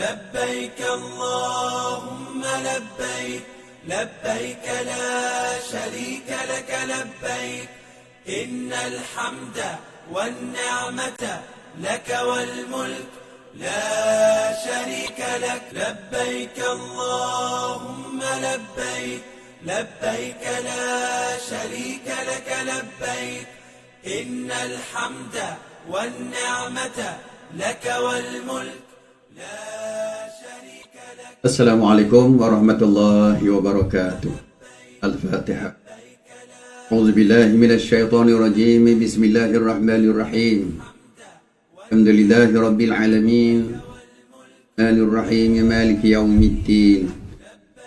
لبيك اللهم لبيك لبيك لا شريك لك لبيك إن الحمد والنعمة لك والملك لا شريك لك لبيك اللهم لبيك لبيك لا شريك لك لبيك إن الحمد والنعمة لك والملك لا شريك لك. Assalamualaikum warahmatullahi wabarakatuh. Al-Fatihah. A'udzu billahi minasy syaithanir rajim. Bismillahirrahmanirrahim. Alhamdulillahi rabbil alamin. Arrahmanir rahim. Maliki yaumiddin.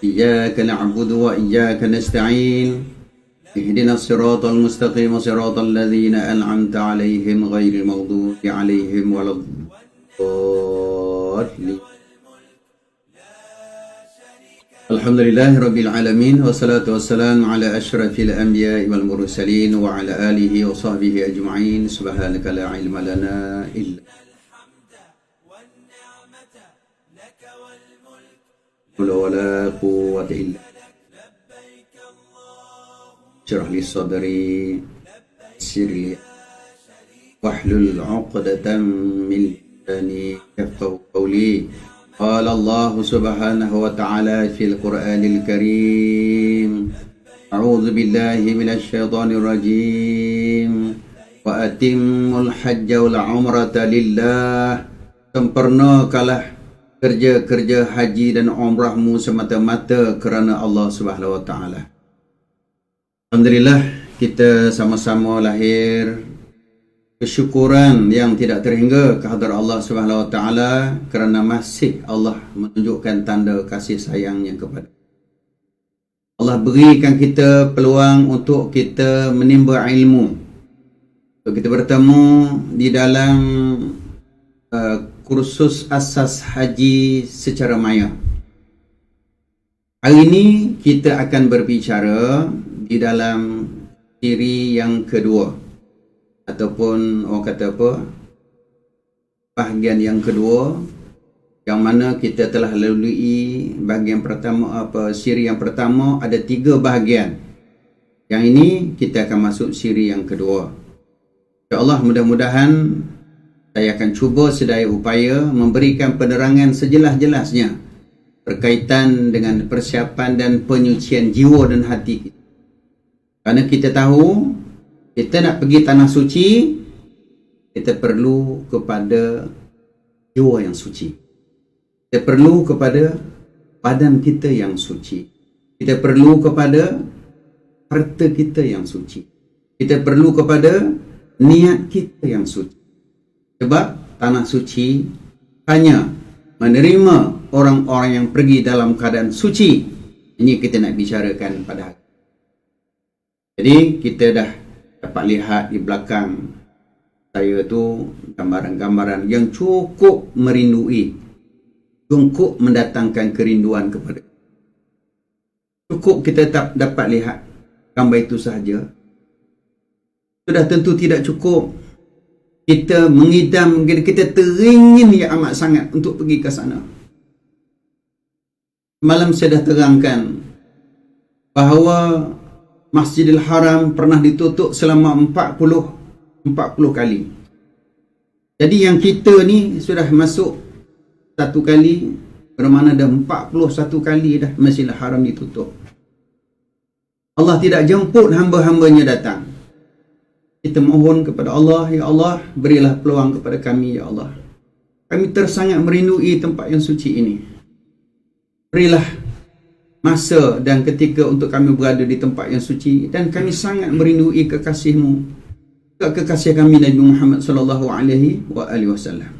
Iyyaka na'budu wa iyyaka nasta'in. Ihdinas siratal mustaqim, siratal ladzina an'amta 'alaihim ghairil maghdubi 'alaihim waladdallin. Alhamdulillahi rabbil alamin, wassalatu wassalamu ala asyrafil anbiya'i wal mursalin wa ala alihi wa sahbihi ajma'in. Subhanaka la ilma lana illa wa la quwwata illa Syrah li sadri sirli wahlul 'uqdatam min lisani yafqahu qawli. قال الله سبحانه وتعالى في القرآن الكريم أعوذ بالله من الشيطان الرجيم وأتموا الحج والعمرة لله. Sempurnakanlah kerja-kerja haji dan umrahmu semata-mata kerana Allah Subhanahu wa taala. Alhamdulillah, kita sama-sama lahir kesyukuran yang tidak terhingga kehadrat Allah Subhanahu wa taala kerana masih Allah menunjukkan tanda kasih sayangnya kepada Allah. Berikan kita peluang untuk kita menimba ilmu, untuk kita bertemu di dalam kursus asas haji secara maya. Hari ini kita akan berbicara di dalam siri yang kedua, ataupun orang kata apa, bahagian yang kedua, yang mana kita telah lalui bahagian pertama, siri yang pertama ada 3 bahagian. Yang ini kita akan masuk siri yang kedua. InsyaAllah, mudah-mudahan saya akan cuba sedaya upaya memberikan penerangan sejelas-jelasnya berkaitan dengan persiapan dan penyucian jiwa dan hati kita. Kerana kita tahu, kita nak pergi tanah suci, kita perlu kepada jiwa yang suci. Kita perlu kepada badan kita yang suci. Kita perlu kepada harta kita yang suci. Kita perlu kepada niat kita yang suci. Sebab tanah suci hanya menerima orang-orang yang pergi dalam keadaan suci. Ini kita nak bicarakan pada hari. Jadi kita dah dapat lihat di belakang saya tu gambaran-gambaran yang cukup merindui, cukup mendatangkan kerinduan kepada. Cukup kita tak dapat lihat gambar itu sahaja. Sudah tentu tidak cukup. Kita mengidam, kita teringin yang amat sangat untuk pergi ke sana. Malam saya dah terangkan bahawa Masjidil Haram pernah ditutup selama 40 kali. Jadi yang kita ni sudah masuk 1 kali, bermakna dah 41 kali dah Masjidil Haram ditutup. Allah tidak jemput hamba-hambanya datang. Kita mohon kepada Allah, ya Allah, berilah peluang kepada kami, ya Allah. Kami tersangat merindui tempat yang suci ini. Berilah masa dan ketika untuk kami berada di tempat yang suci, dan kami sangat merindui kekasih-Mu, kekasih kami Nabi Muhammad sallallahu alaihi wasallam.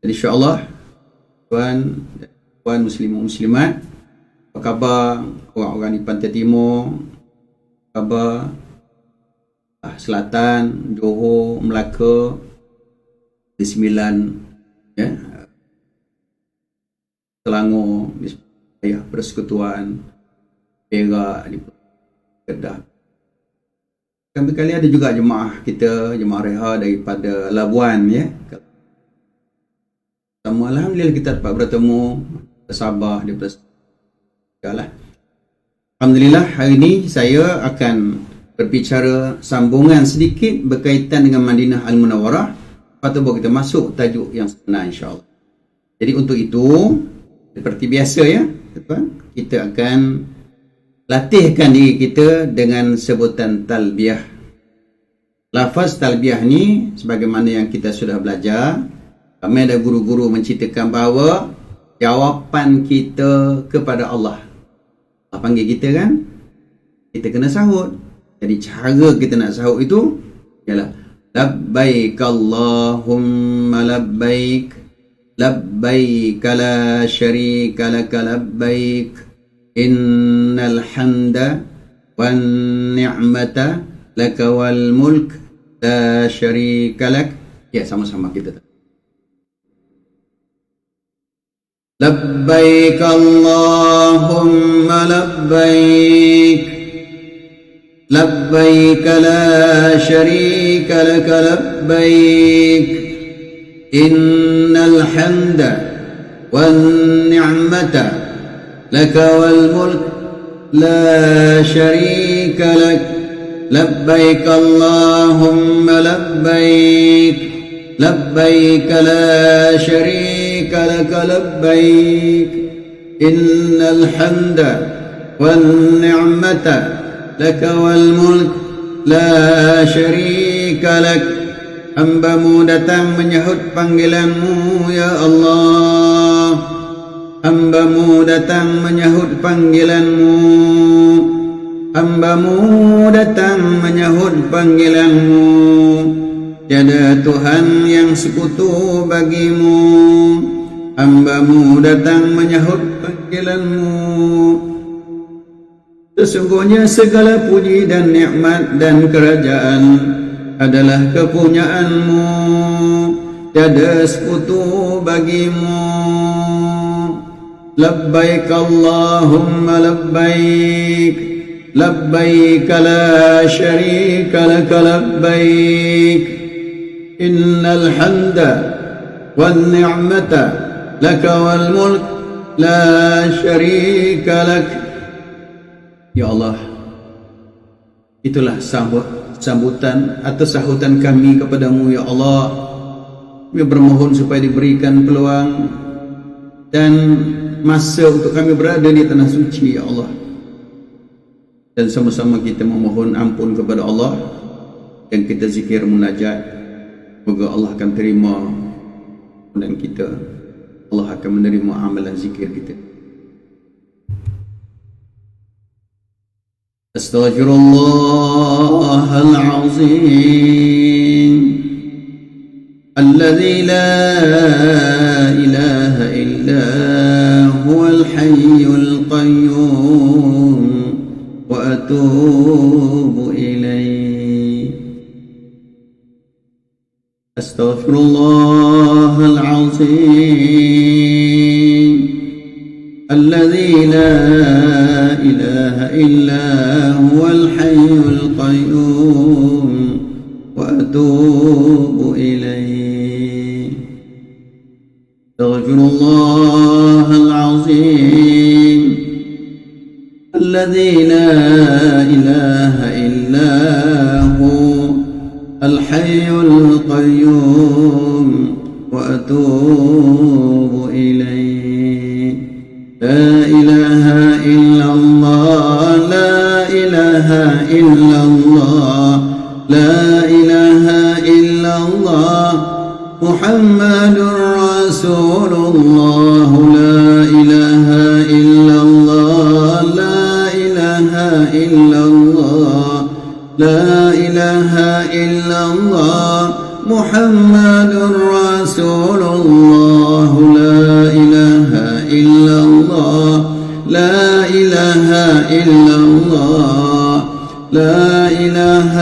Jadi insya-Allah, tuan muslimin muslimat, apa khabar orang-orang di pantai timur, khabar Selatan, Johor, Melaka, di Sembilan, ya, Selangor, ya, Persekutuan, Perak, di Kedah. Kali-kali ada juga jemaah kita, jemaah reha daripada Labuan, ya. Sama Alhamdulillah kita dapat bertemu, sabar daripada lah. Alhamdulillah, hari ini saya akan berbicara sambungan sedikit berkaitan dengan Madinah Al-Munawwarah. Lepas tu baru kita masuk tajuk yang sebenar, insyaAllah. Jadi untuk itu, seperti biasa ya, kita akan latihkan diri kita dengan sebutan talbiyah. Lafaz talbiyah ni, sebagaimana yang kita sudah belajar, kami ada guru-guru menceritakan bahawa jawapan kita kepada Allah. Allah panggil kita kan, kita kena sahut. Jadi cara kita nak sahut itu ialah labbaik Allahumma labbaik, labbaik la syarika laka labbaik, innal hamda wan ni'mata laka wal mulk la syarika lak. Ya, sama-sama kita. Labbaik Allahumma labbaik, labbaik la syarika laka labbaik, innal hamda wan ni'mata laka wal mulk la syarika lak. Labbaik Allahumma labbaik, labbaik la syarika لك لبيك إن الحمد والنعمة لك والملك لا شريك لك. Hamba-Mu datang menyahut panggilan-Mu ya Allah, hamba-Mu datang menyahut panggilan-Mu, hamba-Mu datang menyahut panggilan-Mu. Tiada Tuhan yang sekutu bagi-Mu, hamba-Mu datang menyahut panggilan-Mu. Sesungguhnya segala puji dan nikmat dan kerajaan adalah kepunyaan-Mu, tiada sekutu bagi-Mu. Labbaik Allahumma labbaik, labbaik la syarika laka labbaik, innal hamda wan ni'mata laka wal mulk la syarika lak. Ya Allah, itulah sambutan atau sahutan kami kepadamu ya Allah. Kami bermohon supaya diberikan peluang dan masa untuk kami berada di tanah suci ya Allah. Dan sama-sama kita memohon ampun kepada Allah dan kita zikir munajat. Semoga Allah akan terima dan kita, Allah akan menerima amalan zikir kita. Astaghfirullahal azim alladzi la ilaha illa huwal hayyul qayyum wa atubu ilayh. Astaghfirullahal azim alladzi la ilaha illa huwal hayyul qayyum wa atubu ilayh. Astaghfirullahal azim alladzi la ilaha illa الحي القيوم وأتوب إليه. لا إله إلا الله، لا إله إلا الله، لا إله إلا الله، محمد رسول الله. لا إله إلا الله، لا إله إلا الله، لا إله إلا الله، محمد رسول الله. لا إله إلا الله، لا إله إلا الله، لا إله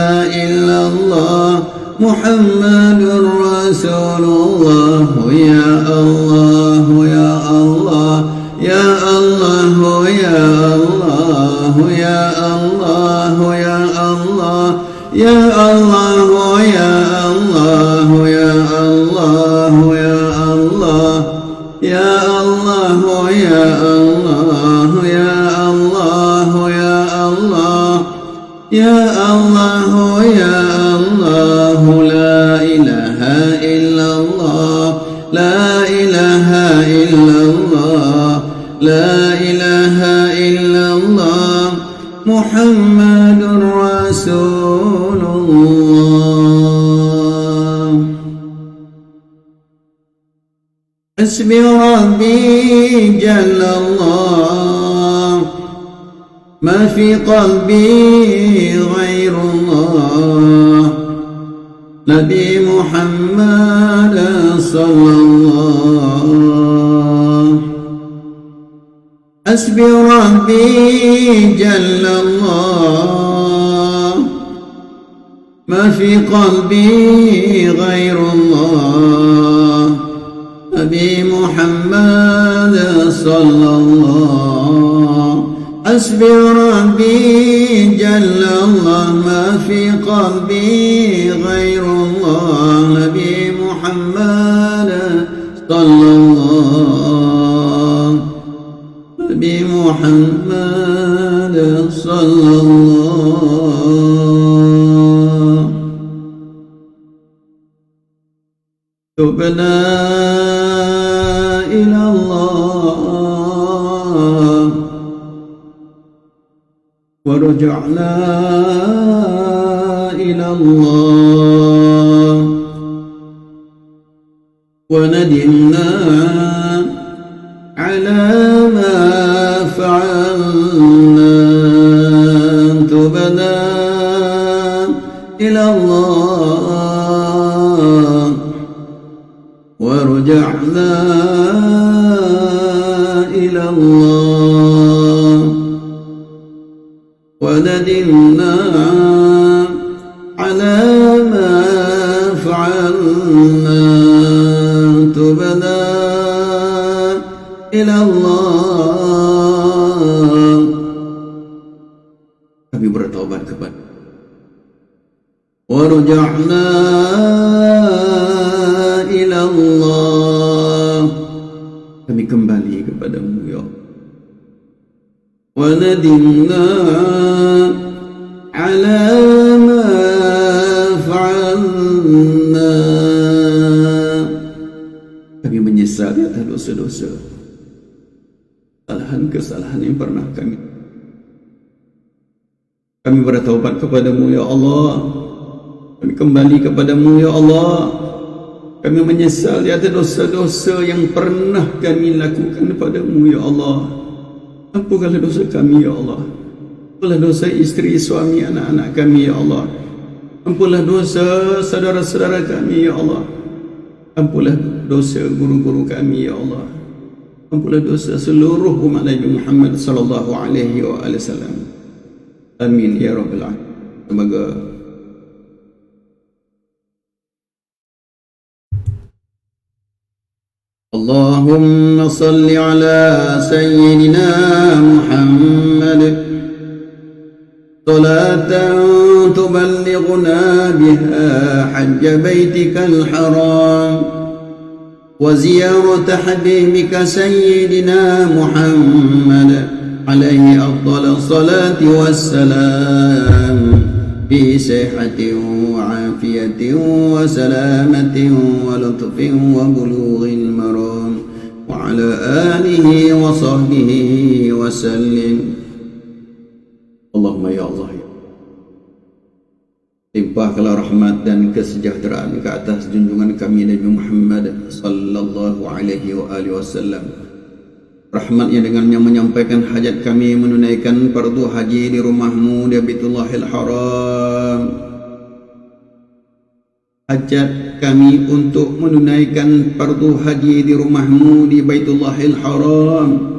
إلا الله، محمد رسول الله. يا الله يا الله يا الله يا الله يا الله يا الله يا الله يا الله يا الله يا الله Ya Allah, Ya Allah, la ilaha illallah, la ilaha illallah, la ilaha illallah, Muhammadur Rasulullah. Hasbi Rabbi Jallallah, ma fi qalbi ghairullah, Nabi Muhammad sallallahu. Hasbi Rabbi Jallallah, ma fi qalbi ghairullah, Nabi Muhammad sallallahu. Hasbi Rabbi Jallallah, ma fi qalbi ghairullah, Nabi Muhammad sallallahu. Nabi Muhammad sallallahu. Tubna ila Allah wa raja'na ila Allah wa nadimna ala ma fa'alna. Tubna ila Allah wa raja'na ila Allah wa nadimna ala ma fa'alna. Tubna ila Allah. Kami bertaubat kepada wa raja'na ila Allah. Kami kembali kepadamu ya Allah. Wa nadimna ala ma fa'alna. Kami menyesali atas dosa-dosa, kesalahan yang pernah kami bertaubat kepadamu ya Allah. Kami kembali kepadamu ya Allah. Kami menyesal atas dosa-dosa yang pernah kami lakukan kepadamu ya Allah. Ampunkanlah dosa kami ya Allah. Ampunlah dosa isteri, suami, anak-anak kami ya Allah. Ampunlah dosa saudara-saudara kami ya Allah. Ampunlah dosa guru-guru kami ya Allah. Ampunlah dosa seluruh umat Nabi Muhammad sallallahu alaihi wasallam. Amin ya rabbal alamin. Semoga Allahumma salli ala sayyidina Muhammad salatan tuballighuna biha hajja baitikal haram وزيارة حبيبك سيدنا محمد عليه أفضل الصلاة والسلام في صحة وعافية وسلامة ولطف وبلوغ المرام وعلى آله وصحبه وسلم. اللهم يا الله limpahkanlah rahmat dan kesejahteraan ke atas junjungan kami Nabi Muhammad sallallahu alaihi wasallam. Rahmatnya dengannya menyampaikan hajat kami menunaikan fardu haji di rumahmu di Baitullahil Haram. Hajat kami untuk menunaikan fardu haji di rumahmu di Baitullahil Haram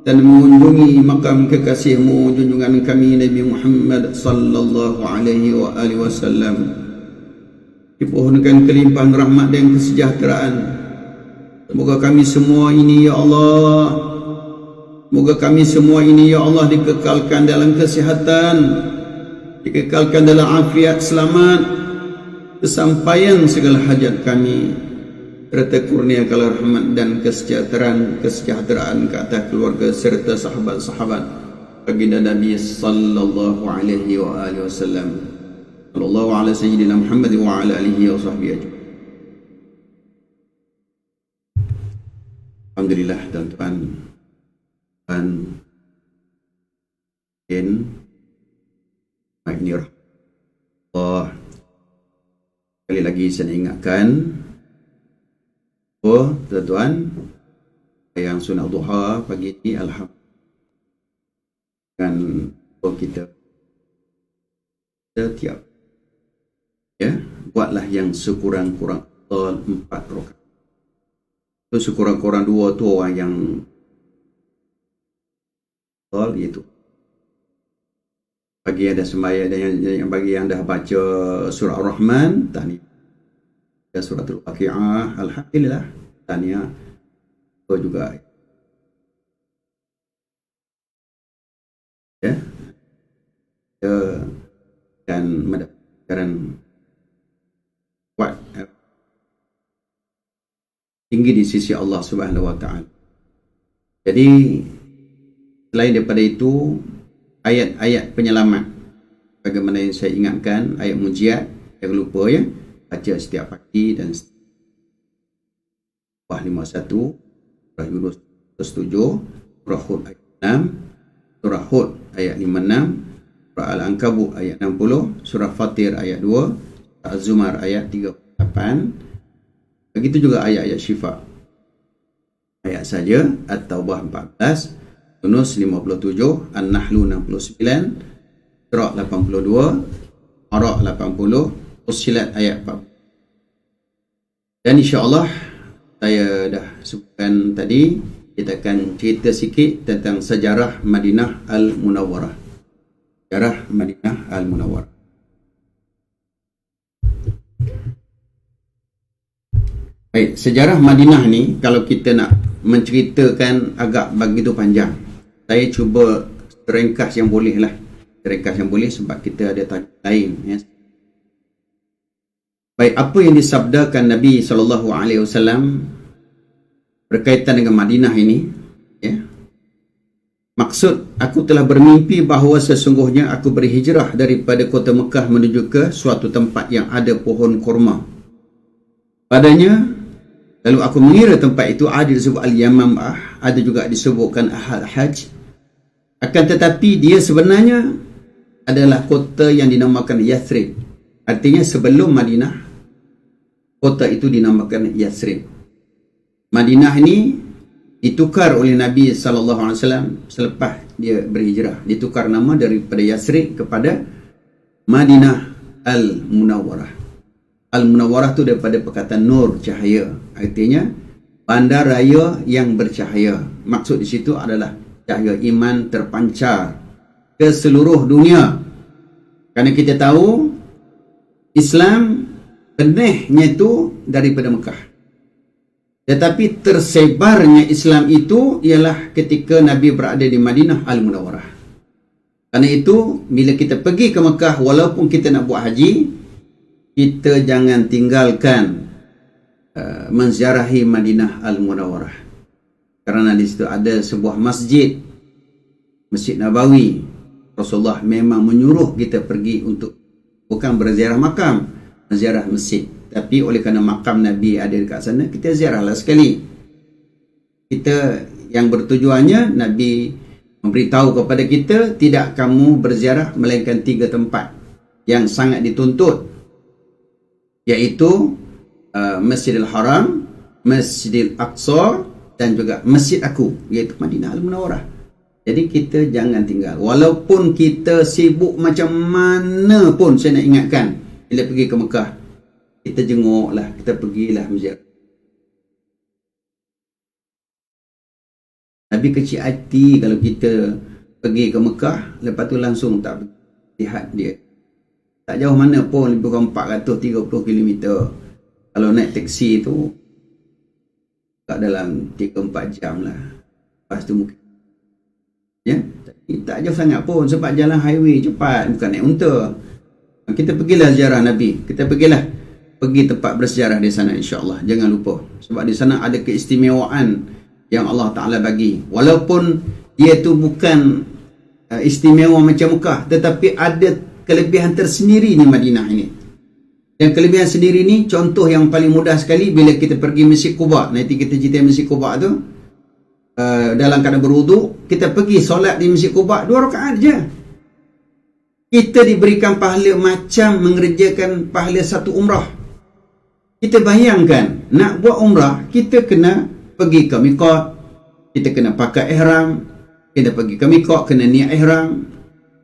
dan mengunjungi makam kekasihmu junjungan kami Nabi Muhammad sallallahu alaihi wasallam. Dipohonkan kelimpahan rahmat dan kesejahteraan. Semoga kami semua ini ya Allah, semoga kami semua ini ya Allah dikekalkan dalam kesihatan, dikekalkan dalam afiat, selamat, kesampaian segala hajat kami. Serta kurniakanlah rahmat dan kesejahteraan ke atas keluarga serta sahabat-sahabat baginda Nabi sallallahu alaihi wa alihi wasallam. Sallallahu ala sayyidina Muhammad wa ala alihi wa sahbihi ajma'in. Alhamdulillah tuan-tuan dan ini Allah. Sekali lagi saya ingatkan tuan-tuan yang sunat duha pagi ini alhamdulillah kan kita setiap buatlah yang sekurang-kurang 4 rakaat. Itu sekurang-kurang 2 tu orang yang iaitu bagi ada sembahyang dan yang bagi yang dah baca surah Ar-Rahman, tahniah. Dan suratul Waqiah, alhamdulillah, tahniah. Itu juga dan mendapatkan kuat tinggi di sisi Allah Subhanahu wa taala. Jadi selain daripada itu, ayat-ayat penyelamat bagaimana yang saya ingatkan, ayat mujiat, jangan lupa baca setiap pagi dan surah 51, surah Yunus 7, surah Hud ayat 6, surah Hud ayat 56, surah Al-Ankabut ayat 60, surah Fatir ayat 2, surah Az-Zumar ayat 38. Begitu juga ayat-ayat syifa. Ayat saja, At-Taubah 14, Yunus 57, An-Nahlu 69, Isra 82, Araf 80, Fussilat ayat 40. Dan insya-Allah saya dah sebutkan tadi, kita akan cerita sikit tentang sejarah Madinah Al-Munawwarah. Sejarah Madinah Al-Munawwarah. Baik, sejarah Madinah ni kalau kita nak menceritakan agak begitu panjang. Saya cuba ringkas yang boleh lah. Ringkas yang boleh sebab kita ada tanya lain. Baik, apa yang disabdakan Nabi SAW berkaitan dengan Madinah ini? Maksud, aku telah bermimpi bahawa sesungguhnya aku berhijrah daripada kota Mekah menuju ke suatu tempat yang ada pohon kurma. Padanya, lalu aku mengira tempat itu ada disebut Al-Yamamah, ada juga disebutkan Al-Hajj. Akan tetapi dia sebenarnya adalah kota yang dinamakan Yathrib. Artinya sebelum Madinah, kota itu dinamakan Yathrib. Madinah ini ditukar oleh Nabi SAW selepas dia berhijrah. Ditukar nama daripada Yathrib kepada Madinah Al-Munawwarah. Al-Munawwarah tu daripada perkataan nur, cahaya. Artinya bandar raya yang bercahaya. Maksud di situ adalah cahaya iman terpancar ke seluruh dunia. Kerana kita tahu Islam benihnya itu daripada Mekah. Tetapi tersebarnya Islam itu ialah ketika Nabi berada di Madinah Al-Munawwarah. Kerana itu bila kita pergi ke Mekah, walaupun kita nak buat haji, kita jangan tinggalkan menziarahi Madinah Al-Munawwarah. Kerana di situ ada sebuah masjid, Masjid Nabawi. Rasulullah memang menyuruh kita pergi untuk bukan berziarah makam, menziarah masjid. Tapi oleh kerana makam Nabi ada dekat sana, kita ziarahlah sekali. Kita yang bertujuannya, Nabi memberitahu kepada kita, tidak kamu berziarah melainkan 3 tempat yang sangat dituntut, iaitu Masjidil Haram, Masjidil Aqsa dan juga Masjid aku, iaitu Madinah Al-Munawwarah. Jadi kita jangan tinggal. Walaupun kita sibuk macam mana pun, saya nak ingatkan, bila pergi ke Mekah, kita jenguklah, kita pergilah menziarah. Nabi kecil hati kalau kita pergi ke Mekah, lepas tu langsung tak lihat dia. Tak jauh mana pun, lebih kurang 430 km. Kalau naik teksi tu tak dalam 3-4 jam lah. Lepas tu mungkin tak jauh sangat pun, sebab jalan highway cepat, bukan naik unta. Kita pergilah ziarah Nabi, kita pergi tempat bersejarah di sana, insya-Allah. Jangan lupa, sebab di sana ada keistimewaan yang Allah Ta'ala bagi. Walaupun dia tu bukan istimewa macam Mekah, tetapi ada kelebihan tersendiri di Madinah ini. Dan kelebihan sendiri ni, contoh yang paling mudah sekali bila kita pergi Masjid Quba. Nanti kita cerita Masjid Quba tu, dalam keadaan berwuduk, kita pergi solat di Masjid Quba 2 rakaat je. Kita diberikan pahala macam mengerjakan pahala satu umrah. Kita bayangkan, nak buat umrah, kita kena pergi ke miqat, kita kena pakai ihram, kita pergi ke miqat, kena niat ihram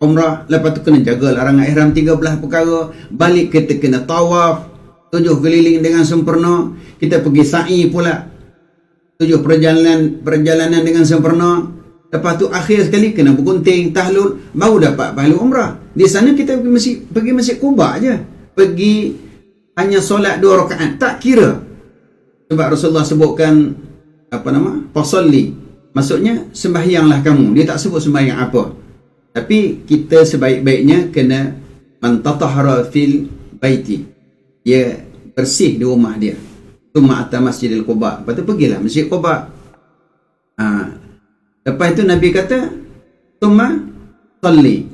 umrah, lepas tu kena jaga larangan ihram 13 perkara, balik kita kena tawaf 7 keliling dengan sempurna, kita pergi sa'i pula 7 perjalanan dengan sempurna, lepas tu akhir sekali kena bergunting, tahlul, baru dapat pahala umrah. Di sana kita pergi masjid Quba je, pergi hanya solat 2 rakaat, tak kira. Sebab Rasulullah sebutkan fasalli, maksudnya sembahyanglah kamu. Dia tak sebut sembahyang apa, tapi kita sebaik-baiknya kena man tatahhara fil baiti, dia bersih di rumah dia. Tsumma ata Masjidil Quba, lepas tu pergilah Masjid Quba. Lepas itu Nabi kata tsumma salli.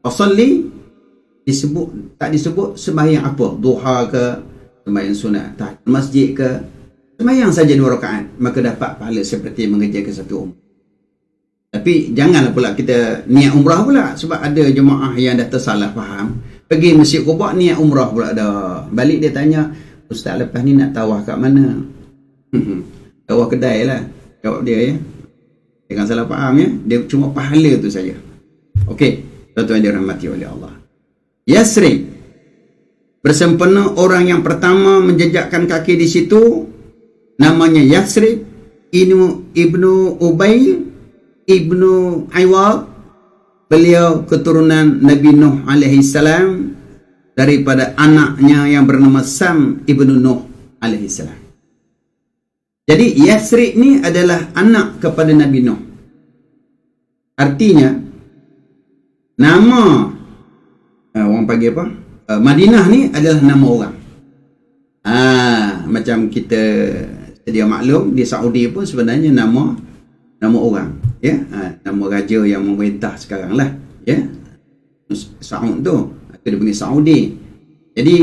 Fasalli tak disebut sembahyang apa, duha ke, sembahyang sunat tahiyatul masjid ke, sembahyang saja 2 rakaat, maka dapat pahala seperti mengerjakan satu umrah. Tapi janganlah pula kita niat umrah pula, sebab ada jemaah yang dah tersalah faham, pergi Masjid Quba niat umrah pula dah. Balik dia tanya, ustaz lepas ni nak tawaf kat mana? Tawaf kedai lah jawab dia, ya. Jangan salah faham, ya. Dia cuma pahala tu saja. Okey, tuan-tuan yang dirahmati oleh Allah. Yasrib, bersempena orang yang pertama menjejakkan kaki di situ, namanya Yasrib ibnu Ubail ibnu Aywad. Beliau keturunan Nabi Nuh alaihi salam, daripada anaknya yang bernama Sam ibnu Nuh alaihi salam. Jadi Yasrib ni adalah anak kepada Nabi Nuh. Artinya nama orang panggil apa? Madinah ni adalah nama orang. Macam kita sedia maklum, di Saudi pun sebenarnya nama orang, ya. Nama raja yang memerintah sekarang lah, ya. Saud tu, dia panggil Saudi. Jadi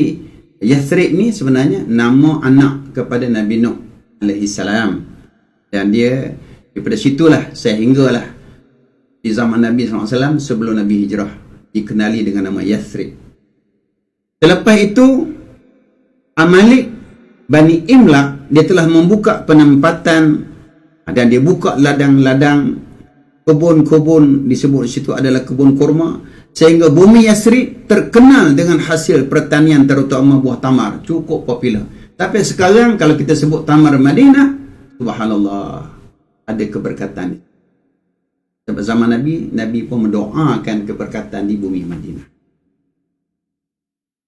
Yathrib ni sebenarnya nama anak kepada Nabi Nuh alaihi salam. Dan dia daripada situlah sehinggalah di zaman Nabi SAW sebelum Nabi hijrah dikenali dengan nama Yathrib. Selepas itu Amalik Bani Imlaq, dia telah membuka penempatan dan dia buka ladang-ladang, kebun-kebun, disebut di situ adalah kebun kurma, sehingga bumi Yathrib terkenal dengan hasil pertanian, terutama buah tamar, cukup popular. Tapi sekarang kalau kita sebut tamar Madinah, subhanallah, ada keberkatan. Sebab zaman Nabi pun mendoakan keberkatan di bumi Madinah.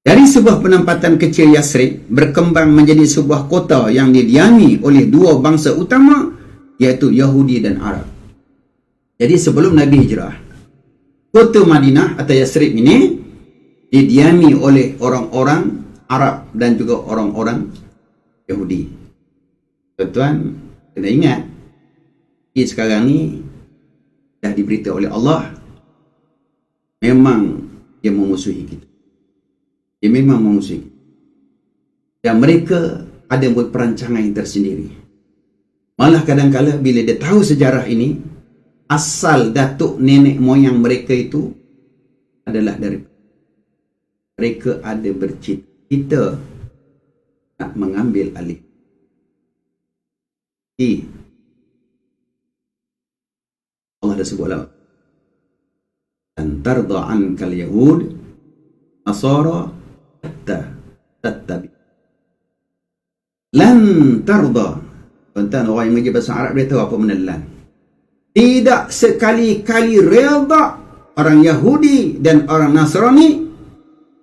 Dari sebuah penempatan kecil Yathrib berkembang menjadi sebuah kota yang didiami oleh dua bangsa utama, iaitu Yahudi dan Arab. Jadi sebelum Nabi hijrah, kota Madinah atau Yathrib ini didiami oleh orang-orang Arab dan juga orang-orang Yahudi. Tuan-tuan kena ingat, sekarang ni dah diberitahu oleh Allah, memang dia memusuhi kita. Dia memang memusuhi kita. Dan mereka ada buat perancangan tersendiri. Malah kadang-kala bila dia tahu sejarah ini, asal datuk nenek moyang mereka itu adalah dari mereka ada bercita nak mengambil alih. Allah dah sebut lah, dan tarda ankal yahud nasara hatta tattabi. Lan tarda. Tuan-tuan, orang yang mengaji bahasa Arab dia tahu apa benda lan. Tidak sekali-kali redha orang Yahudi dan orang Nasrani,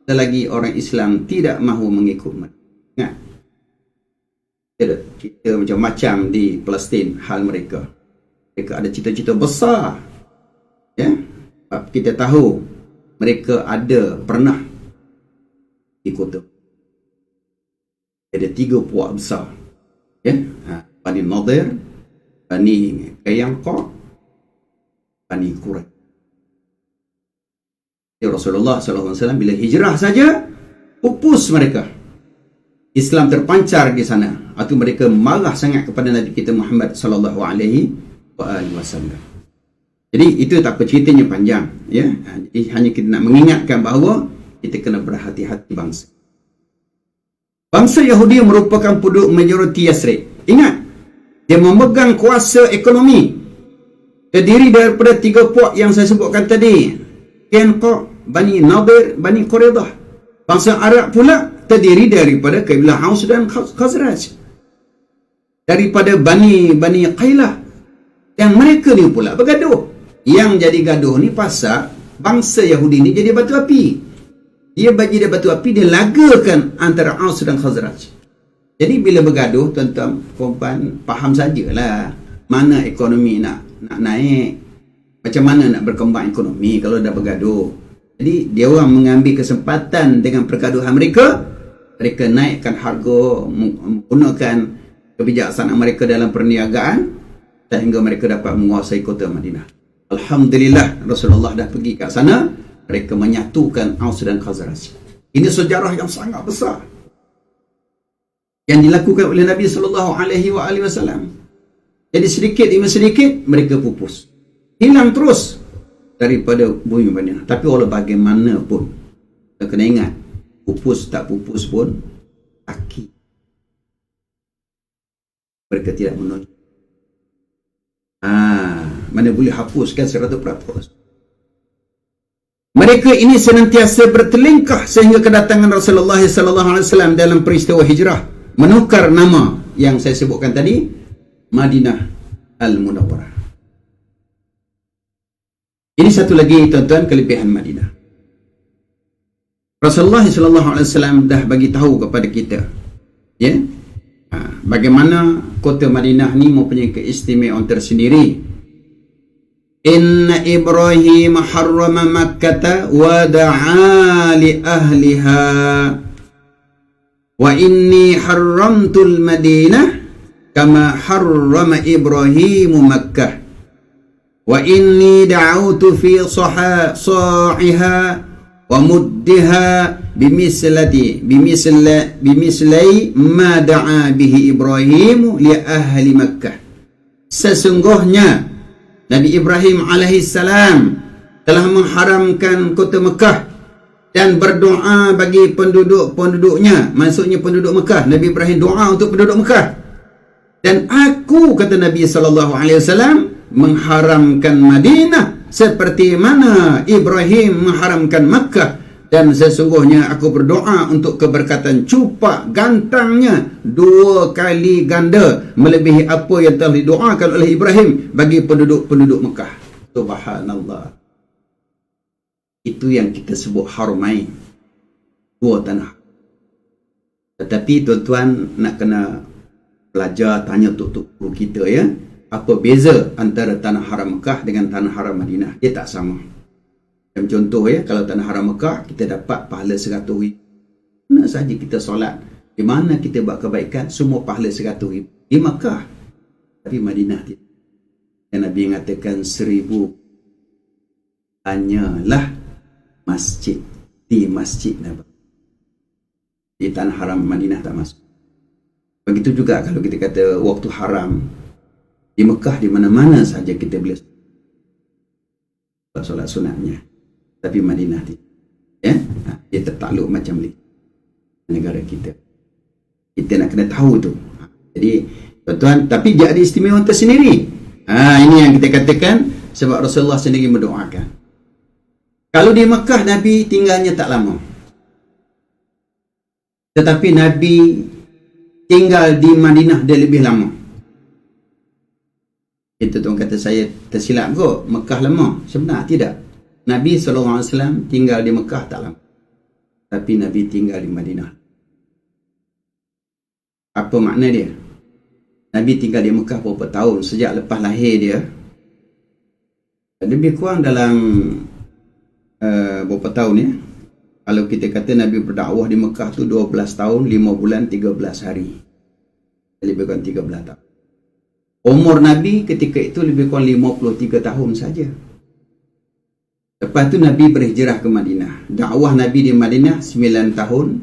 selagi orang Islam tidak mahu mengikut mereka. Ingat, kita macam-macam di Palestin hal mereka. Mereka ada cita-cita besar, ya. Sebab kita tahu mereka ada pernah di kota. Ada 3 puak besar, ya. Bani Nadir, Bani Qaynuqa, Bani Quraisy. Ya, Rasulullah SAW bila hijrah saja, pupus mereka. Islam terpancar di sana. Atau mereka marah sangat kepada Nabi kita Muhammad sallallahu alaihi wasallam. Jadi itu tak apa, ceritanya panjang, ya. Jadi hanya kita nak mengingatkan bahawa kita kena berhati-hati bangsa. Bangsa Yahudi merupakan penduduk majoriti Yasrib. Ingat, dia memegang kuasa ekonomi. Terdiri daripada 3 puak yang saya sebutkan tadi. Qainuqa, Bani Nadir, Bani Quraidah. Bangsa Arab pula terdiri daripada kabilah Aus dan Khazraj. Daripada Bani Qailah. Dan mereka ni pula bergaduh. Yang jadi gaduh ni pasal bangsa Yahudi ni jadi batu api. Dia bagi dia batu api, dia lagakan antara Aus dan Khazraj. Jadi bila bergaduh, tuan-tuan perempuan faham sajalah mana ekonomi nak naik, macam mana nak berkembang ekonomi kalau dah bergaduh. Jadi dia orang mengambil kesempatan dengan pergaduhan mereka, mereka naikkan harga, menggunakan kebijaksanaan mereka dalam perniagaan sehingga mereka dapat menguasai kota Madinah. Alhamdulillah, Rasulullah dah pergi kat sana, mereka menyatukan Aus dan Khazraj. Ini sejarah yang sangat besar yang dilakukan oleh Nabi SAW. Jadi sedikit demi sedikit mereka pupus, hilang terus daripada bumi Madinah. Tapi walau bagaimanapun, kita kena ingat, pupus tak pupus pun kaki mereka tidak menunjuk. Mana boleh hapuskan 100%. Mereka ini senantiasa bertelingkah sehingga kedatangan Rasulullah SAW dalam peristiwa hijrah menukar nama yang saya sebutkan tadi, Madinah Al-Munawwarah. Ini satu lagi, tuan-tuan, kelebihan Madinah. Rasulullah SAW dah bagi tahu kepada kita, ya, bagaimana kota Madinah ni mempunyai keistimewaan tersendiri. Inna Ibrahim harrama Makkah wa da'a li ahliha wa inni harramtul Madinah kama harrama Ibrahim Makkah wa inni da'autu fi sa'iha wa muddiha bimislai ma da'a bihi Ibrahim li ahli Makkah. Sesungguhnya Nabi Ibrahim alaihissalam telah mengharamkan kota Mekah dan berdoa bagi penduduk-penduduknya. Maksudnya penduduk Mekah. Nabi Ibrahim doa untuk penduduk Mekah. Dan aku, kata Nabi SAW, mengharamkan Madinah seperti mana Ibrahim mengharamkan Mekah. Dan sesungguhnya aku berdoa untuk keberkatan cupak gantangnya 2 kali ganda melebihi apa yang telah didoakan oleh Ibrahim bagi penduduk-penduduk Mekah. Subhanallah. Itu yang kita sebut Haramain, 2 tanah. Tetapi tuan-tuan nak kena belajar, tanya tok-tok guru kita, ya, apa beza antara tanah haram Mekah dengan tanah haram Madinah. Dia tak sama. Macam contoh, ya, kalau tanah haram Mekah kita dapat pahala 100,000. Mana saja kita solat, di mana kita buat kebaikan, semua pahala 100,000 di Mekah. Tapi Madinah tidak. Yang Nabi mengatakan 1,000 hanyalah masjid di Masjid Nabawi. Di tanah haram Madinah tak masuk. Begitu juga kalau kita kata waktu haram di Mekah, di mana-mana saja kita boleh solat sunatnya. Tapi Madinah tidak, ya, dia tertakluk macam negara kita. Kita nak kena tahu tu. Jadi tuan-tuan, tapi dia ada istimewa tersendiri. Ini yang kita katakan sebab Rasulullah sendiri mendoakan. Kalau di Mekah Nabi tinggalnya tak lama, tetapi Nabi tinggal di Madinah dia lebih lama. Itu tuan kata saya tersilap kot, Mekah lama. Sebenarnya tidak. Nabi SAW tinggal di Mekah tak lama, tapi Nabi tinggal di Madinah. Apa makna dia? Nabi tinggal di Mekah berapa tahun sejak lepas lahir dia? Lebih kurang dalam berapa tahun, ya? Kalau kita kata Nabi berdakwah di Mekah tu 12 tahun, 5 bulan, 13 hari. Lebih kurang 13 tahun. Umur Nabi ketika itu lebih kurang 53 tahun saja. Lepas tu Nabi berhijrah ke Madinah. Dakwah Nabi di Madinah 9 tahun,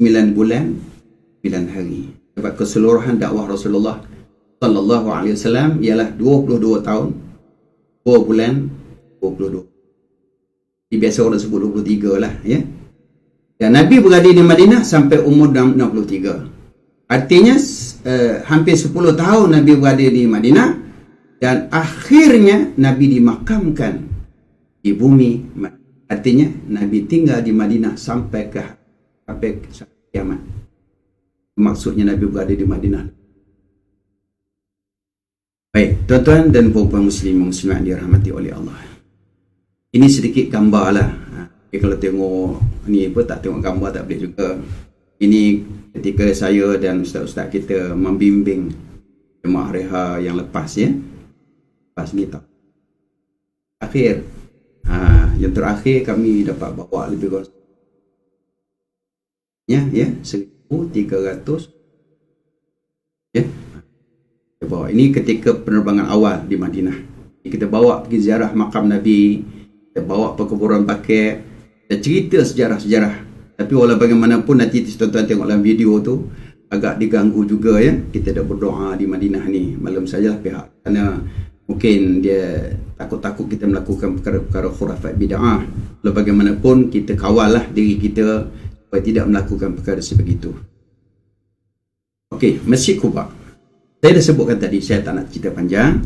9 bulan, 9 hari. Sebab keseluruhan dakwah Rasulullah sallallahu alaihi wasallam ialah 22 tahun, 2 bulan, 22. Biasa orang sebut 23 lah, ya. Dan Nabi berada di Madinah sampai umur 63. Artinya hampir 10 tahun Nabi berada di Madinah dan akhirnya Nabi dimakamkan di bumi. Artinya Nabi tinggal di Madinah sampai kiamat. Maksudnya Nabi berada di Madinah. Baik, tuan-tuan dan puan-puan muslimat dirahmati oleh Allah. Ini sedikit gambar lah. Kalau tengok ni apa, tak tengok gambar tak boleh juga. Ini ketika saya dan ustaz-ustaz kita membimbing jemaah reha yang lepas, ya. Lepas ni tak. Akhir. Yang terakhir kami dapat bawa lebih kurang ya 1,300, ya. Kita bawa. Ini ketika penerbangan awal di Madinah. Kita bawa pergi ziarah makam Nabi, kita bawa perkuburan Baqi', kita cerita sejarah-sejarah. Tapi walau bagaimanapun nanti tuan-tuan tengok dalam video tu agak diganggu juga, ya. Kita dah berdoa di Madinah ni malam sajalah pihak, kerana mungkin dia takut-takut kita melakukan perkara-perkara khurafat bid'ah. Walau bagaimanapun kita kawal lah diri kita supaya tidak melakukan perkara sebegitu. Okey, Masjid Quba. Saya dah sebutkan tadi, saya tak nak cerita panjang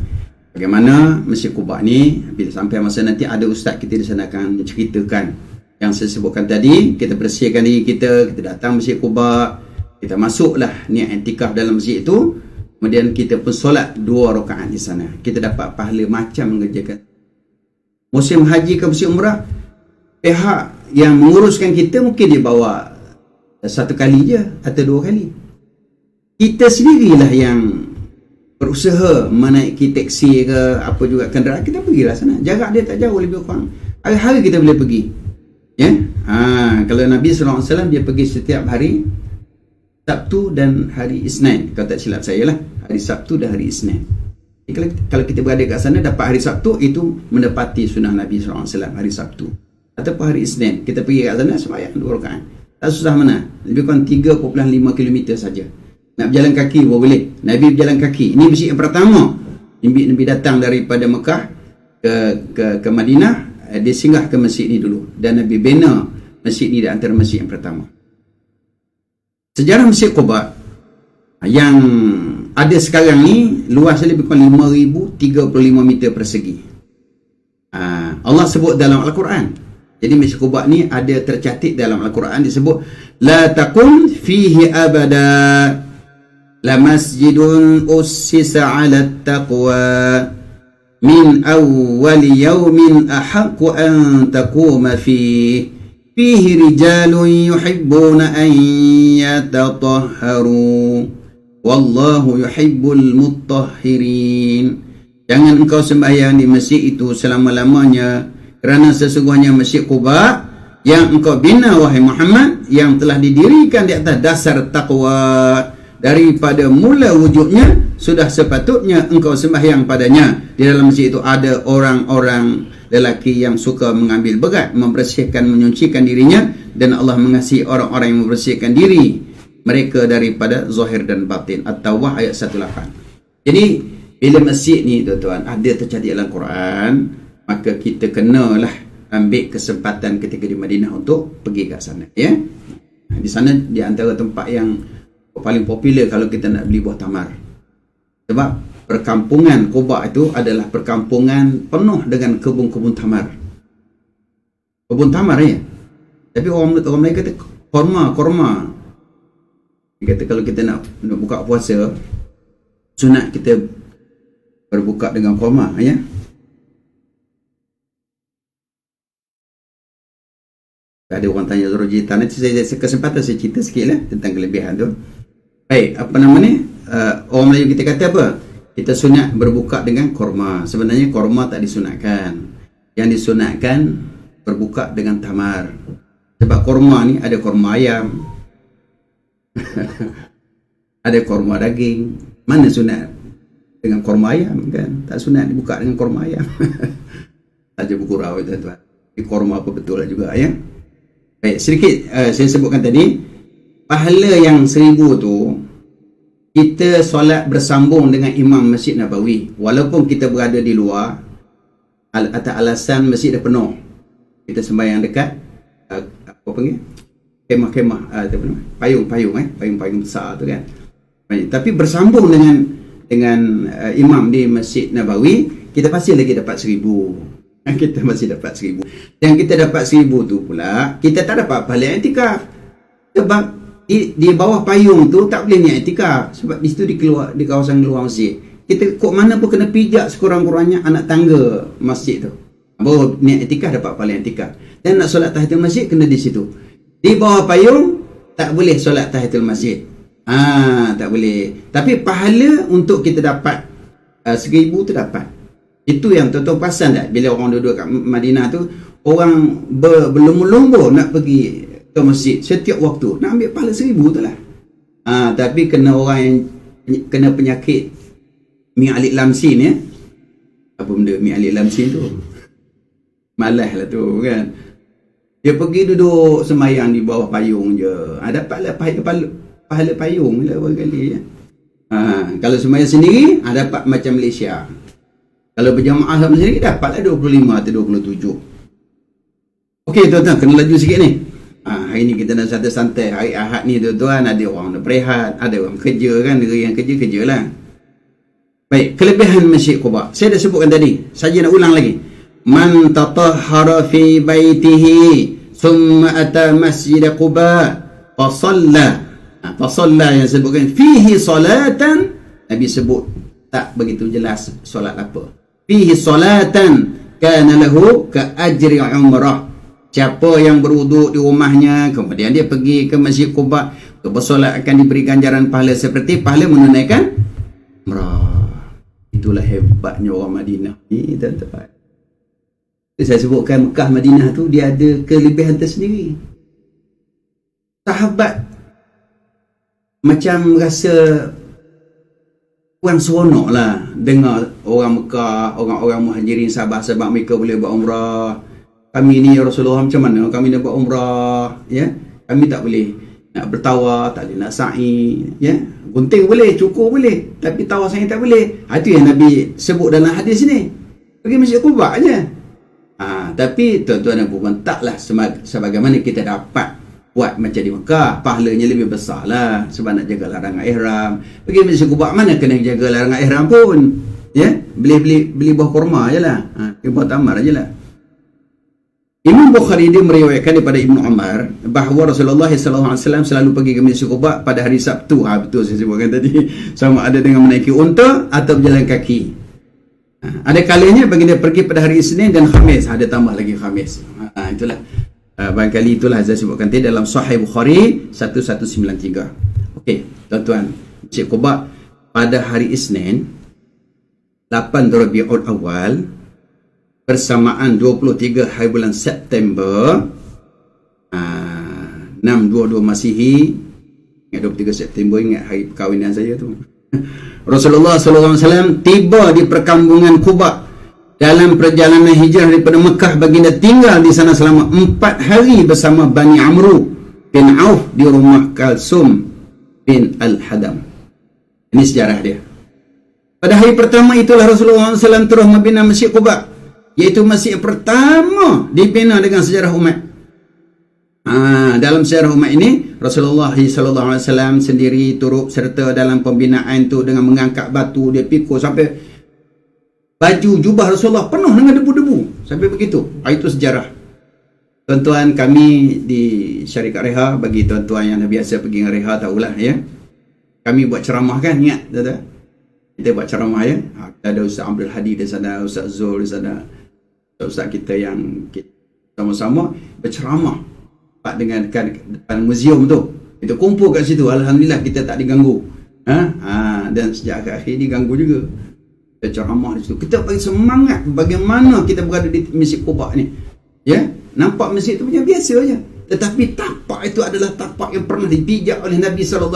bagaimana Masjid Quba ni. Bila sampai masa nanti ada ustaz kita di sana akan menceritakan yang saya sebutkan tadi. Kita bersihkan diri kita, kita datang Masjid Quba, kita masuklah niat i'tikaf dalam masjid itu, kemudian kita pun solat 2 rakaat di sana. Kita dapat pahala macam mengerjakan musim haji ke musim umrah. Pihak yang menguruskan kita mungkin dia bawa 1 kali je atau 2 kali. Kita sendirilah yang berusaha menaiki teksi ke apa juga kenderaan, kita pergilah sana. Jarak dia tak jauh, lebih kurang hari-hari kita boleh pergi, ya. Kalau Nabi SAW dia pergi setiap hari Sabtu dan hari Isnin, kalau tak silap saya lah, hari Sabtu dan hari Isnin. Kalau kita berada kat sana dapat hari Sabtu, itu mendapati sunnah Nabi SAW hari Sabtu. Ataupun hari Isnin kita pergi kat sana sembahyang 2 rakaat. Tak susah mana, lebih kurang 3.5 km saja. Nak berjalan kaki pun boleh. Nabi berjalan kaki. Ini masjid yang pertama. Nabi datang daripada Mekah ke Madinah. Dia singgah ke masjid ni dulu. Dan Nabi bina masjid ni di antara masjid yang pertama. Sejarah Masjid Quba yang ada sekarang ni luasnya lebih kurang 5,035 meter persegi. Allah sebut dalam Al-Quran. Jadi Masjid Quba ni ada tercatat dalam Al-Quran, disebut la taqum fihi abada la masjidun ussisa 'ala taqwa min awwal yawmin ahaqqu an taquma fihi rijalun yuhibbuna an yatatahharu wallahu yuhibbul mutahhirin. Jangan engkau sembahyang di masjid itu selama-lamanya, kerana sesungguhnya Masjid Quba yang engkau bina wahai Muhammad, yang telah didirikan di atas dasar taqwa, daripada mula wujudnya sudah sepatutnya engkau sembahyang padanya. Di dalam masjid itu ada orang-orang lelaki yang suka mengambil berat, membersihkan, menyucikan dirinya, dan Allah mengasihi orang-orang yang membersihkan diri mereka daripada zahir dan batin. At-Tawbah ayat 18. Jadi bila masjid ni tuan-tuan ada tercatat dalam Quran, maka kita kenalah ambil kesempatan ketika di Madinah untuk pergi ke sana, ya. Di sana di antara tempat yang paling popular kalau kita nak beli buah tamar. Sebab perkampungan Quba itu adalah perkampungan penuh dengan kebun-kebun tamar. Kebun tamar, ya. Tapi orang Melayu kata korma. Dia kata kalau kita nak buka puasa, sunat kita berbuka dengan korma, ya. Ada orang tanya Zorojitan, nanti saya kesempatan saya cerita sikit lah tentang kelebihan tu. Baik, apa nama ni? Orang Melayu kita kata apa? Kita sunat berbuka dengan korma. Sebenarnya korma tak disunatkan. Yang disunatkan berbuka dengan tamar. Sebab korma ni ada korma ayam, ada korma daging. Mana sunat dengan korma ayam, kan? Tak sunat dibuka dengan korma ayam. saja bergurau tuan-tuan. Korma apa betul lah juga ya. Baik, sedikit saya sebutkan tadi, pahala yang 1000 tu kita solat bersambung dengan imam Masjid Nabawi walaupun kita berada di luar atas alasan masjid dah penuh. Kita sembahyang dekat apa panggil? Kemah-kemah payung-payung besar tu kan. Tapi bersambung dengan imam di Masjid Nabawi, kita pasti lagi dapat 1000. Kita masih dapat 1000. Dan kita dapat 1000 tu pula, kita tak dapat pahala i'tikaf. Sebab di bawah payung tu tak boleh niat i'tikaf. Sebab di situ di kawasan luar masjid. Kita kok mana pun kena pijak sekurang-kurangnya anak tangga masjid tu. Baru niat i'tikaf dapat pahala i'tikaf. Dan nak solat tahiyatul masjid kena di situ. Di bawah payung tak boleh solat tahiyatul masjid. Tak boleh. Tapi pahala untuk kita dapat 1000 tu dapat. Itu yang tuan-tuan perasan tak? Bila orang duduk kat Madinah tu, orang berlumba-lumba nak pergi ke masjid setiap waktu. Nak ambil pahala 1000 tu lah. Tapi kena orang yang kena penyakit mi'alik lamsin ya. Apa benda mi'alik lamsin tu? Malas lah tu kan. Dia pergi duduk sembahyang di bawah payung je. Dapatlah pahala payung lah barangkali ya. Kalau sembahyang sendiri, dapat macam Malaysia. Kalau berjamaah sama sendiri, dapatlah 25 atau 27. Okey tuan-tuan, kena laju sikit ni. Hari ni kita nak santai-santai. Hari Ahad ni tuan-tuan, ada orang nak berehat, ada orang kerja kan. Negeri yang kerja lah. Baik, kelebihan Masjid Quba. Saya dah sebutkan tadi. Saja nak ulang lagi. Man tatahhara fi baitihi summa ata Masjid Quba fasalla. Fasalla yang sebutkan fihi salatan. Nabi sebut tak begitu jelas solat apa. Fihi salatan kana lahu ka ajri umrah. Siapa yang berwuduk di rumahnya kemudian dia pergi ke Masjid Quba untuk bersolat akan diberi ganjaran pahala seperti pahala menunaikan umrah. Itulah hebatnya orang Madinah ni tuan-tuan. Saya sebutkan Mekah Madinah tu dia ada kelebihan tersendiri. Sahabat macam rasa kurang seronok lah dengar orang Mekah, orang-orang muhajirin, sahabat-sahabat mereka boleh buat umrah. Kami ni ya Rasulullah macam mana kami nak buat umrah ya? Kami tak boleh nak bertawaf, tak boleh nak sa'i ya. Gunting boleh, cukur boleh, tapi tawaf sa'i tak boleh. Itu yang Nabi sebut dalam hadis ni. Pergi Masjid Quba aja. Tapi tuan-tuan dan puan taklah sebagaimana kita dapat buat macam di Mekah, pahalanya lebih besar lah sebab nak jaga larangan ihram. Pergi Masjid Quba mana kena jaga larangan ihram pun ya, beli buah kurma je lah, buah tamar je lah. Imam Bukhari dia meriwayatkan daripada Ibnu Umar bahawa Rasulullah SAW selalu pergi ke Masjid Quba pada hari Sabtu. Betul saya sebutkan tadi, sama ada dengan menaiki unta atau berjalan kaki. Ada kalanya baginda pergi pada hari Isnin dan Khamis, ada tambah lagi Khamis. Itulah barangkali itulah saya sebutkan tadi dalam Sahih Bukhari 1193. Okey, tuan-tuan, Masjid Quba pada hari Isnin 8 Rabiul Awal bersamaan 23 hari bulan September 622 Masihi. Ingat 23 September, ingat hari perkahwinan saya tu. Rasulullah SAW tiba di perkampungan Quba. Dalam perjalanan hijrah daripada Mekah, baginda tinggal di sana selama 4 hari bersama Bani Amru bin Auf di rumah Kalsum bin Al-Hadam. Ini sejarah dia. Pada hari pertama itulah Rasulullah SAW terus membina Masjid Quba, iaitu masjid pertama dibina dengan sejarah umat. Dalam sejarah umat ini Rasulullah SAW sendiri turut serta dalam pembinaan itu dengan mengangkat batu, dia pikul sampai baju jubah Rasulullah penuh dengan debu-debu sampai begitu. Itu sejarah. Tuan-tuan, kami di Syarikat Reha, bagi tuan-tuan yang dah biasa pergi dengan Reha tahulah ya, kami buat ceramah kan, ingat tuan-tuan, kita buat ceramah ya. Kita ada Ustaz Abdul Hadi di sana, Ustaz Zul di sana, Ustaz kita yang kita sama-sama berceramah dengan depan muzium tu. Kita kumpul kat situ, alhamdulillah kita tak diganggu. Dan sejak akhir diganggu juga. Kita ceramah di situ. Kita bagi semangat bagaimana kita berada di Masjid Quba ni. Ya, nampak masjid tu macam biasa aja. Tetapi tapak itu adalah tapak yang pernah dipijak oleh Nabi SAW.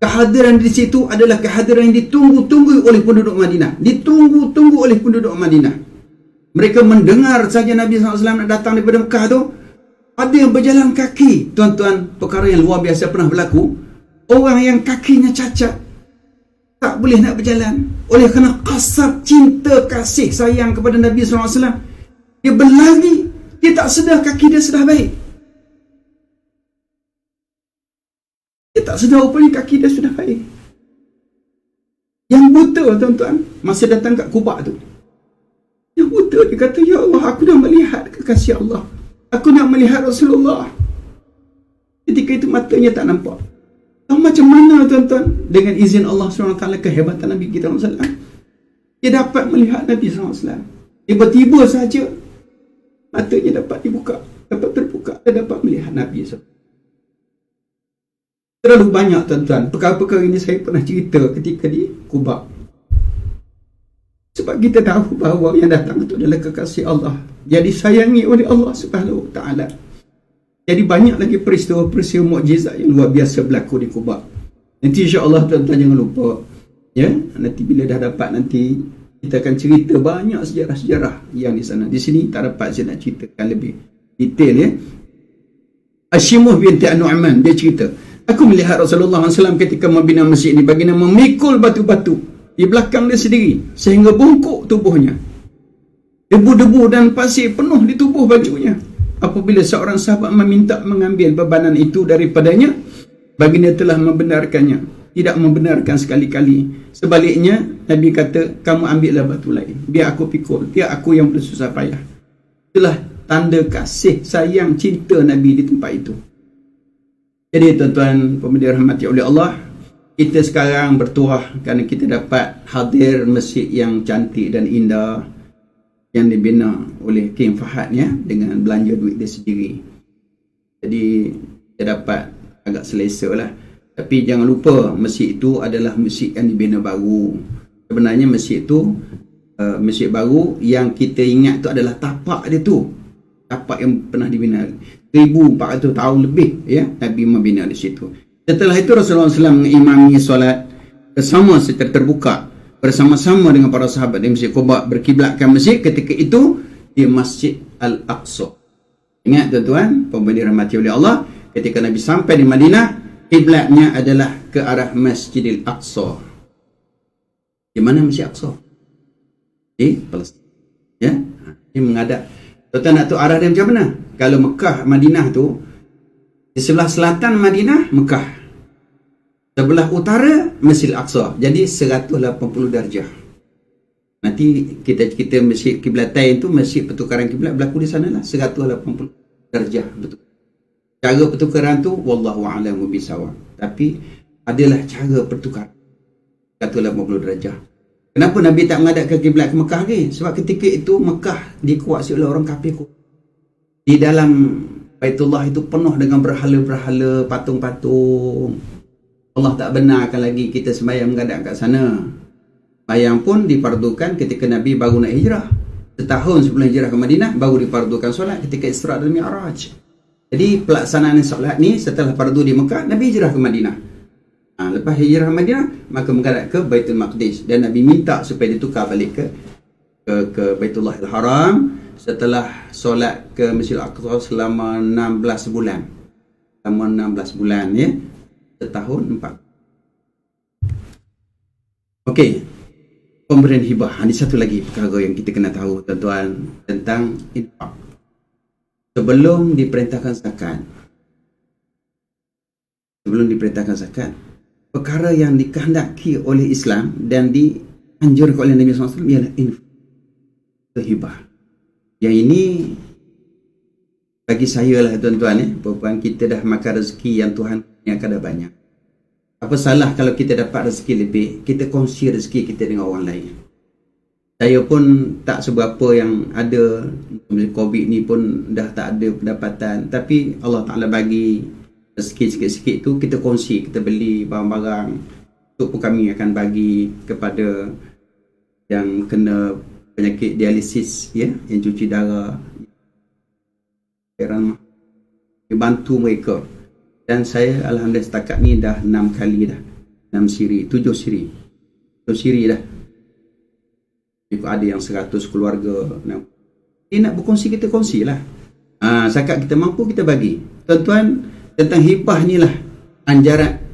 Kehadiran di situ adalah kehadiran yang ditunggu-tunggu oleh penduduk Madinah. Ditunggu-tunggu oleh penduduk Madinah. Mereka mendengar saja Nabi SAW nak datang daripada Mekah tu. Ada yang berjalan kaki. Tuan-tuan, perkara yang luar biasa pernah berlaku. Orang yang kakinya cacat, tak boleh nak berjalan. Oleh kerana kasar cinta kasih sayang kepada Nabi SAW, dia berlari. Dia tak sedar kaki dia sudah baik. Dia tak sedar rupanya kaki dia sudah baik. Yang buta, tuan-tuan, masa datang kat Quba tu, yang buta dia kata, ya Allah, aku dah melihat kekasih Allah. Aku nak melihat Rasulullah. Ketika itu matanya tak nampak. Tahu macam mana, tuan-tuan? Dengan izin Allah SWT, kehebatan Nabi kita SAW, dia dapat melihat Nabi SAW. Tiba-tiba saja matanya dapat dibuka, dapat terbuka, dan dapat melihat Nabi SAW. Terlalu banyak, tuan-tuan, perkara-perkara ini saya pernah cerita ketika di Quba. Sebab kita tahu bahawa yang datang itu adalah kekasih Allah, dia disayangi oleh Allah Subhanahu Wa Taala. Jadi banyak lagi peristiwa-peristiwa mukjizat yang luar biasa berlaku di Quba. Nanti insya-Allah, tuan-tuan, jangan lupa, ya, nanti bila dah dapat, nanti kita akan cerita banyak sejarah-sejarah yang di sana. Di sini tak dapat saya nak ceritakan lebih detail, ya. Ashimuh binti An-Nu'man, dia cerita, aku melihat Rasulullah SAW ketika membina masjid ini, baginda memikul batu-batu di belakang dia sendiri sehingga bungkuk tubuhnya. Debu-debu dan pasir penuh di tubuh bajunya. Apabila seorang sahabat meminta mengambil bebanan itu daripadanya, baginda telah membenarkannya, tidak membenarkan sekali-kali. Sebaliknya, Nabi kata, kamu ambillah batu lain, biar aku pikul, biar aku yang bersusah payah. Itulah tanda kasih sayang cinta Nabi di tempat itu. Jadi, tuan-tuan, pemirsa dirahmati oleh Allah, kita sekarang bertuah kerana kita dapat hadir masjid yang cantik dan indah yang dibina oleh King Fahad, ya, dengan belanja duit dia sendiri. Jadi kita dapat agak selesa lah. Tapi jangan lupa, masjid itu adalah masjid yang dibina baru. Sebenarnya masjid itu masjid baru yang kita ingat tu adalah tapak dia tu, tapak yang pernah dibina 1400 tahun lebih, ya, Nabi membina di situ. Setelah itu Rasulullah SAW mengimami solat bersama secara terbuka bersama-sama dengan para sahabat di Masjid Quba, berkiblatkan masjid ketika itu di Masjid Al-Aqsa. Ingat, tuan-tuan, pemirsa dirahmati oleh Allah, ketika Nabi sampai di Madinah, kiblatnya adalah ke arah Masjidil Aqsa. Di mana Masjid Aqsa? Di Palestin. Ya, dia menghadap. Tuan-tuan nak tahu arah dia macam mana? Kalau Mekah, Madinah tu, di sebelah selatan Madinah, Mekah. Sebelah utara, Masjid Al-Aqsa. Jadi 180 darjah. Nanti kita masjid kiblatan itu, masjid pertukaran kiblat berlaku di sana lah, 180 darjah. Betul. Cara pertukaran tu wallahu a'lamu bisawab. Tapi adalah cara pertukaran 180 darjah. Kenapa Nabi tak menghadap ke kiblat ke Mekah lagi? Sebab ketika itu Mekah dikuasai oleh orang kafir. Di dalam Baitullah itu penuh dengan berhala-berhala, patung-patung. Allah tak benarkan lagi kita sembahyang menghadap kat sana. Sembahyang pun difardukan ketika Nabi baru nak hijrah. Setahun sebelum hijrah ke Madinah baru difardukan solat ketika Isra' dan Mi'raj. Jadi pelaksanaan solat ni setelah fardu di Mekah, Nabi hijrah ke Madinah. Lepas hijrah ke Madinah, maka menghadap ke Baitul Maqdis, dan Nabi minta supaya ditukar balik ke Baitullah Al-Haram setelah solat ke Masjid Al-Aqsa selama 16 bulan. Selama 16 bulan, ya. Setahun 4. Okey. Pemberian hibah. Ini satu lagi perkara yang kita kena tahu, tuan-tuan, tentang infak. Sebelum diperintahkan zakat, perkara yang dikehendaki oleh Islam dan dianjurkan oleh Nabi SAW ialah infak, hibah. Yang ini bagi saya lah, tuan-tuan, perempuan, kita dah makan rezeki yang Tuhan yang kadar banyak. Apa salah kalau kita dapat rezeki lebih, kita kongsi rezeki kita dengan orang lain. Saya pun tak seberapa yang ada, COVID ni pun dah tak ada pendapatan, tapi Allah Ta'ala bagi rezeki sikit-sikit tu, kita kongsi, kita beli barang-barang. Itu pun kami akan bagi kepada yang kena penyakit dialisis, ya, yang cuci darah, bantu mereka. Dan saya alhamdulillah setakat ni dah 6 kali dah 6 siri, 7 siri. 7 siri dah. Jika ada yang 100 keluarga. Dia nak berkongsi, kita kongsi lah. Zakat kita mampu, kita bagi. Tuan-tuan, tentang hibah ni lah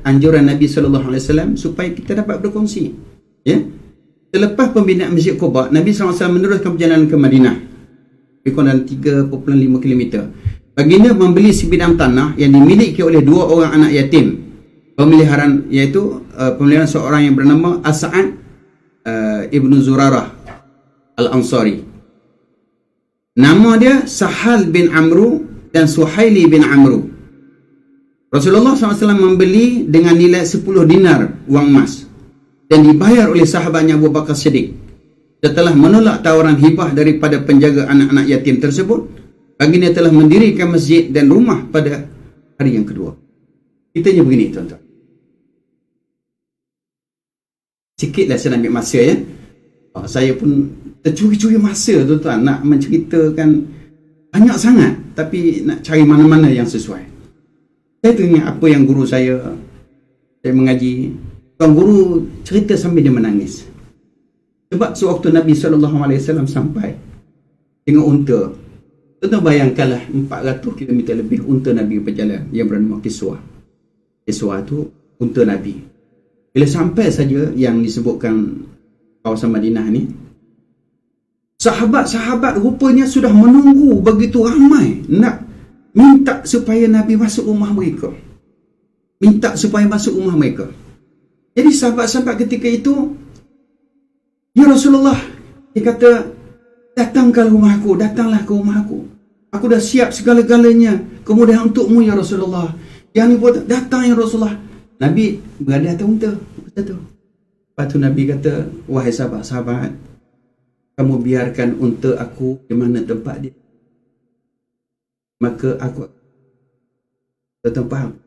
anjuran Nabi SAW supaya kita dapat berkongsi. Ya? Selepas pembinaan Masjid Quba, Nabi SAW meneruskan perjalanan ke Madinah. Lebih kurang 3.5 km. Baginda membeli sebidang tanah yang dimiliki oleh 2 orang anak yatim. Pemeliharaan, iaitu pemeliharaan seorang yang bernama As'ad Ibnu Zurarah Al-Ansari. Nama dia Sahal bin Amru dan Suhaili bin Amru. Rasulullah SAW membeli dengan nilai 10 dinar wang emas dan dibayar oleh sahabatnya Abu Bakar Siddiq. Setelah menolak tawaran hibah daripada penjaga anak-anak yatim tersebut, baginda telah mendirikan masjid dan rumah pada hari yang kedua. Kitanya begini, tuan-tuan. Sikitlah saya ambil masa, ya. Saya pun tercuri-curi masa, tuan-tuan, nak menceritakan banyak sangat, tapi nak cari mana-mana yang sesuai. Saya teringat apa yang guru saya mengaji. Tuan guru cerita sambil dia menangis. Sebab sewaktu Nabi SAW sampai dengan unta, tuan-tuan bayangkanlah 400 km lebih unta Nabi berjalan yang bernama Kiswah. Kiswah tu unta Nabi. Bila sampai saja yang disebutkan kawasan Madinah ni, sahabat-sahabat rupanya sudah menunggu begitu ramai nak minta supaya Nabi masuk rumah mereka. Minta supaya masuk rumah mereka. Jadi sahabat-sahabat ketika itu, ya Rasulullah, dia kata, datanglah ke rumah aku. Aku dah siap segala-galanya kemudahan untukmu ya Rasulullah. Yang ni pun datang ya Rasulullah. Nabi berada atas unta. Lepas tu Nabi kata, wahai sahabat-sahabat, kamu biarkan unta aku di mana tempat dia. Maka aku faham.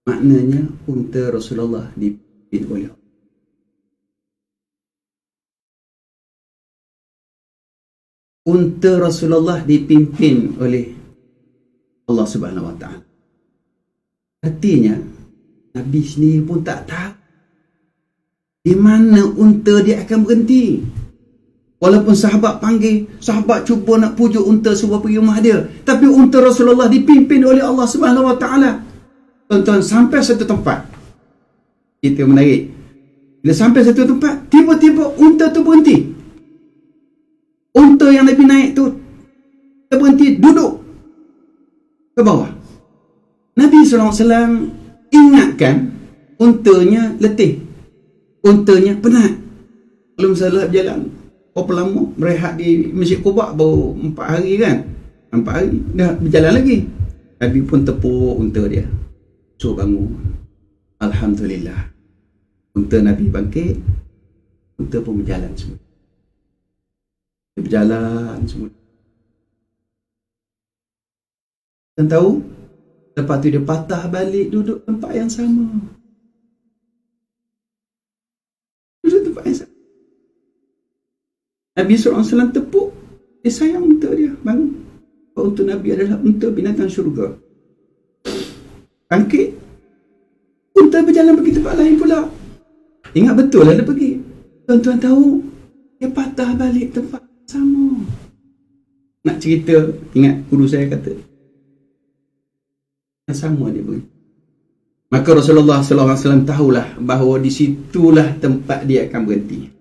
Maknanya unta Rasulullah dipimpin oleh Allah. Unta Rasulullah dipimpin oleh Allah Subhanahu Wa Taala. Artinya Nabi sendiri pun tak tahu di mana unta dia akan berhenti. Walaupun sahabat panggil, sahabat cuba nak pujuk unta supaya pergi rumah dia, tapi unta Rasulullah dipimpin oleh Allah Subhanahu Wa Taala. Tuan-tuan, sampai satu tempat, kita menarik. Bila sampai satu tempat, tiba-tiba unta tu berhenti. Unta yang Nabi naik tu berhenti, duduk ke bawah. Nabi SAW ingatkan untanya letih, untanya penat, belum salah berjalan. Berapa lama berehat di Masjid Quba, baru 4 hari kan, 4 hari dah berjalan lagi. Nabi pun tepuk unta dia, suruh bangun. Alhamdulillah, unta Nabi bangkit, unta pun berjalan semua. Dia berjalan semua. Dan tahu, lepas tu dia patah balik duduk tempat yang sama. Duduk tempat yang sama. Nabi SAW tepuk, dia sayang unta dia, bangun. Unta Nabi adalah unta binatang syurga. Bangkit, unta berjalan pergi tempat lain pula. Ingat betul lah dia pergi. Tuan-tuan tahu, dia patah balik tempat sama. Nak cerita, ingat guru saya kata, yang sama dia pergi. Maka Rasulullah SAW tahulah bahawa di situlah tempat dia akan berhenti.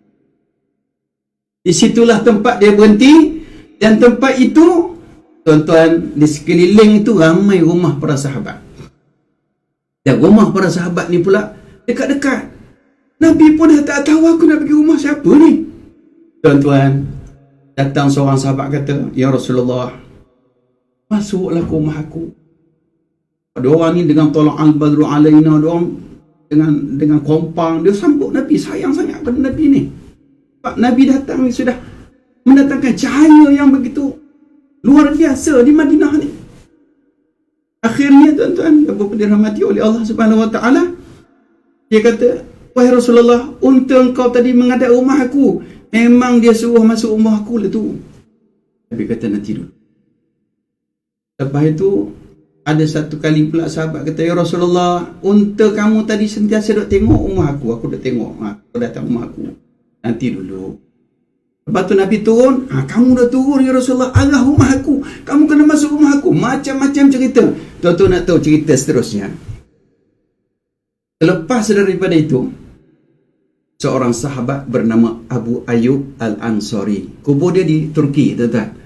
Di situlah tempat dia berhenti, dan tempat itu, tuan-tuan, di sekeliling itu ramai rumah para sahabat. Dan rumah para sahabat ni pula dekat-dekat. Nabi pun dah tak tahu aku nak pergi rumah siapa ni. Tuan-tuan, datang seorang sahabat kata, ya Rasulullah, masuklah ke rumah aku. Ada orang ni dengan tolak al-badru alaina, ada orang dengan kompang, dia sambut Nabi, sayang sangat pada Nabi ni. Sebab Nabi datang sudah mendatangkan cahaya yang begitu luar biasa di Madinah ni. Akhirnya tuan-tuan yang dirahmati oleh Allah Subhanahu Wa Taala, dia kata, wahai Rasulullah, unta engkau tadi menghadap rumah aku, memang dia suruh masuk rumah aku lah tu. Nabi kata, nanti dulu. Lepas itu Ada satu kali pula sahabat kata, ya Rasulullah, unta kamu tadi sentiasa duk tengok rumah aku duk tengok. Aku datang rumah aku. Nanti dulu. Lepas tu Nabi turun, kamu dah turun ya Rasulullah, arah rumah aku. Kamu kena masuk rumah aku. Macam-macam cerita. Tuan-tuan nak tahu cerita seterusnya. Lepas daripada itu, seorang sahabat bernama Abu Ayyub Al-Ansari. Kubur dia di Turki, tuan-tuan.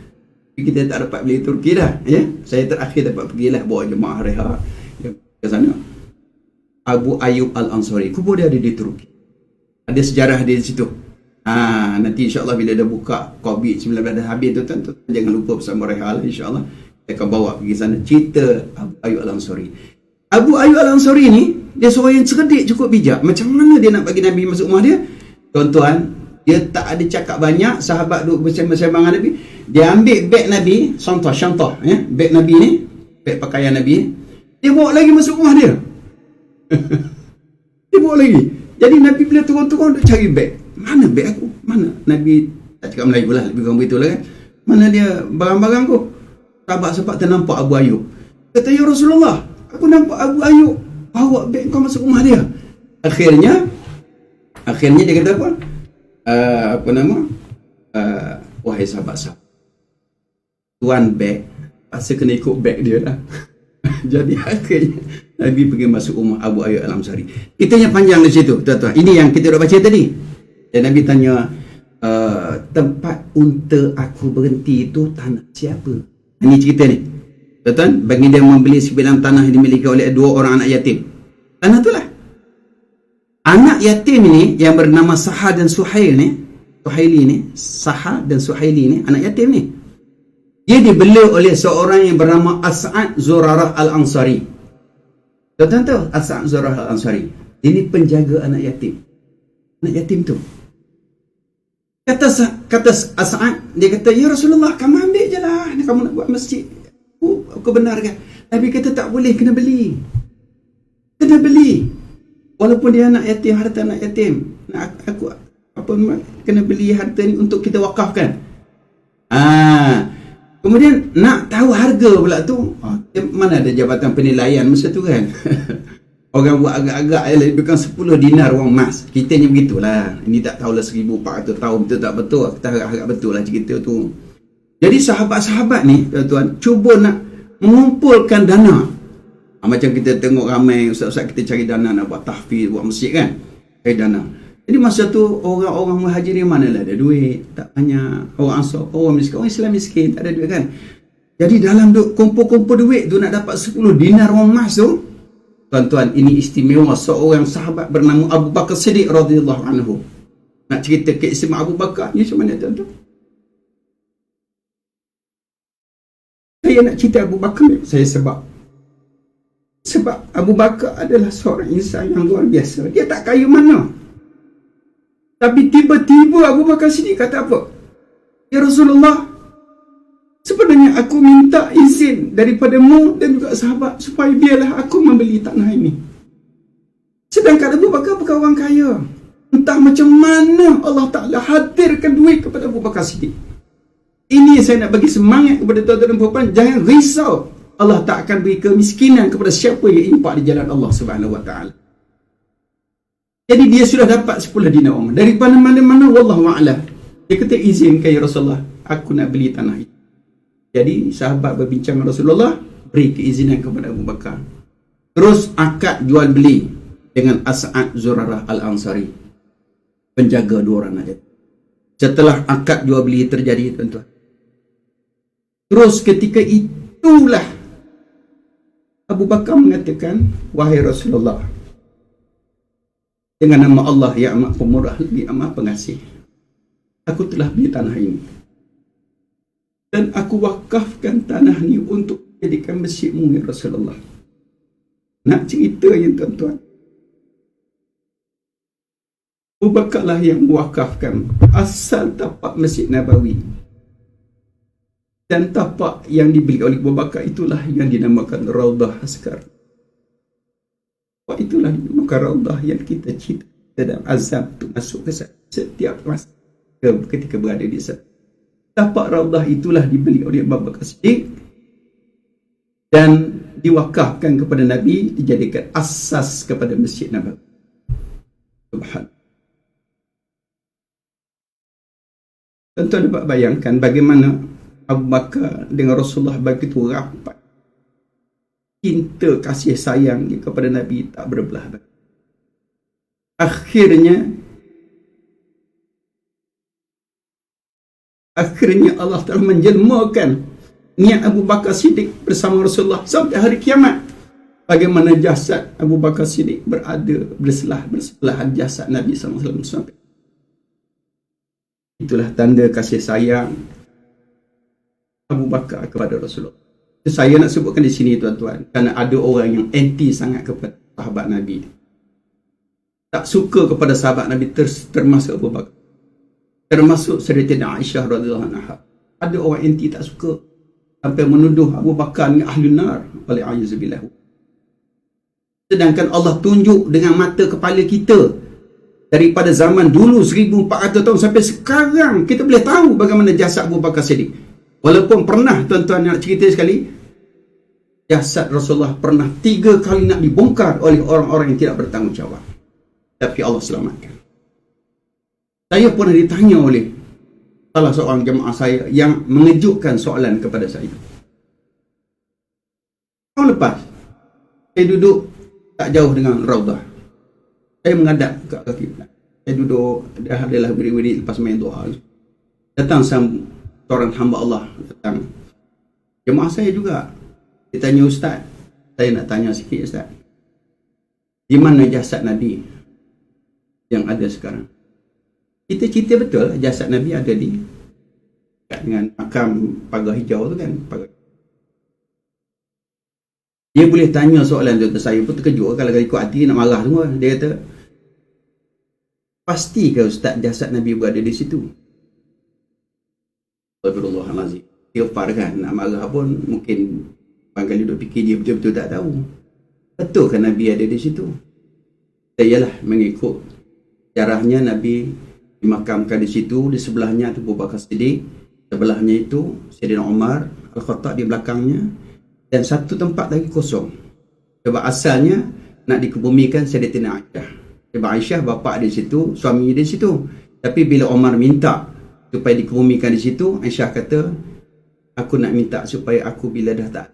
Kita tak dapat pergi Turki dah, ya. Saya terakhir dapat pergilah bawa jemaah reha ke sana. Abu Ayyub Al-Ansari, kubur dia ada di Turki. Ada sejarah dia di situ. Nanti insya-Allah bila dah buka COVID-19 dah habis, tuan-tuan, jangan lupa bersama reha lah, insya-Allah. Saya akan bawa pergi sana cerita Abu Ayyub Al-Ansari. Abu Ayyub Al-Ansari ni, dia seorang yang cerdik, cukup bijak. Macam mana dia nak bagi Nabi masuk rumah dia? Tuan-tuan, dia tak ada cakap banyak. Sahabat duduk bersama-sama dengan Nabi. Dia ambil beg Nabi, contoh, ya, beg Nabi ni, beg pakaian Nabi, dia bawa lagi masuk rumah dia. Dia bawa lagi. Jadi Nabi bila turun-turun, dia cari beg. Mana beg aku? Mana? Nabi tak cakap Melayu lah, lebih kurang begitu lah kan. Mana dia barang-barang aku? Sahabat-sahabat ternampak Abu Ayyub. Kata, ya Rasulullah, aku nampak Abu Ayyub bawa beg kau masuk rumah dia. Akhirnya dia kata apa? Wahai sahabat-sahabat, tuan beg, pasal kena ikut beg dia lah. Jadi akhirnya Nabi pergi masuk rumah Abu Ayyub Al-Ansari. Kitanya panjang di situ, tuan-tuan. Ini yang kita dah baca tadi. Dan Nabi tanya, tempat unta aku berhenti itu tanah siapa? Ini cerita ni, tuan-tuan. Bagi dia membeli sebilang tanah yang dimiliki oleh 2 orang anak yatim. Tanah itulah. Anak yatim ini yang bernama Saha dan Suhaili ni, Saha dan Suhaili ni, anak yatim ni, dia dibeli oleh seorang yang bernama As'ad Zurarah Al-Ansari. Tuan-tuan tahu As'ad Zurarah Al-Ansari? Ini penjaga anak yatim. Anak yatim tu. Kata As'ad, dia kata, ya Rasulullah, kamu ambil je lah. Kamu nak buat masjid. Aku benarkan. Nabi kata tak boleh, kena beli. Kena beli. Walaupun dia anak yatim, harta anak yatim. Aku kena beli harta ni untuk kita wakafkan. Kemudian nak tahu harga pula tu, mana ada jabatan penilaian masa tu kan. Orang buat agak-agak lebih kurang 10 dinar wang emas. Kitanya begitulah. Ini tak tahulah 1400 tahun betul tak betul. Kita harap-harap betul lah cerita tu. Jadi sahabat-sahabat ni, tuan-tuan, cuba nak mengumpulkan dana. Macam kita tengok ramai ustaz-ustaz kita cari dana nak buat tahfiz, buat masjid kan. Cari dana. Jadi masa tu orang-orang muhajirin mana lah ada duit, tak banyak. Orang Ansar, orang miskin, orang Islam miskin, tak ada duit kan. Jadi dalam kumpul-kumpul duit tu nak dapat 10 dinar wang emas tu, tuan-tuan, ini istimewa seorang sahabat bernama Abu Bakar Siddiq radhiyallahu anhu. Nak cerita keistimewaan Abu Bakar ni macam mana, tuan-tuan? Saya nak cerita Abu Bakar ni, sebab Abu Bakar adalah seorang insan yang luar biasa. Dia tak kaya mana. Tapi tiba-tiba Abu Bakar Siddiq kata apa? Ya Rasulullah, sebenarnya aku minta izin daripadamu dan juga sahabat supaya biarlah aku membeli tanah ini. Sedangkan Abu Bakar bukan orang kaya. Entah macam mana Allah Ta'ala hadirkan duit kepada Abu Bakar Siddiq. Ini saya nak bagi semangat kepada tuan-tuan dan puan-puan. Jangan risau. Allah tak akan beri kemiskinan kepada siapa yang impak di jalan Allah Subhanahu Wa Ta'ala. Jadi dia sudah dapat 10 dinar wang. Daripada mana-mana, wallahu a'lam. Dia kata, izinkan ya Rasulullah, aku nak beli tanah itu. Jadi sahabat berbincang dengan Rasulullah, beri keizinan kepada Abu Bakar. Terus akad jual beli dengan As'ad Zurarah Al-Ansari, penjaga 2 orang aja. Setelah akad jual beli terjadi, tuan-tuan, terus ketika itulah Abu Bakar mengatakan, wahai Rasulullah, dengan nama Allah yang amat pemurah lagi amat pengasih, aku telah beli tanah ini dan aku wakafkan tanah ini untuk jadikan masjidmu ya Rasulullah. Nak cerita ya tuan-tuan, Abu Bakar lah yang mewakafkan asal tapak Masjid Nabawi, dan tapak yang dibeli oleh Abu Bakar itulah yang dinamakan Raudah Askar. Itulah dinamakan Raudah yang kita cita dalam azam untuk masuk ke sana setiap masa ketika berada di sana. Tapak Raudah itulah dibeli oleh Abu Bakar Siddiq dan diwakafkan kepada Nabi, dijadikan asas kepada Masjid Nabawi. Subhanallah. Tuan-tuan dapat bayangkan bagaimana Abu Bakar dengan Rasulullah begitu rapat. Cinta kasih sayang kepada Nabi tak berbelah bagi. Akhirnya Allah telah menjelmakan niat Abu Bakar Siddiq bersama Rasulullah sampai hari kiamat. Bagaimana jasad Abu Bakar Siddiq berada bersebelahan jasad Nabi SAW sampai. Itulah tanda kasih sayang Abu Bakar kepada Rasulullah. Saya nak sebutkan di sini tuan-tuan, kerana ada orang yang anti sangat kepada sahabat Nabi. Tak suka kepada sahabat Nabi, termasuk Abu Bakar. Termasuk Sayyidatina Aisyah radhiyallahu anha. Ada orang anti tak suka sampai menuduh Abu Bakar dengan ahlun nar, wal'iyyazubillah. Sedangkan Allah tunjuk dengan mata kepala kita daripada zaman dulu 1400 tahun sampai sekarang, kita boleh tahu bagaimana jasad Abu Bakar Siddiq. Walaupun pernah tuan-tuan nak cerita sekali, jasad Rasulullah pernah 3 kali nak dibongkar oleh orang-orang yang tidak bertanggungjawab. Tapi Allah selamatkan. Saya pernah ditanya oleh salah seorang jemaah saya yang mengejutkan soalan kepada saya. Tahun lepas, saya duduk tak jauh dengan Raudah. Saya menghadap ke arah kiblat. Saya duduk, adalah beri-beri lepas main doa. Datang seorang hamba Allah, datang. Jemaah saya juga. Dia tanya, Ustaz, saya nak tanya sikit Ustaz. Di mana jasad Nabi yang ada sekarang? Kita cerita betul jasad Nabi ada di dekat dengan makam pagar hijau tu kan. Dia boleh tanya soalan tu, saya pun terkejut kalau ikut hati nak marah semua. Dia kata, pasti ke Ustaz jasad Nabi berada di situ? Astagfirullahalazim. Dia kan nak marah pun mungkin barangkali duk fikir dia betul-betul tak tahu. Betul kan Nabi ada di situ? Ialah mengikut sejarahnya Nabi dimakamkan di situ, di sebelahnya tu Abu Bakar Siddiq, sebelahnya itu Sayyidina Umar Al-Khattab di belakangnya, dan satu tempat lagi kosong. Sebab asalnya nak dikebumikan Sayyidatina Aisyah. Sebab Aisyah bapa di situ, suami di situ. Tapi bila Umar minta supaya dikebumikan di situ, Aisyah kata, aku nak minta supaya aku bila dah tak,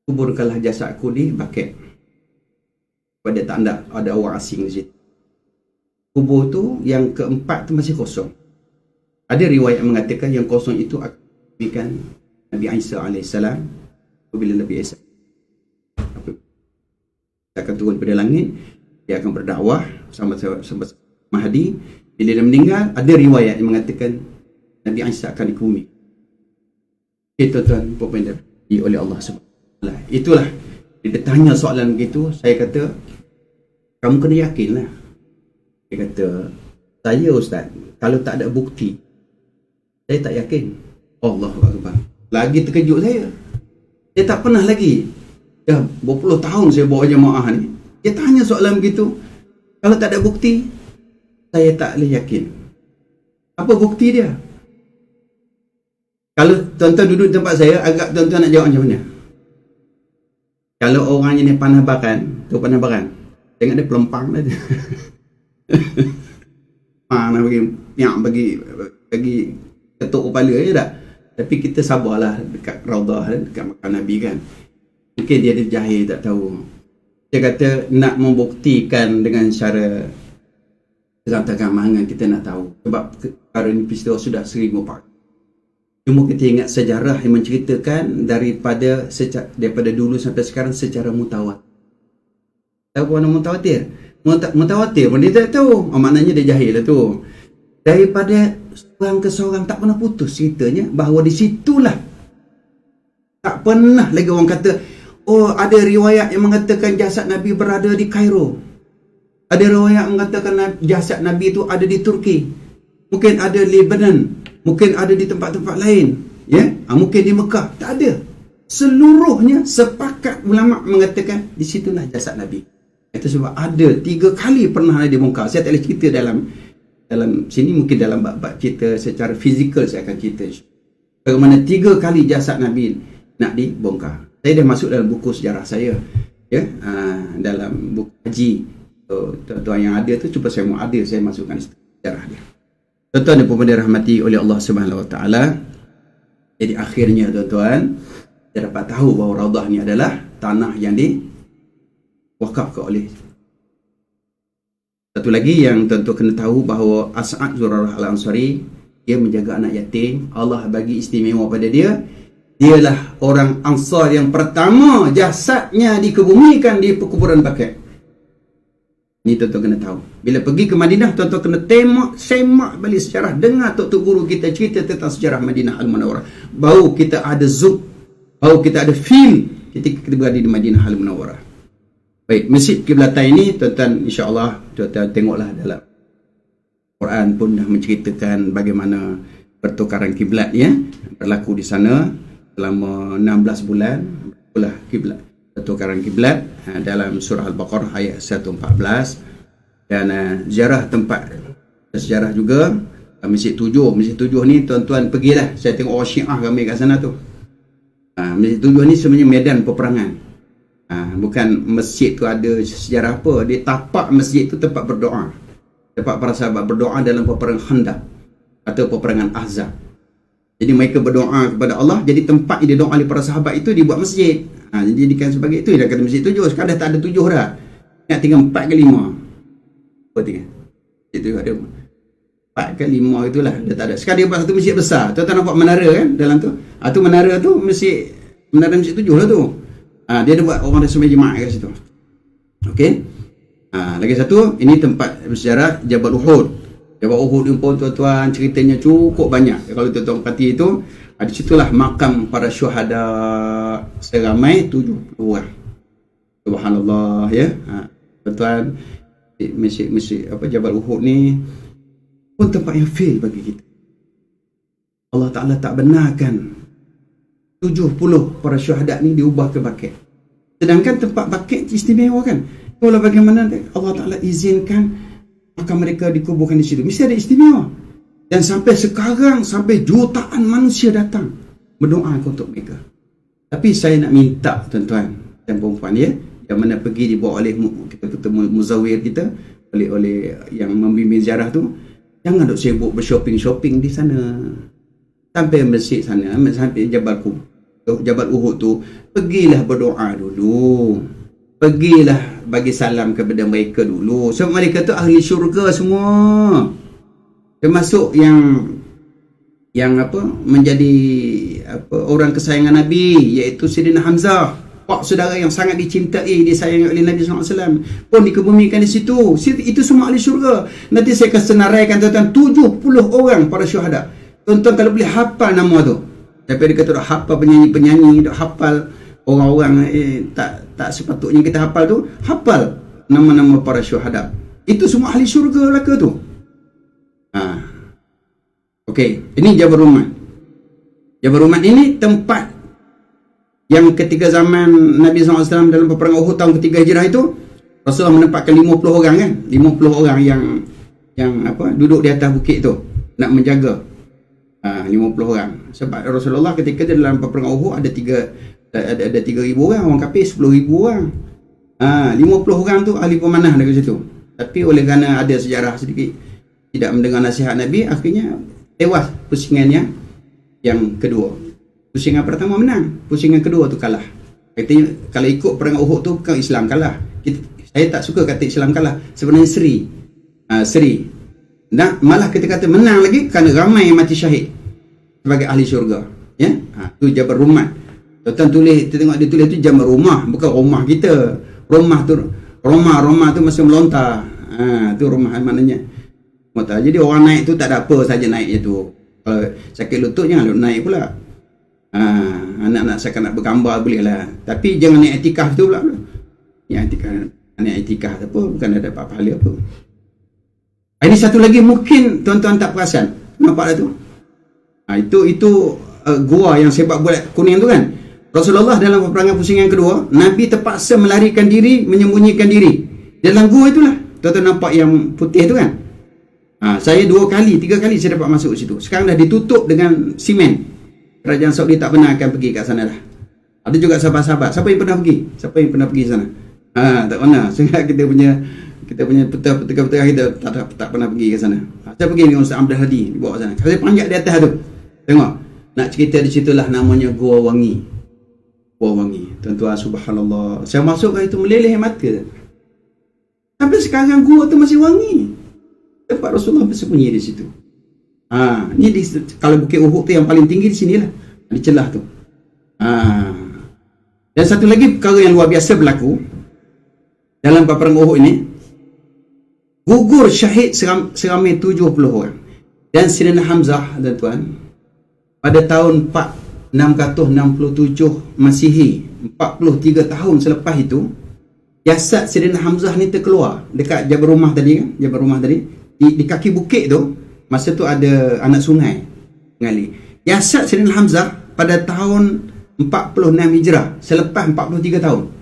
kuburkanlah jasadku di baket. Pada tak ada orang asing di situ. Kubur tu yang keempat tu masih kosong. Ada riwayat mengatakan yang kosong itu akan diberikan Nabi Isa AS. Apabila Nabi Isa akan turun pada langit, dia akan berdakwah sama Mahdi. Bila dia meninggal, ada riwayat yang mengatakan Nabi Isa akan dikubur. Itu tuan puan oleh Allah SWT. Itulah dia tanya soalan begitu, saya kata kamu kena yakinlah. Dia kata, saya Ustaz, kalau tak ada bukti, saya tak yakin. Allahu Akbar. Lagi terkejut saya. Dia tak pernah lagi. Dah berpuluh tahun saya bawa jemaah ni. Dia tanya soalan begitu. Kalau tak ada bukti, saya tak boleh yakin. Apa bukti dia? Kalau tuan-tuan duduk di tempat saya, agak tuan-tuan nak jawab macam mana? Kalau orangnya ni panah bakan, tu panah bakan. Tengok dia pelempang lah dia. Mana bagi ketuk kepala je tak. Tapi kita sabarlah dekat Raudah, dekat makam Nabi kan. Mungkin dia ada jahil tak tahu. Dia kata nak membuktikan dengan cara terang-terangan kita nak tahu. Sebab perkara ni peristiwa sudah 1004. Cuma kita ingat sejarah yang menceritakan daripada dulu sampai sekarang secara mutawatir. Tahu mana mutawatir? Mutawatir pun dia tak tahu. Maknanya dia jahil lah tu. Daripada seorang ke seorang tak pernah putus ceritanya bahawa di situlah. Tak pernah lagi orang kata, oh ada riwayat yang mengatakan jasad Nabi berada di Kairo. Ada riwayat mengatakan jasad Nabi itu ada di Turki. Mungkin ada di Lebanon. Mungkin ada di tempat-tempat lain. Ya, mungkin di Mekah. Tak ada. Seluruhnya sepakat ulama mengatakan di situlah jasad Nabi. Itu sebab ada 3 kali pernah dibongkar. Saya tak boleh cerita dalam sini, mungkin dalam bab cerita secara fizikal saya akan cerita. Bagaimana 3 kali jasad Nabi nak dibongkar. Saya dah masuk dalam buku sejarah saya, ya, dalam buku haji. So, tuan-tuan yang ada tu cuba saya masukkan sejarah dia. Tuan-tuan dan puan dirahmati oleh Allah Subhanahu Wa Taala. Jadi akhirnya tuan-tuan, kita dapat tahu bahawa Raudah ni adalah tanah yang diwakafkan oleh. Satu lagi yang tuan-tuan kena tahu bahawa As'ad Zurarah Al-Ansari, dia menjaga anak yatim. Allah bagi istimewa pada dia. Dialah orang Ansar yang pertama jasadnya dikebumikan di perkuburan Baqi'. Ini tuan-tuan kena tahu. Bila pergi ke Madinah, tuan-tuan kena semak balik sejarah. Dengar tok guru kita cerita tentang sejarah Madinah Al-Munawwarah. Baru kita ada zoom, baru kita ada feel ketika kita berada di Madinah Al-Munawwarah. Baik, masjid Kiblatan ini tuan-tuan insya-Allah tuan-tuan tengoklah dalam Quran pun dah menceritakan bagaimana pertukaran kiblat ya berlaku di sana selama 16 bulan pula kiblat, pertukaran kiblat dalam surah Al-Baqarah ayat 114. Dan ziarah tempat sejarah juga Masjid 7 ni tuan-tuan pergilah, saya tengok orang Syiah ramai kat sana tu. Masjid 7 ni sebenarnya medan peperangan. Bukan masjid tu ada sejarah apa, dia tapak masjid tu tempat berdoa, tempat para sahabat berdoa dalam peperangan Khandaq atau peperangan Ahzab. Jadi mereka berdoa kepada Allah, jadi tempat dia doa oleh para sahabat itu dibuat masjid. Dijadikan sebagai itu, dia kata masjid 7. Sekarang dah tak ada 7 dah, nak tinggal 4 ke 5. Apa tinggal? Itu ada 4 ke 5 itulah, dah tak ada. Sekarang dia buat satu masjid besar. Tuan-tuan nampak menara kan dalam tu? Tu menara tu menara masjid 7 lah tu. Dia ada buat orang sembahyang jemaah kat situ. Okey. Lagi satu, ini tempat bersejarah Jabal Uhud. Jabal Uhud ni pun tuan-tuan ceritanya cukup banyak. Kalau tuan-tuan perhati itu, di situlah makam para syuhada seramai 70 orang. Subhanallah ya. Tuan-tuan, masjid Jabal Uhud ni pun tempat yang fail bagi kita. Allah Ta'ala tak benarkan 70 para syuhada ni diubah ke Baqi'. Sedangkan tempat Baqi' istimewa kan. Kalau bagaimana Allah Ta'ala izinkan maka mereka dikuburkan di situ, mesti ada istimewa. Dan sampai sekarang, sampai jutaan manusia datang berdoa untuk mereka. Tapi saya nak minta tuan-tuan dan puan-puan ya, yang mana pergi dibawa oleh kita ketemu muzawir kita, oleh yang membimbing ziarah tu, jangan duk sibuk bershopping-shopping di sana. Sampai masjid sana, sampai Jabal Uhud tu, pergilah berdoa dulu. Pergilah bagi salam kepada mereka dulu. Sebab mereka tu ahli syurga semua. Termasuk yang menjadi orang kesayangan Nabi, iaitu Sayyidina Hamzah, pak saudara yang sangat dicintai, disayangi oleh Nabi SAW, pun dikebumikan di situ. Itu semua ahli syurga. Nanti saya akan senaraikan tuan-tuan 70 orang para syuhada. Tuan-tuan kalau boleh hafal nama tu. Tapi dia kata dah hafal penyanyi-penyanyi, dah hafal orang-orang tak sepatutnya kita hafal tu, hafal nama-nama para syuhada. Itu semua ahli syurga lah ke tu. Okey, ini Jabal Rummat. Jabal Rummat ini tempat yang ketika zaman Nabi SAW dalam peperangan Uhud tahun ketiga Hijrah itu, Rasulullah menempatkan 50 orang kan, 50 orang yang duduk di atas bukit tu nak menjaga. 50 orang. Sebab Rasulullah ketika dalam peperangan Uhud ada 3,000 orang kafir 10,000 orang. 50 orang tu ahli pemanah dari situ. Tapi oleh kerana ada sejarah sedikit tidak mendengar nasihat Nabi, akhirnya tewas pusingan yang kedua. Pusingan pertama menang, pusingan kedua tu kalah. Artinya kalau ikut perang Uhud tu bukan Islam kalah. Saya tak suka kata Islam kalah, sebenarnya seri. Nah, malah kita kata menang lagi kerana ramai yang mati syahid sebagai ahli syurga. Ya, tu Jabal Rummat. Tuan tulis, kita tengok dia tulis tu Jabal Rumah, bukan rumah kita. Rumah tu masih melontar. Tu rumah maknanya. Jadi orang naik tu tak ada apa saja naiknya tu. Kalau sakit lutut jangan naik pula. Anak-anak saya nak bergambar boleh lah. Tapi jangan naik etikaf tu pula. Yang etikaf apa, bukan ada pahala apa. Ini satu lagi mungkin tuan-tuan tak perasan. Nampak tu? Itu gua yang sebab buat kuning tu kan. Rasulullah dalam peperangan pusingan kedua, Nabi terpaksa melarikan diri, menyembunyikan diri dalam gua itulah. Tuan-tuan nampak yang putih tu kan. Saya 2 kali, 3 kali saya dapat masuk ke situ. Sekarang dah ditutup dengan simen. Kerajaan Saudi tak benar akan pergi kat sana dah. Ada juga sahabat-sahabat. Siapa yang pernah pergi? Siapa yang pernah pergi sana? Tak pernah. Sehingga kita punya peta-peta kita tak pernah pergi ke sana. Saya pergi dengan Ustaz Abdul Hadi di bawah sana. Saya panjat di atas tu. Tengok. Nak cerita di situlah namanya Gua Wangi. Gua Wangi. Tuan-tuan, subhanallah. Saya masuk ke itu meleleh mata. Sampai sekarang gua tu masih wangi. Tempat Rasulullah bersembunyi di situ. Ni kalau Bukit Uhud tu yang paling tinggi di sinilah. Di celah tu. Dan satu lagi perkara yang luar biasa berlaku dalam peperangan Uhud ini, gugur syahid seramai 70 orang. Dan Sayyidina Hamzah, tuan-tuan, pada tahun 667 Masihi, 43 tahun selepas itu, jasad Sayyidina Hamzah ni terkeluar dekat Jabal Rumah tadi kan, Jabal Rumah tadi di kaki bukit tu. Masa tu ada anak sungai mengalir. Jasad Sayyidina Hamzah pada tahun 46 Hijrah, selepas 43 tahun,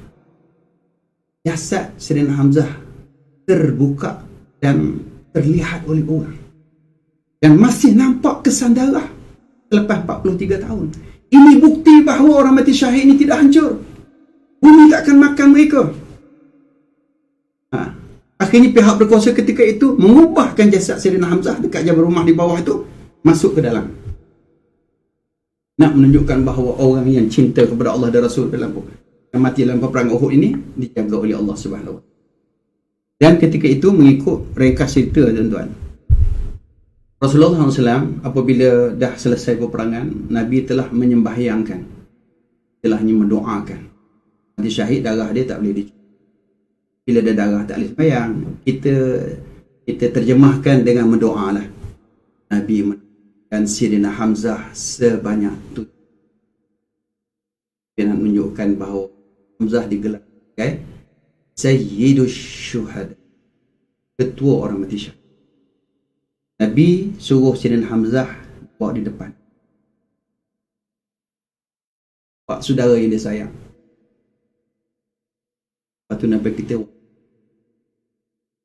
jasad Sayyidina Hamzah terbuka dan terlihat oleh orang, dan masih nampak kesan darah selepas 43 tahun. Ini bukti bahawa orang mati syahid ini tidak hancur. Bumi tak akan makan mereka. Akhirnya pihak berkuasa ketika itu mengubahkan jasad Sayyidina Hamzah dekat Jabal Rumah di bawah itu masuk ke dalam. Nak menunjukkan bahawa orang yang cinta kepada Allah dan Rasul dalam yang mati dalam peperangan Uhud ini dijaga oleh Allah Subhanahu Wa Taala. Dan ketika itu mengikut ringkas cerita, tuan-tuan, Rasulullah SAW apabila dah selesai peperangan, Nabi telah menyembahyangkan, telah mendoakan. Mati syahid, darah dia tak boleh dicuci. Bila ada darah tak boleh sembahyang. Kita terjemahkan dengan mendoa lah. Nabi dan Sayyidina Hamzah sebanyak itu. Dia nak menunjukkan bahawa Hamzah digelar sebagai Sayyidus Syuhada, ketua orang mati syahid. Nabi suruh Sayyidina Hamzah bawa di depan. Pak saudara yang dia sayang. Lepas tu Nabi kita,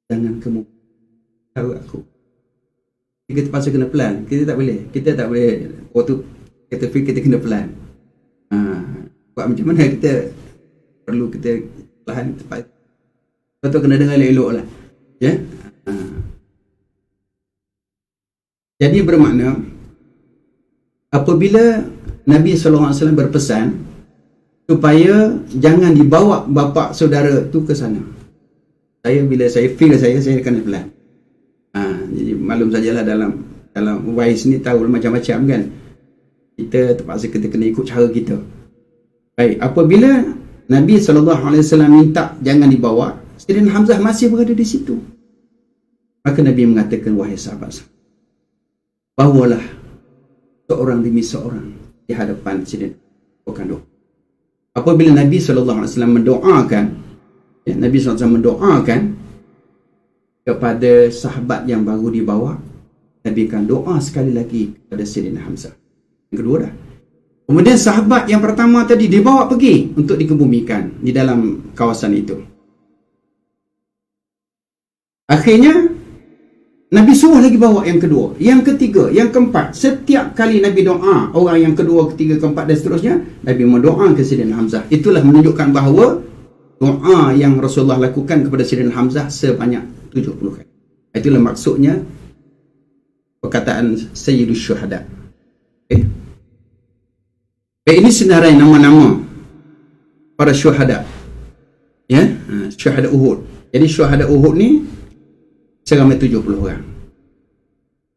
jangan kamu tahu aku. Kita terpaksa kena pelan. Kita tak boleh waktu kita fikir kita kena pelan. Buat macam mana kita perlu kita pelan tepat. Lepas tu kena dengar elok lah. Ya. Jadi bermakna apabila Nabi SAW berpesan supaya jangan dibawa bapa saudara tu ke sana. Bila saya feel saya kena pelan. Jadi maklum sajalah dalam wais ni tahu macam-macam kan. Kita terpaksa kita kena ikut cara kita. Baik, apabila Nabi SAW minta jangan dibawa, Sayyidina Hamzah masih berada di situ. Maka Nabi mengatakan, wahai sahabat, bawalah seorang demi seorang di hadapan Sayyidina Hamzah. Apabila Nabi SAW mendoakan, Nabi SAW mendoakan kepada sahabat yang baru dibawa, Nabi akan doa sekali lagi kepada Sayyidina Hamzah. Yang kedua dah. Kemudian sahabat yang pertama tadi dibawa pergi untuk dikebumikan di dalam kawasan itu. Akhirnya Nabi suruh lagi bawa yang kedua, yang ketiga, yang keempat. Setiap kali Nabi doa orang yang kedua, ketiga, keempat dan seterusnya, Nabi mendoa ke Sayyidina Hamzah. Itulah menunjukkan bahawa doa yang Rasulullah lakukan kepada Sayyidina Hamzah sebanyak 70 kali. Itulah maksudnya perkataan Sayyidus Syuhada. Ini senarai nama-nama para syuhada. Ya, syuhada Uhud. Jadi syuhada Uhud ni seramai 70 orang.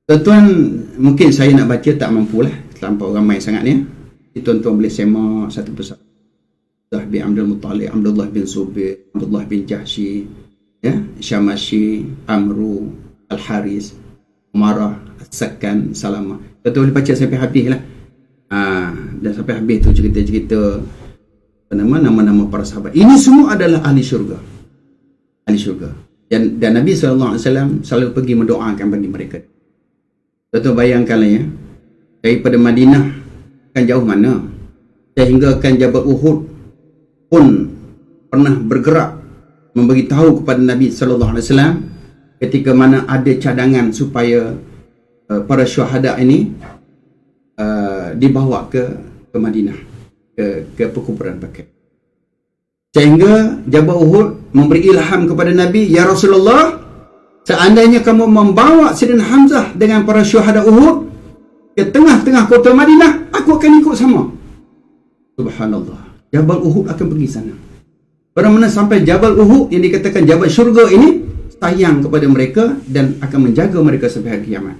Tuan-tuan, mungkin saya nak baca tak mampulah, terlampau ramai sangat ni. Tuan-tuan boleh semak satu persatu. Abdullah bin Abdul Muttalib, Abdullah bin Zubair, Abdullah bin Jahsy, ya, Syamashi, Amru, Al-Haris, Umarah, As-Sakkan, Salamah. Tuan-tuan boleh baca sampai habis lah. Dan sampai habis tu cerita-cerita nama-nama para sahabat. Ini semua adalah ahli syurga. Ahli syurga. Dan Nabi SAW selalu pergi mendoakan bagi mereka. Tuan-tuan bayangkanlah ya, daripada Madinah kan jauh mana, sehingga kan Jabal Uhud pun pernah bergerak memberitahu kepada Nabi SAW ketika mana ada cadangan supaya para syuhada ini dibawa ke Madinah. ke perkuburan Baqi'. Sehingga Jabal Uhud memberi ilham kepada Nabi, "Ya Rasulullah, seandainya kamu membawa Sayyidina Hamzah dengan para syuhada Uhud ke tengah-tengah kota Madinah, aku akan ikut sama." Subhanallah. Jabal Uhud akan pergi sana. Pada mana sampai Jabal Uhud yang dikatakan Jabal Syurga ini sayang kepada mereka dan akan menjaga mereka sampai hari kiamat.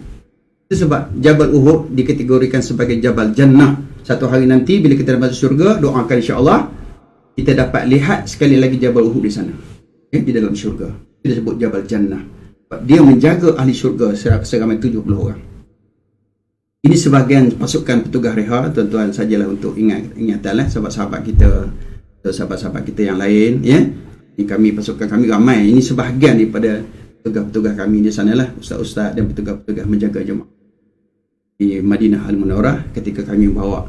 Itu sebab Jabal Uhud dikategorikan sebagai Jabal Jannah. Satu hari nanti bila kita masuk syurga, doakan insya-Allah kita dapat lihat sekali lagi Jabal Uhud di sana. Di dalam syurga. Kita sebut Jabal Jannah. Sebab dia menjaga ahli syurga seramai 70 orang. Ini sebahagian pasukan petugas reha, tuan-tuan, sajalah untuk ingatanlah sahabat-sahabat kita atau sahabat-sahabat kita yang lain, ya. Ini kami, pasukan kami ramai. Ini sebahagian daripada petugas-petugas kami di sanalah, ustaz-ustaz dan petugas-petugas menjaga jemaah di Madinah Al-Munawwarah ketika kami membawa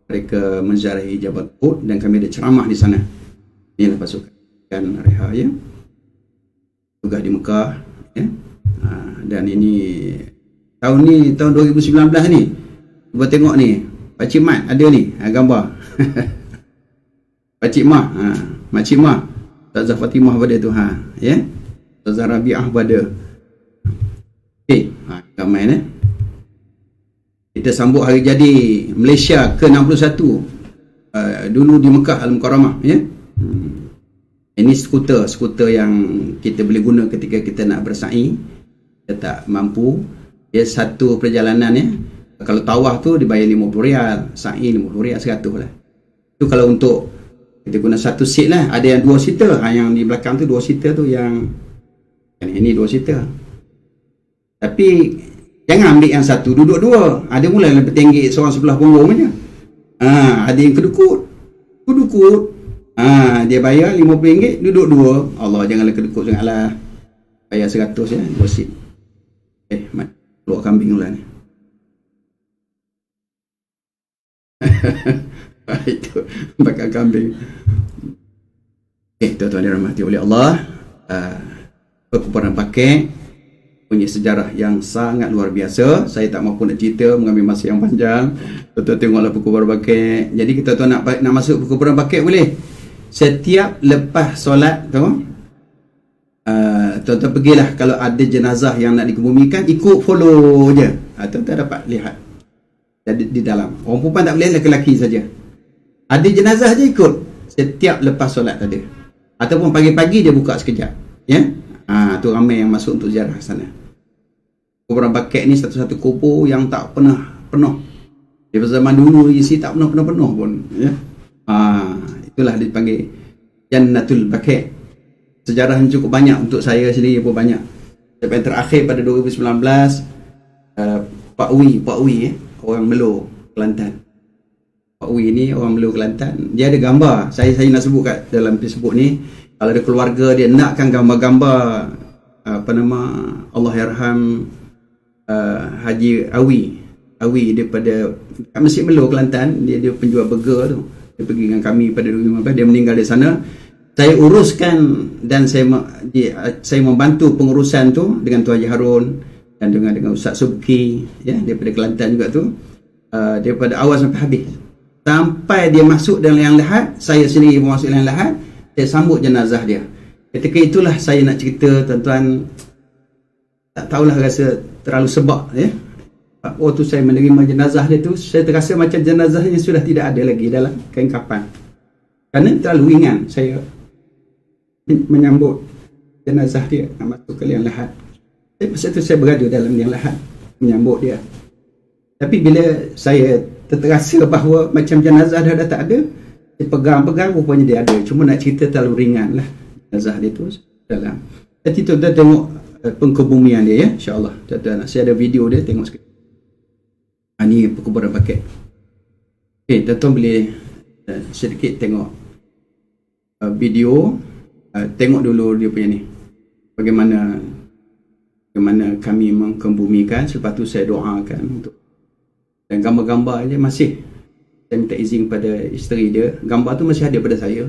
mereka menziarahi Jabal Uhud dan kami ada ceramah di sana. Inilah pasukan reha, ya. Petugas di Mekah, ya. Dan ini tahun 2019 ni. Cuba tengok ni. Pakcik Mat ada ni, gambar. Pakcik Mah, Makcik Mah. Ustazah Fatimah pada tu, ya. Ustazah Rabi'ah pada. Okey, ramai ni. Kita sambut hari jadi Malaysia ke-61. Dulu di Mekah Al-Mukarramah, ya. Ini skuter yang kita boleh guna ketika kita nak bersa'i. Kita tak mampu. Dia satu perjalanan, ya. Kalau tawaf tu dibayar RM50, sa'i RM50, 100 lah. Itu kalau untuk kita guna satu seat lah. Ada yang 2 seater, yang di belakang tu 2 seater tu, yang ini 2 seater. Tapi jangan ambil yang satu duduk 2. Ada mula yang bertenggek seorang sebelah punggung je. Ada yang kedukut. Dia bayar RM50, duduk 2. Allah, janganlah kedukut sangatlah. Bayar 100, ya, 2 seat. Mat, keluar kambing pula ni. Itu bakar kambing. Tuan-tuan dirahmati oleh Allah, perkuburan Baqi' punya sejarah yang sangat luar biasa. Saya tak mampu nak cerita, mengambil masa yang panjang. Tuan-tuan tengoklah perkuburan Baqi'. Jadi kita tuan nak masuk perkuburan Baqi' boleh. Setiap lepas solat tu, tuan-tuan pergilah. Kalau ada jenazah yang nak dikebumikan, ikut follow je. Tuan-tuan dapat lihat di dalam. Orang perempuan tak boleh, lelaki saja. Ada jenazah je ikut. Setiap lepas solat ada. Ataupun pagi-pagi dia buka sekejap, ya. Tu ramai yang masuk untuk ziarah sana. Kuburan Baqi' ni satu-satu kubur yang tak pernah penuh. Di zaman dulu isi tak pernah penuh pun, ya. Itulah dipanggil Jannatul Baqi'. Sejarah yang cukup banyak untuk saya sendiri pun banyak. Sampai yang terakhir pada 2019, Pak Wi, orang Melo Kelantan. Pak Wi ni orang Melo Kelantan. Dia ada gambar. Saya nak sebut kat dalam Facebook ni. Kalau ada keluarga dia nakkan gambar-gambar Allahyarham Haji Awi daripada kat Masjid Melo Kelantan. Dia penjual burger tu. Dia pergi dengan kami pada 2015. Dia meninggal di sana. Saya uruskan dan saya membantu pengurusan tu dengan Tuan Haji Harun dan dengan Ustaz Subki, ya, daripada Kelantan juga tu. Daripada awal sampai habis. Sampai dia masuk dalam liang lahat, saya sendiri masuk liang lahat, saya sambut jenazah dia. Ketika itulah saya nak cerita, tuan-tuan, tak tahulah, rasa terlalu sebab, ya. Waktu saya menerima jenazah dia tu, saya terasa macam jenazahnya sudah tidak ada lagi dalam kain kafan. Kerana terlalu ringan saya menyambut jenazah dia nak masuk ke liang lahat. Masa tu saya berada dalam liang lahat menyambut dia. Tapi bila saya terasa bahawa macam jenazah dah tak ada, saya pegang rupanya dia ada. Cuma nak cerita terlalu ringan lah jenazah dia tu dalam. Nanti tuan-tuan tengok pengkebumian dia, ya, insya-Allah. Tuan-tuan, saya ada video dia, tengok sikit. Ni perkuburan Baqi'. Okey, tuan-tuan boleh sedikit tengok video. Tengok dulu dia punya ni, bagaimana kami mengkebumikan. Selepas tu saya doakan untuk, dan gambar-gambar dia masih saya minta izin pada isteri dia. Gambar tu masih ada pada saya.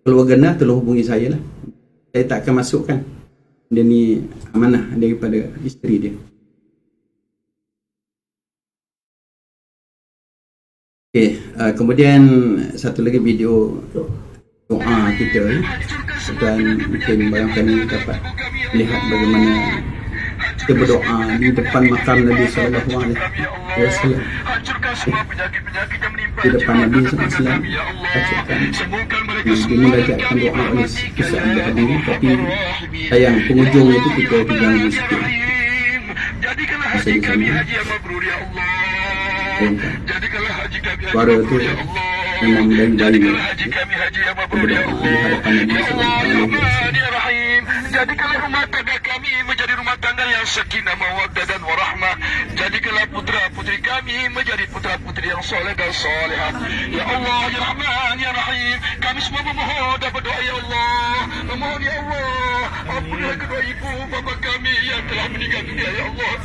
Keluarga nak tolong hubungi saya lah. Saya tak akan masukkan. Dia ni amanah daripada isteri dia. Okey, kemudian satu lagi video doa kita dan mungkin barangkali dapat lihat bagaimana kita berdoa di depan makam Nabi sallallahu alaihi wasallam. Di depan Nabi sallallahu alaihi wasallam bacakan dimunajatkan doa oleh kisah ada hadir, tapi sayang penghujung itu kita diganggu sikit. Masa di sana suara tu memang dari berdoa di hadapan Nabi sallallahu alaihi wasallam. Jadikanlah rumah tangga kami menjadi rumah tangga yang sakinah, mawaddah dan warahmah. Jadikanlah putra-putri kami menjadi putra-putri yang soleh dan solehah. Ya Allah, Ya Rahman, Ya Rahim, kami semua memohon dan berdoa, Ya Allah. Memohon, Ya Allah, ampunilah kedua ibu bapa kami yang telah meninggal dunia, Ya Allah.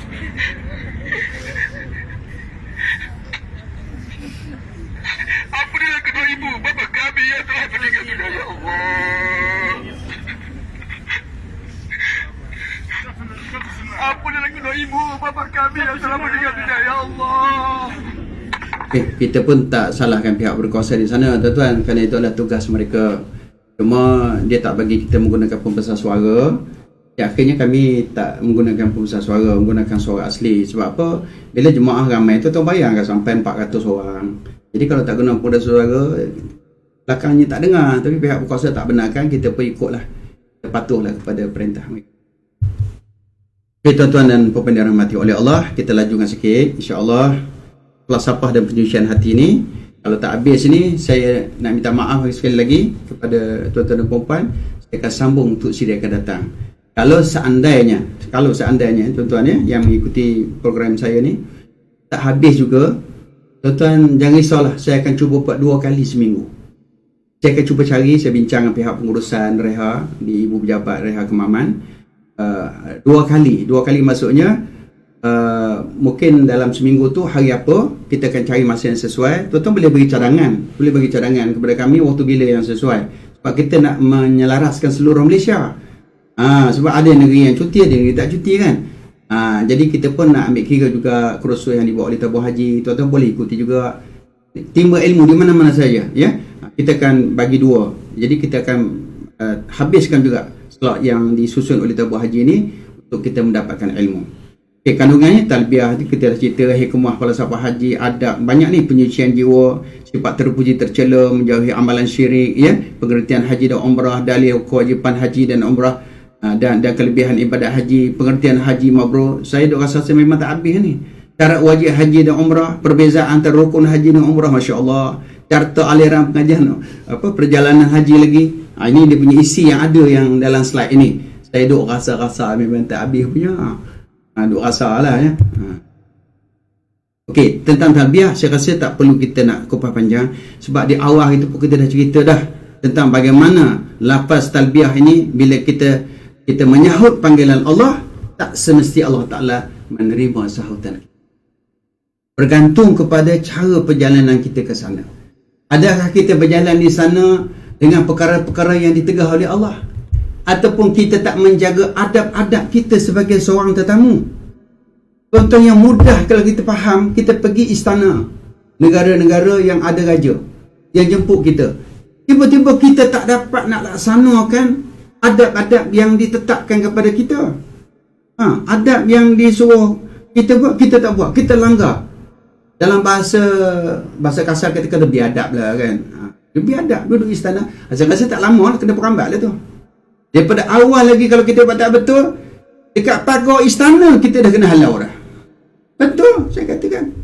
Ampunilah kedua ibu bapa kami yang telah meninggal dunia, Ya Allah. Ampunilah kedua ibu bapa kami yang telah meninggal dunia, Ya Allah. Kita pun tak salahkan pihak berkuasa di sana, tuan-tuan, kerana itu adalah tugas mereka. Cuma dia tak bagi kita menggunakan pembesar suara. Ya, akhirnya kami tak menggunakan pembesar suara, menggunakan suara asli. Sebab apa? Bila jemaah ramai tu, tuan bayangkan sampai 400 orang. Jadi kalau tak guna pembesar suara, belakangnya tak dengar. Tapi pihak berkuasa tak benarkan, kita pun ikutlah. Kita patuhlah kepada perintah mereka. Okay, tuan-tuan dan puan-puan dirahmati oleh Allah, kita lajungkan sikit. InsyaAllah, falsafah dan penyucian hati ini, kalau tak habis ni, saya nak minta maaf sekali lagi kepada tuan-tuan dan puan-puan. Saya akan sambung untuk siri akan datang. Kalau seandainya tuan-tuan yang mengikuti program saya ni tak habis juga, tuan-tuan jangan risaulah, saya akan cuba buat 2 kali seminggu. Saya akan cuba cari, saya bincang dengan pihak pengurusan Reha di Ibu Pejabat Reha Kemaman. 2 kali maksudnya mungkin dalam seminggu tu hari apa kita akan cari masa yang sesuai. Tuan-tuan boleh bagi cadangan kepada kami waktu bila yang sesuai, sebab kita nak menyelaraskan seluruh Malaysia. Sebab ada negeri yang cuti, ada negeri tak cuti kan. Jadi kita pun nak ambil kira juga kursus yang dibawa oleh tabung haji. Tuan-tuan boleh ikuti juga, timba ilmu di mana-mana saja ya. Kita akan bagi 2. Jadi kita akan habiskan juga slot yang disusun oleh tabung haji ini untuk kita mendapatkan ilmu. Okay, kandungannya talbiah, kita dah cerita, hikmah falsafah haji, adab, banyak ni, penyucian jiwa, sifat terpuji tercela, menjauhi amalan syirik ya, pengertian haji dan umrah, dalil kewajipan haji dan umrah, dan kelebihan ibadat haji, pengertian haji mabrur. Saya duk rasa saya memang tak habis ni. Syarat wajib haji dan umrah, perbezaan antara rukun haji dan umrah, masya-Allah. Carta aliran pengajian perjalanan haji lagi. Ini dia punya isi yang ada yang dalam slide ini. Saya duk rasa memang tak habis punya. Duk rasa lah ya. Okey, tentang talbiah saya rasa tak perlu kita nak kupas panjang, sebab di awal itu pun kita dah cerita dah tentang bagaimana lafaz talbiah ini bila kita menyahut panggilan Allah, tak semesti Allah Ta'ala menerima sahutan kita. Bergantung kepada cara perjalanan kita ke sana. Adakah kita berjalan di sana dengan perkara-perkara yang ditegah oleh Allah, ataupun kita tak menjaga adab-adab kita sebagai seorang tetamu. Contoh yang mudah kalau kita faham, kita pergi istana negara-negara yang ada raja yang jemput kita, tiba-tiba kita tak dapat nak laksanakan adab-adab yang ditetapkan kepada kita. Adab yang disuruh kita buat, kita tak buat, kita langgar. Dalam bahasa kasar kita lebih adab lah kan. Lebih adab duduk istana. Saya rasa tak lama lah, kena perambat lah tu. Daripada awal lagi kalau kita buat tak betul, dekat pagar istana kita dah kena halau dah. Betul saya katakan.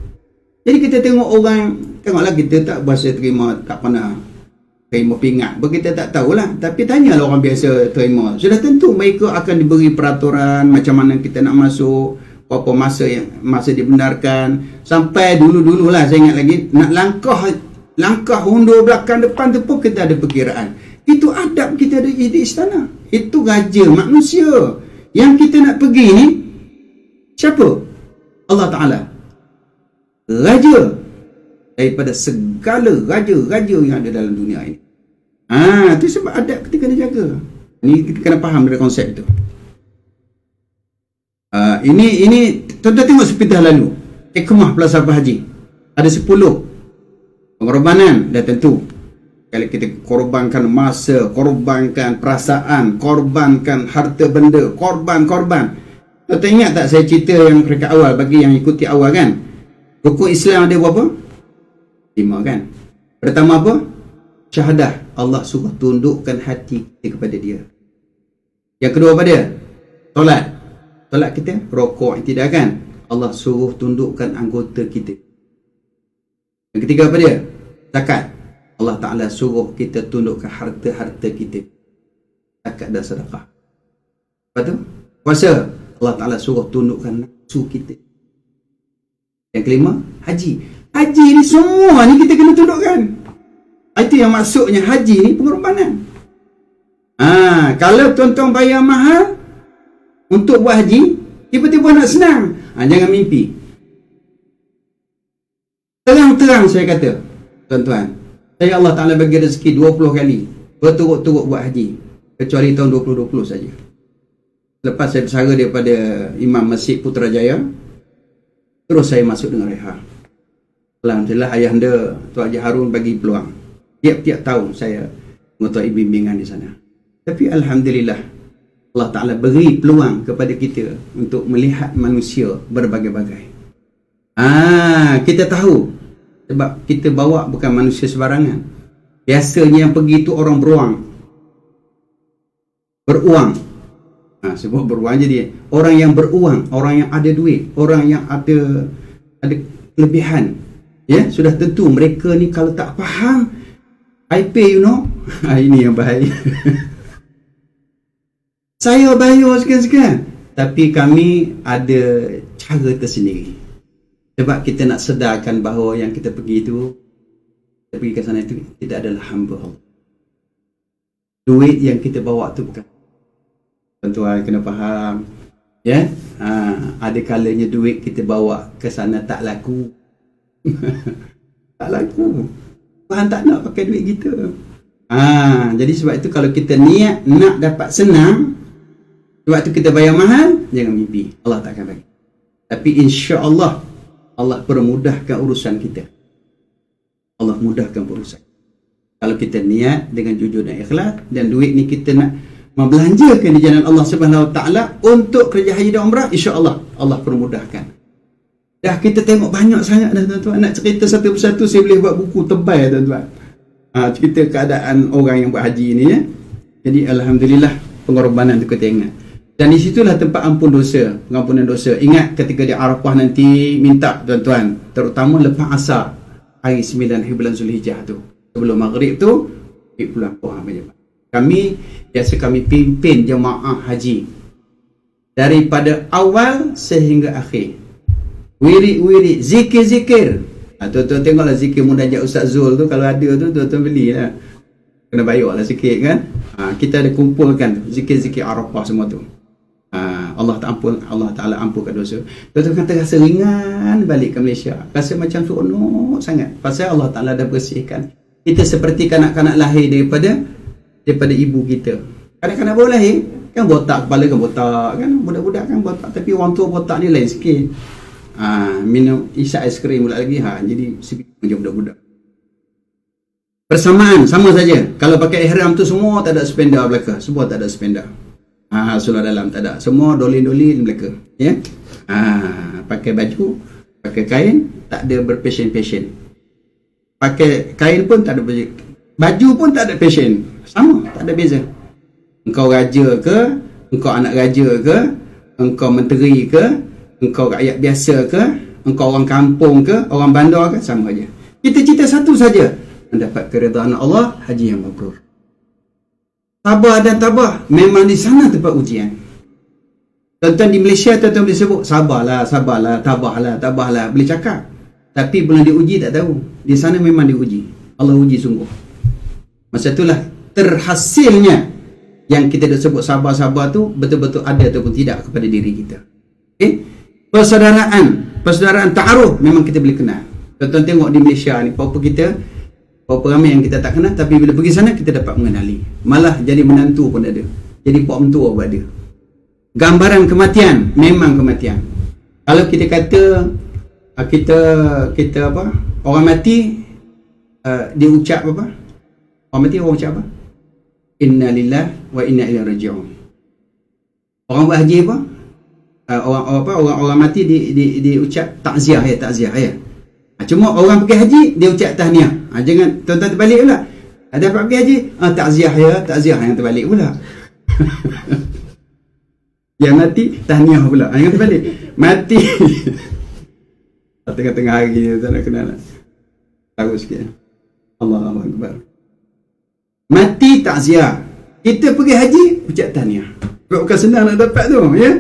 Jadi kita tengok orang, tengoklah kita tak berasa terima, tak pernah terima pingat, kita tak tahulah. Tapi tanyalah orang biasa terima. Sudah tentu mereka akan diberi peraturan macam mana kita nak masuk, berapa masa dibenarkan. Sampai dulu-dululah saya ingat lagi, nak langkah undur belakang depan tu pun kita ada perkiraan. Itu adab kita ada di istana. Itu raja manusia. Yang kita nak pergi ni siapa? Allah Ta'ala. Raja daripada segala raja-raja yang ada dalam dunia ini. Itu sebab adab kita kena jaga. Ini kita kena faham dari konsep itu. Ini tuan-tuan tengok sepintas lalu, hikmah falsafah haji. Ada 10 Pengorbanan dah tentu. Kalau kita korbankan masa, korbankan perasaan, korbankan harta benda, korban. Tuan ingat tak saya cerita yang dekat awal, bagi yang ikuti awal kan? Rukun Islam ada berapa? 5 kan? Pertama apa? Syahadah. Allah suruh tundukkan hati kita kepada dia. Yang kedua apa dia? Solat kita, rokok tidak kan? Allah suruh tundukkan anggota kita. Yang ketiga apa dia? Zakat. Allah Ta'ala suruh kita tundukkan harta-harta kita. Zakat dan sedekah. Lepas tu, puasa. Allah Ta'ala suruh tundukkan nafsu kita. Yang kelima, haji. Haji ni semua ni kita kena tundukkan. Itu yang maksudnya haji ni pengorbanan. Kalau tuan-tuan bayar mahal untuk buat haji, tiba-tiba nak senang, jangan mimpi. Terang-terang saya kata, tuan-tuan, saya Allah Ta'ala bagi rezeki 20 kali berturut-turut buat haji, kecuali tahun 2020 saja. Lepas saya bersara daripada Imam Masjid Putrajaya, terus saya masuk dengan Reha. Alhamdulillah ayahanda Tuan Haji Harun bagi peluang. Tiap-tiap tahun saya mengetahui bimbingan di sana. Tapi Alhamdulillah Allah Ta'ala beri peluang kepada kita untuk melihat manusia berbagai-bagai. Kita tahu sebab kita bawa bukan manusia sebarangan. Biasanya yang pergi itu orang beruang. Sebab beruang jadi orang yang beruang, orang yang ada duit, orang yang ada kelebihan. Ya, sudah tentu mereka ni kalau tak faham, I pay you know. Ini yang bahaya. Saya bayar sekian-sekian, tapi kami ada cara tersendiri. Sebab kita nak sedarkan bahawa yang kita pergi itu, kita pergi ke sana itu tidak adalah hamba Allah. Duit yang kita bawa tu bukan. Tuan-tuan kena faham. Ya, ada kalanya duit kita bawa ke sana tak laku. Tak laku. Tuhan tak nak pakai duit kita. Jadi sebab itu kalau kita niat nak dapat senang, sebab itu kita bayar mahal, jangan mimpi. Allah tak akan bagi. Tapi insya-Allah Allah permudahkan urusan kita. Allah mudahkan urusan. Kalau kita niat dengan jujur dan ikhlas, dan duit ni kita nak membelanjakan di jalan Allah Subhanahu Wa Taala untuk kerja haji dan umrah, insya-Allah Allah permudahkan. Dah kita tengok banyak sangat dah tuan-tuan. Nak cerita satu persatu saya boleh buat buku tebal tuan-tuan. Cerita keadaan orang yang buat haji ni ya. Jadi alhamdulillah pengorbanan tu kita ingat. Dan di situlah tempat pengampunan dosa. Ingat ketika di Arafah nanti minta tuan-tuan, terutama lepas asar hari 9 hari bulan Zulhijjah tu. Sebelum maghrib tu pulang kami pimpin jemaah haji daripada awal sehingga akhir. Wirid, zikir. Tuan-tuan tengoklah zikir munajat Ustaz Zul tu, kalau ada tu tuan-tuan belilah. Kena bayarlah sikit kan. Kita ada kumpulkan zikir-zikir Arafah semua tu. Allah Ta'ala ampunkan dosa. Tuan-tuan kata rasa ringan balik ke Malaysia. Rasa macam seronok sangat. Pasal Allah Ta'ala dah bersihkan. Kita seperti kanak-kanak lahir daripada ibu kita. Kanak-kanak baru lahir kan botak, kepala kan botak kan. Budak-budak kan botak. Tapi orang tua botak ni lain sikit. Minum isyak aiskrim pula lagi. Jadi sikit macam budak-budak. Bersamaan, sama saja. Kalau pakai ihram tu semua tak ada spender belaka. Semua tak ada spender. Sulah dalam tak ada. Semua dolin-dolin belaka. Ya? Pakai baju, pakai kain, tak ada berpeshen-peshen. Pakai kain pun tak ada baju pun tak ada peshen. Sama, tak ada beza. Engkau raja ke, engkau anak raja ke, engkau menteri ke, engkau rakyat biasa ke, engkau orang kampung ke, orang bandar ke, sama aja. Kita cita satu saja, mendapat keridhaan Allah, haji yang mabrur. Sabar dan tabah, memang di sana tempat ujian. Tuan-tuan di Malaysia, tuan-tuan boleh sebut sabarlah, tabahlah, boleh cakap. Tapi belum diuji tak tahu. Di sana memang diuji. Allah uji sungguh. Masa itulah terhasilnya yang kita dah sebut sabar-sabar tu betul-betul ada ataupun tidak kepada diri kita. Okay? Persaudaraan ta'aruf memang kita boleh kenal. Tuan-tuan tengok di Malaysia ni, berapa ramai yang kita tak kenal, tapi bila pergi sana kita dapat mengenali. Malah jadi menantu pun ada. Jadi pak mentua pun ada. Gambaran kematian, memang kematian. Kalau kita kata kita orang mati, dia ucap apa? Orang mati orang ucap apa? Inna lillahi wa inna ilaihi raji'un. Orang buat haji apa? Orang mati di ucap takziah ya. Cuma orang pergi haji dia ucap tahniah. Jangan tuan-tuan terbalik pula. Ada dapat pergi haji, takziah yang terbalik pula. Yang mati tahniah pula. Yang terbalik. Mati tengah-tengah hari tak nak kenal. Tahu sikit. Allahu akbar. Mati takziah. Kita pergi haji ucap tahniah. Bukan senang nak dapat tu, ya.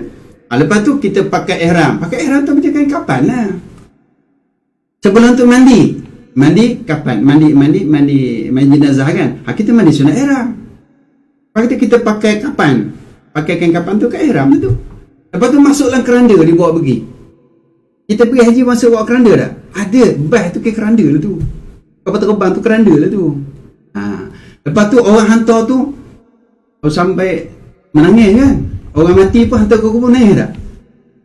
Lepas tu kita pakai ihram. Pakai ihram tu macam kain kapan lah. Sebelum tu mandi kapan? Mandi jenazah kan? Kita mandi sunat ihram. Lepas tu kita pakai kapan? Pakai kain kapan tu kat ihram tu. Lepas tu masuklah keranda dibawa pergi. Kita pergi haji masuk bawa keranda tak? Ada. Bas tu ke keranda lah tu. Kapal terbang tu keranda lah tu. Lepas tu orang hantar tu sampai menangis kan? Orang mati pun hantar ke kubur nangis tak?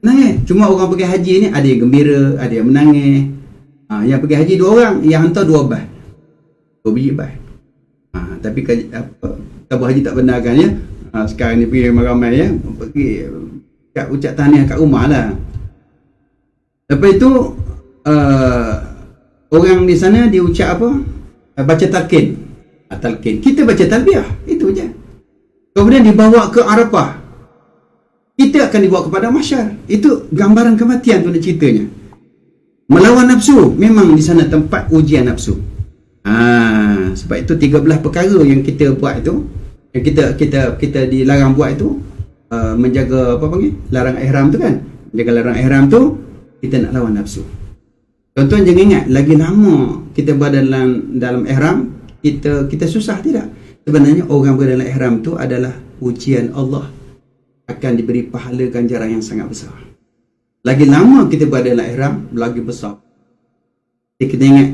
Nangis. Cuma orang pergi haji ni ada yang gembira, ada yang menangis. Yang pergi haji 2 orang, yang hantar 2 bas. 2 biji bas. Tapi tabur haji tak benarkan ya. Sekarang ni pergi ramai-ramai ya. Pergi ucap tahniah kat rumah lah. Lepas itu orang di sana dia ucap apa? Baca talqin. Talqin. Kita baca talbiyah. Itu je. Kemudian dibawa ke Arafah. Kita akan dibawa kepada mahsyar. Itu gambaran kematian tu nak ceritanya. Melawan nafsu. Memang di sana tempat ujian nafsu. Sebab itu 13 perkara yang kita buat itu, yang kita dilarang buat itu, menjaga apa panggil? Larang ihram tu kan. Menjaga larang ihram tu, kita nak lawan nafsu. Tuan-tuan jangan ingat, lagi lama kita berada dalam ihram, kita susah tidak? Sebenarnya orang berada dalam ihram tu adalah ujian Allah. Akan diberi pahala ganjaran yang sangat besar. Lagi lama kita berada dalam ihram, lagi besar. Jadi kita ingat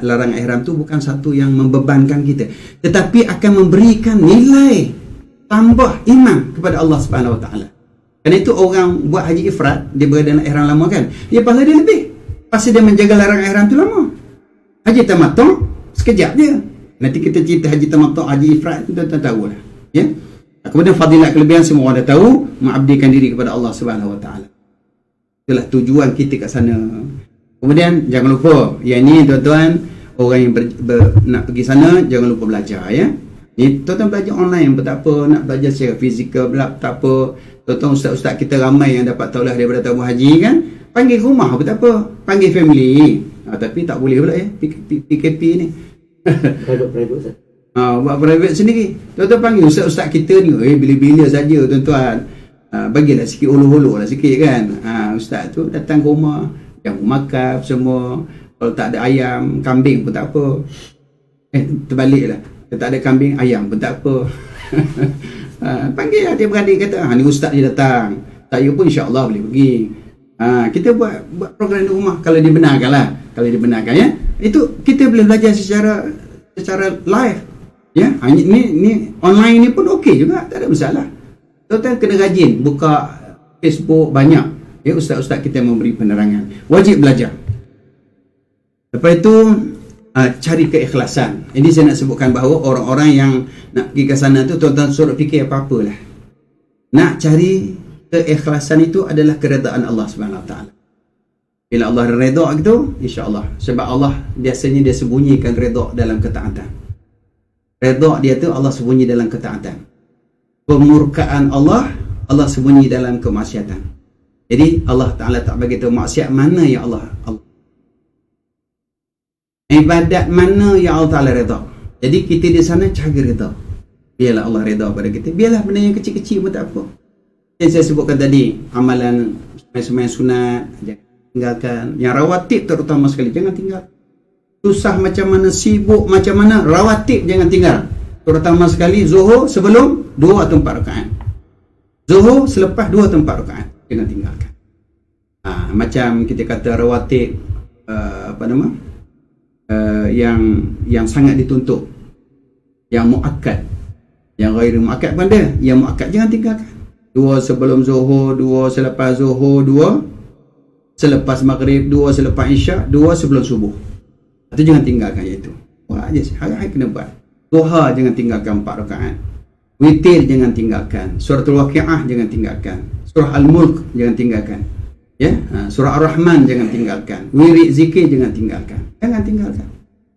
larang ihram tu bukan satu yang membebankan kita, tetapi akan memberikan nilai tambah iman kepada Allah Subhanahu Wa Taala. Kerana itu orang buat haji ifrad, dia berada dalam ihram lama kan, dia pahala dia lebih. Pasti dia menjaga larang ihram tu lama. Haji tamattu sekejap je. Nanti kita cerita haji tamattu, haji ifrad, tuan-tuan tahu lah. Ya. Kemudian fadilat kelebihan semua orang dah tahu, mengabdikan diri kepada Allah Subhanahu Wa Taala. Itulah tujuan kita kat sana. Kemudian jangan lupa, yang ni tuan-tuan, orang yang nak pergi sana jangan lupa belajar ya. Ni tuan-tuan belajar online pun tak apa, nak belajar secara fizikal pula tak apa. Tuan-tuan ustaz-ustaz kita ramai yang dapat taulah daripada tamu haji kan, panggil ke rumah pun tak apa, panggil family. Tapi tak boleh pula ya PKP ni. Private Ustaz. Buat private sendiri. Tuan-tuan panggil ustaz-ustaz kita ni, bila-bila saja tuan-tuan. Bagilah sikit ulu-ulu lah sikit kan. Ustaz tu datang ke rumah, yang makan semua. Kalau tak ada ayam, kambing pun tak apa. Terbaliklah. Kalau tak ada kambing, ayam pun tak apa. Panggil lah dia beradik kata, ni ustaz dia datang. Saya pun insya-Allah boleh pergi. Kita buat program di rumah kalau dibenarkan lah. Kalau dibenarkan ya. Itu kita boleh belajar secara live. Ya, ni online ni pun okey juga, tak ada masalah. Tuan-tuan kena rajin buka Facebook banyak. Ya, ustaz-ustaz kita memberi penerangan. Wajib belajar. Lepas itu cari keikhlasan. Ini saya nak sebutkan bahawa orang-orang yang nak pergi ke sana tu, tuan-tuan suruh fikir apa-apalah. Nak cari keikhlasan itu adalah keredaan Allah Subhanahu Wa Taala. Bila Allah redha gitu, insya-Allah. Sebab Allah biasanya dia sembunyikan redha dalam ketaatan. Redha dia tu Allah sembunyi dalam ketaatan. Pemurkaan Allah sembunyi dalam kemaksiatan. Jadi Allah Ta'ala tak bagi tahu maksiat mana yang Allah ibadat mana yang Allah Ta'ala redha. Jadi kita di sana cari redha. Biarlah Allah redha pada kita. Biarlah benda yang kecil-kecil pun tak apa. Yang saya sebutkan tadi, amalan sembahyang sunat jangan tinggalkan. Yang rawatib terutama sekali jangan tinggal. Susah macam mana, sibuk macam mana, rawatib jangan tinggal. Terutama sekali zuhur sebelum 2 atau 4 rakaat. Zuhur selepas 2 atau 4 rakaat. Jangan tinggalkan. Macam kita kata rawatib yang sangat dituntut, yang muakkad, yang ghairi muakkad pun ada. Yang muakkad jangan tinggalkan. 2 sebelum zuhur, 2 selepas zuhur, 2 selepas maghrib, 2 selepas isyak, 2 sebelum subuh. Itu jangan tinggalkan iaitu. Buat je, hari-hari kena buat. Duha jangan tinggalkan 4 rakaat. Witir jangan tinggalkan. Suratul Waqiah jangan tinggalkan. Surah Al-Mulk jangan tinggalkan. Ya, surah Ar-Rahman jangan tinggalkan. Wirid zikir jangan tinggalkan. Jangan tinggalkan.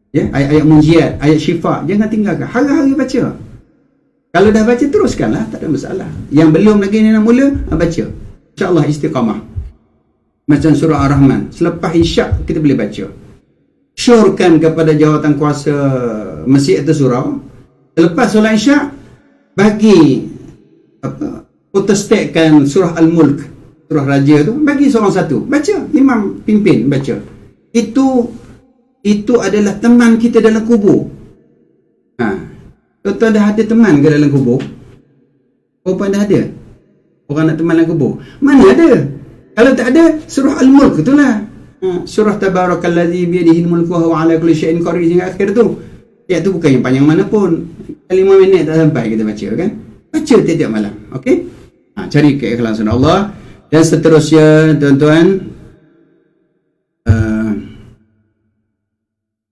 Ya, ayat-ayat munjiat, ayat syifa jangan tinggalkan. Hari-hari baca. Kalau dah baca teruskanlah, tak ada masalah. Yang belum lagi ni nak mula, baca. InsyaAllah istiqamah. Macam surah Ar-Rahman. Selepas isyak kita boleh baca. Syorkan kepada jawatan kuasa masjid atau surau. Selepas solat isyak, bagi protestekkan surah Al-Mulk, surah Raja tu, bagi seorang satu. Baca, imam pimpin baca. Itu adalah teman kita dalam kubur. Tuan-tuan dah ada teman ke dalam kubur? Perempuan dah ada? Orang nak teman dalam kubur? Mana ada? Kalau tak ada, surah Al-Mulk itulah. Surah Tabarakallazi biyadihil mulku wa huwa ala kulli syai'in qadir hingga akhir tu. Ayat tu bukan yang panjang mana pun. 5 minit tak sampai kita baca kan? Baca tiap-tiap malam. Okey? Cari keikhlasan Allah. Dan seterusnya tuan-tuan,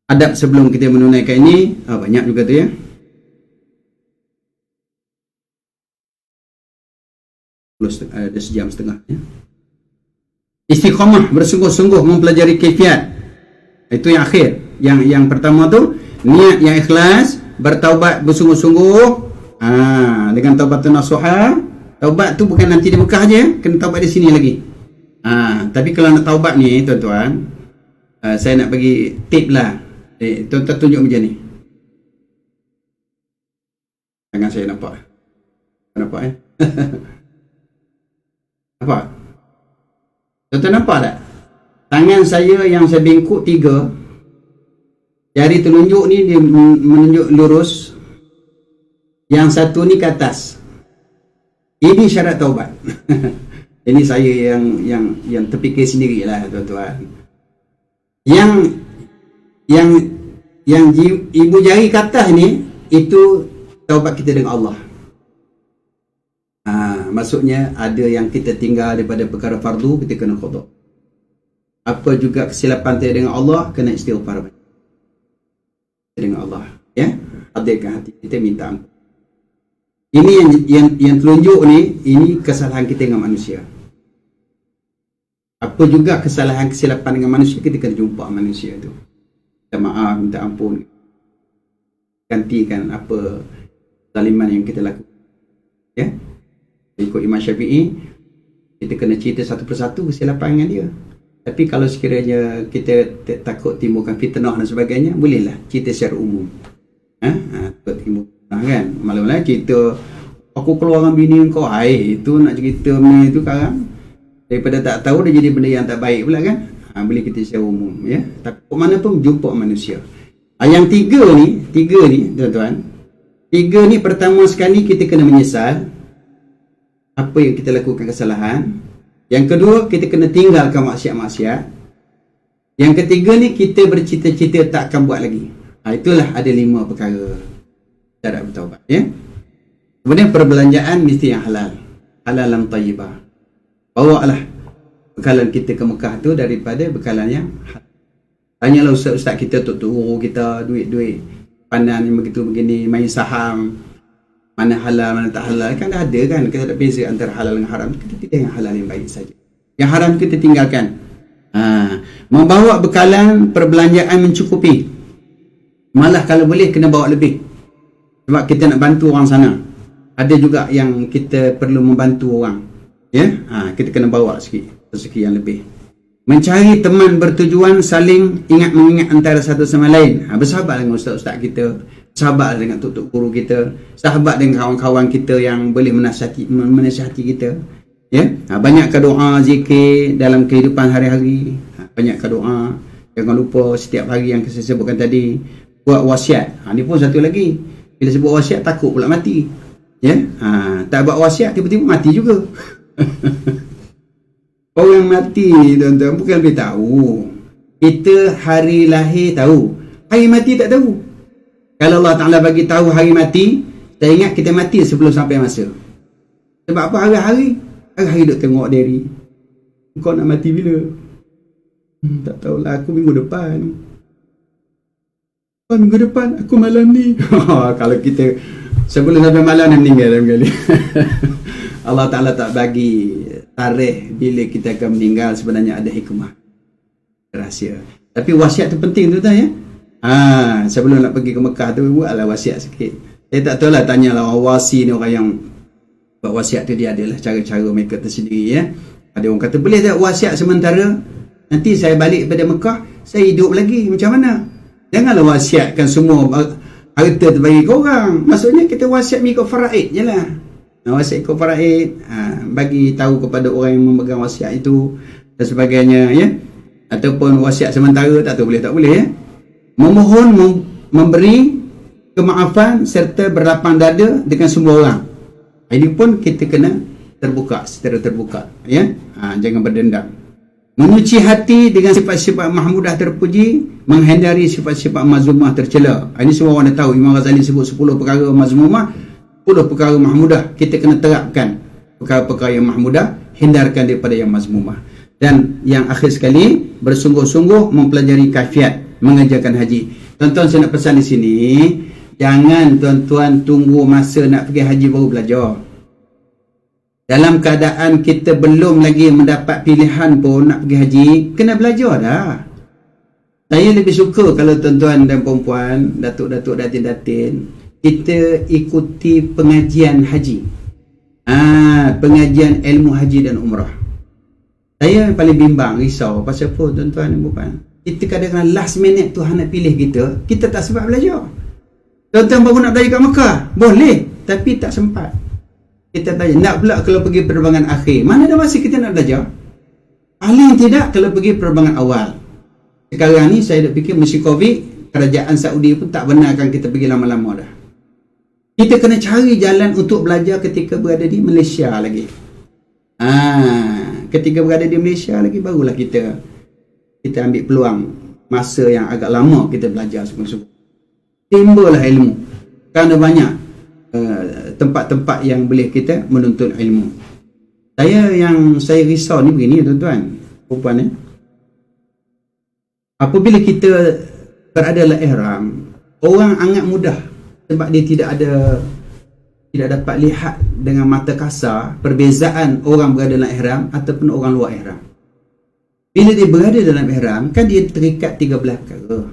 adab sebelum kita menunaikan ini, banyak juga tu ya. Ada sejam setengah ya. Istiqamah, bersungguh-sungguh mempelajari kaifiat. Itu yang akhir. Yang pertama tu niat yang ikhlas, bertaubat bersungguh-sungguh. Dengan taubatun nasuha. Taubat tu bukan nanti di Mekah je, kena taubat di sini lagi. Tapi kalau nak taubat ni tuan-tuan, saya nak bagi tip lah. Tuan-tuan tunjuk macam ni. Tangan saya nampak. Nampak Nampak? Tuan-tuan nampak tak? Tangan saya yang saya bengkok 3, jari telunjuk ni dia menunjuk lurus, yang satu ni ke atas. Ini syarat taubat. Ini saya yang terfikir sendirilah tuan-tuan. Yang ibu jari ke atas ni, itu taubat kita dengan Allah. Maksudnya ada yang kita tinggal daripada perkara fardu, kita kena qada. Apa juga kesilapan kita dengan Allah, kena istighfar dengan Allah, ya. Hadirkan hati kita, minta ampun. Ini yang telunjuk ni, ini kesalahan kita dengan manusia. Apa juga kesalahan kesilapan dengan manusia, kita kena jumpa manusia tu, minta maaf, minta ampun, gantikan apa zaliman yang kita lakukan, ya. Ikut Imam Syafi'i, kita kena cerita satu persatu kesilapan dengan dia. Tapi kalau sekiranya kita takut timbulkan fitnah dan sebagainya, bolehlah cerita secara umum. Takut timbul fitnah kan. Malam-malam cerita aku keluar dengan bini kau, itu nak cerita ni tu sekarang. Daripada tak tahu dia jadi benda yang tak baik pula kan. Boleh kita secara umum ya. Tapi mana pun jumpa manusia. Yang tiga ni tuan-tuan. 3 ni pertama sekali kita kena menyesal apa yang kita lakukan kesalahan. Yang kedua, kita kena tinggalkan maksiat-maksiat. Yang ketiga ni, kita bercita-cita tak akan buat lagi. Itulah ada 5 perkara cara bertaubat ya. Kemudian perbelanjaan mesti yang halal, halalan tayyibah. Bawalah bekalan kita ke Mekah tu daripada bekalan yang halal. Tanyalah ustaz-ustaz kita, tok guru kita, duit-duit pandang yang begitu begini, main saham, mana halal, mana tak halal, kan dah ada kan. Kita tak beza antara halal dengan haram. Kita pilih yang halal yang baik saja. Yang haram kita tinggalkan. Membawa bekalan perbelanjaan mencukupi. Malah kalau boleh kena bawa lebih. Sebab kita nak bantu orang sana. Ada juga yang kita perlu membantu orang. Ya, kita kena bawa sikit rezeki yang lebih. Mencari teman bertujuan, saling ingat-mengingat antara satu sama lain. Bersahabat dengan ustaz-ustaz kita, sahabat dengan tutup guru kita, sahabat dengan kawan-kawan kita yang boleh menasihati kita. Ya, banyakkan doa, zikir dalam kehidupan hari-hari. Banyakkan doa. Jangan lupa setiap hari yang saya sebutkan tadi, buat wasiat. Ini pun satu lagi. Bila sebut wasiat takut pula mati. Ya, tak buat wasiat tiba-tiba mati juga. Orang mati tuan-tuan bukan lebih tahu. Kita hari lahir tahu, hari mati tak tahu. Kalau Allah Ta'ala bagi tahu hari mati, saya ingat kita mati sebelum sampai masa. Sebab apa? Hari-hari duk tengok diri. Kau nak mati bila? Tak tahulah, aku minggu depan. minggu depan aku malam ni. Kalau kita sebelum sampai malam ni meninggal dalam kali. Allah Ta'ala tak bagi tarikh bila kita akan meninggal, sebenarnya ada hikmah, rahsia. Tapi wasiat tu penting tu ya. Sebelum nak pergi ke Mekah tu buatlah wasiat sikit. Saya tak tahu lah, tanyalah orang wasi ni, orang yang buat wasiat tu dia adalah cara-cara mereka tersendiri ya. Ada orang kata boleh tak wasiat sementara, nanti saya balik pada Mekah saya hidup lagi, macam mana? Janganlah wasiatkan semua harta tu bagi kau orang. Maksudnya kita wasiat mengikut faraid je lah. Wasiat ikut faraid, bagi tahu kepada orang yang memegang wasiat itu dan sebagainya ya. Ataupun wasiat sementara, tak tahu boleh tak boleh ya. Memohon memberi kemaafan serta berlapang dada dengan semua orang. Ini pun kita kena terbuka, secara terbuka ya. Jangan berdendam. Mencuci hati dengan sifat-sifat mahmudah terpuji, menghindari sifat-sifat mazmumah tercela. Ini semua orang dah tahu. Imam Ghazali sebut 10 perkara mazmumah, 10 perkara mahmudah. Kita kena terapkan perkara-perkara yang mahmudah, hindarkan daripada yang mazmumah. Dan yang akhir sekali, bersungguh-sungguh mempelajari kaifiat mengerjakan haji. Tuan-tuan, saya nak pesan di sini, jangan tuan-tuan tunggu masa nak pergi haji baru belajar. Dalam keadaan kita belum lagi mendapat pilihan pun nak pergi haji, kena belajar dah. Saya lebih suka kalau tuan-tuan dan perempuan, datuk-datuk, datin-datin, kita ikuti pengajian haji. Pengajian ilmu haji dan umrah. Saya paling bimbang, risau pasal apa tuan-tuan dan perempuan. Kita kadang-kadang last minute Tuhan nak pilih kita tak sempat belajar. Tuan-tuan baru nak belajar kat Mekah, boleh, tapi tak sempat. Kita tanya, nak pula kalau pergi penerbangan akhir, mana ada masa kita nak belajar? Paling tidak kalau pergi penerbangan awal. Sekarang ni saya dah fikir mesti Covid, kerajaan Saudi pun tak benarkan kita pergi lama-lama dah. Kita kena cari jalan untuk belajar ketika berada di Malaysia lagi. Ketika berada di Malaysia lagi, barulah kita ambil peluang masa yang agak lama kita belajar sungguh-sungguh. Timbullah ilmu. Kerana banyak tempat-tempat yang boleh kita menuntut ilmu. Yang saya risau ni begini tuan-tuan, perempuan ni. Apabila kita berada dalam ihram, orang anggap mudah sebab dia tidak dapat lihat dengan mata kasar perbezaan orang berada dalam ihram ataupun orang luar ihram. Bila dia berada dalam ihram, kan dia terikat 13 perkara.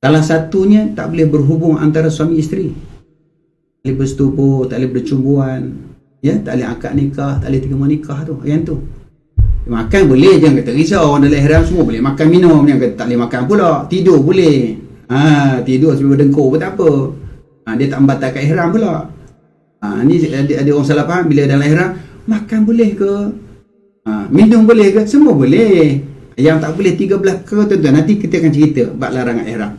Salah satunya tak boleh berhubung antara suami isteri. Tak boleh bersetubuh, tak boleh bercumbuan, ya, tak boleh akad nikah, tak boleh terima nikah tu. Yang tu. Makan boleh, jangan kata risau, orang dalam ihram semua boleh makan minum, jangan kata tak boleh makan pula. Tidur boleh. Tidur sambil berdengkur pun tak apa. Dia tak membatalkan ihram pula. Ni ada orang salah faham, bila dalam ihram makan boleh ke? Minum boleh ke? Semua boleh. Yang tak boleh 13 ke tuan-tuan, nanti kita akan cerita bab larangan ihram.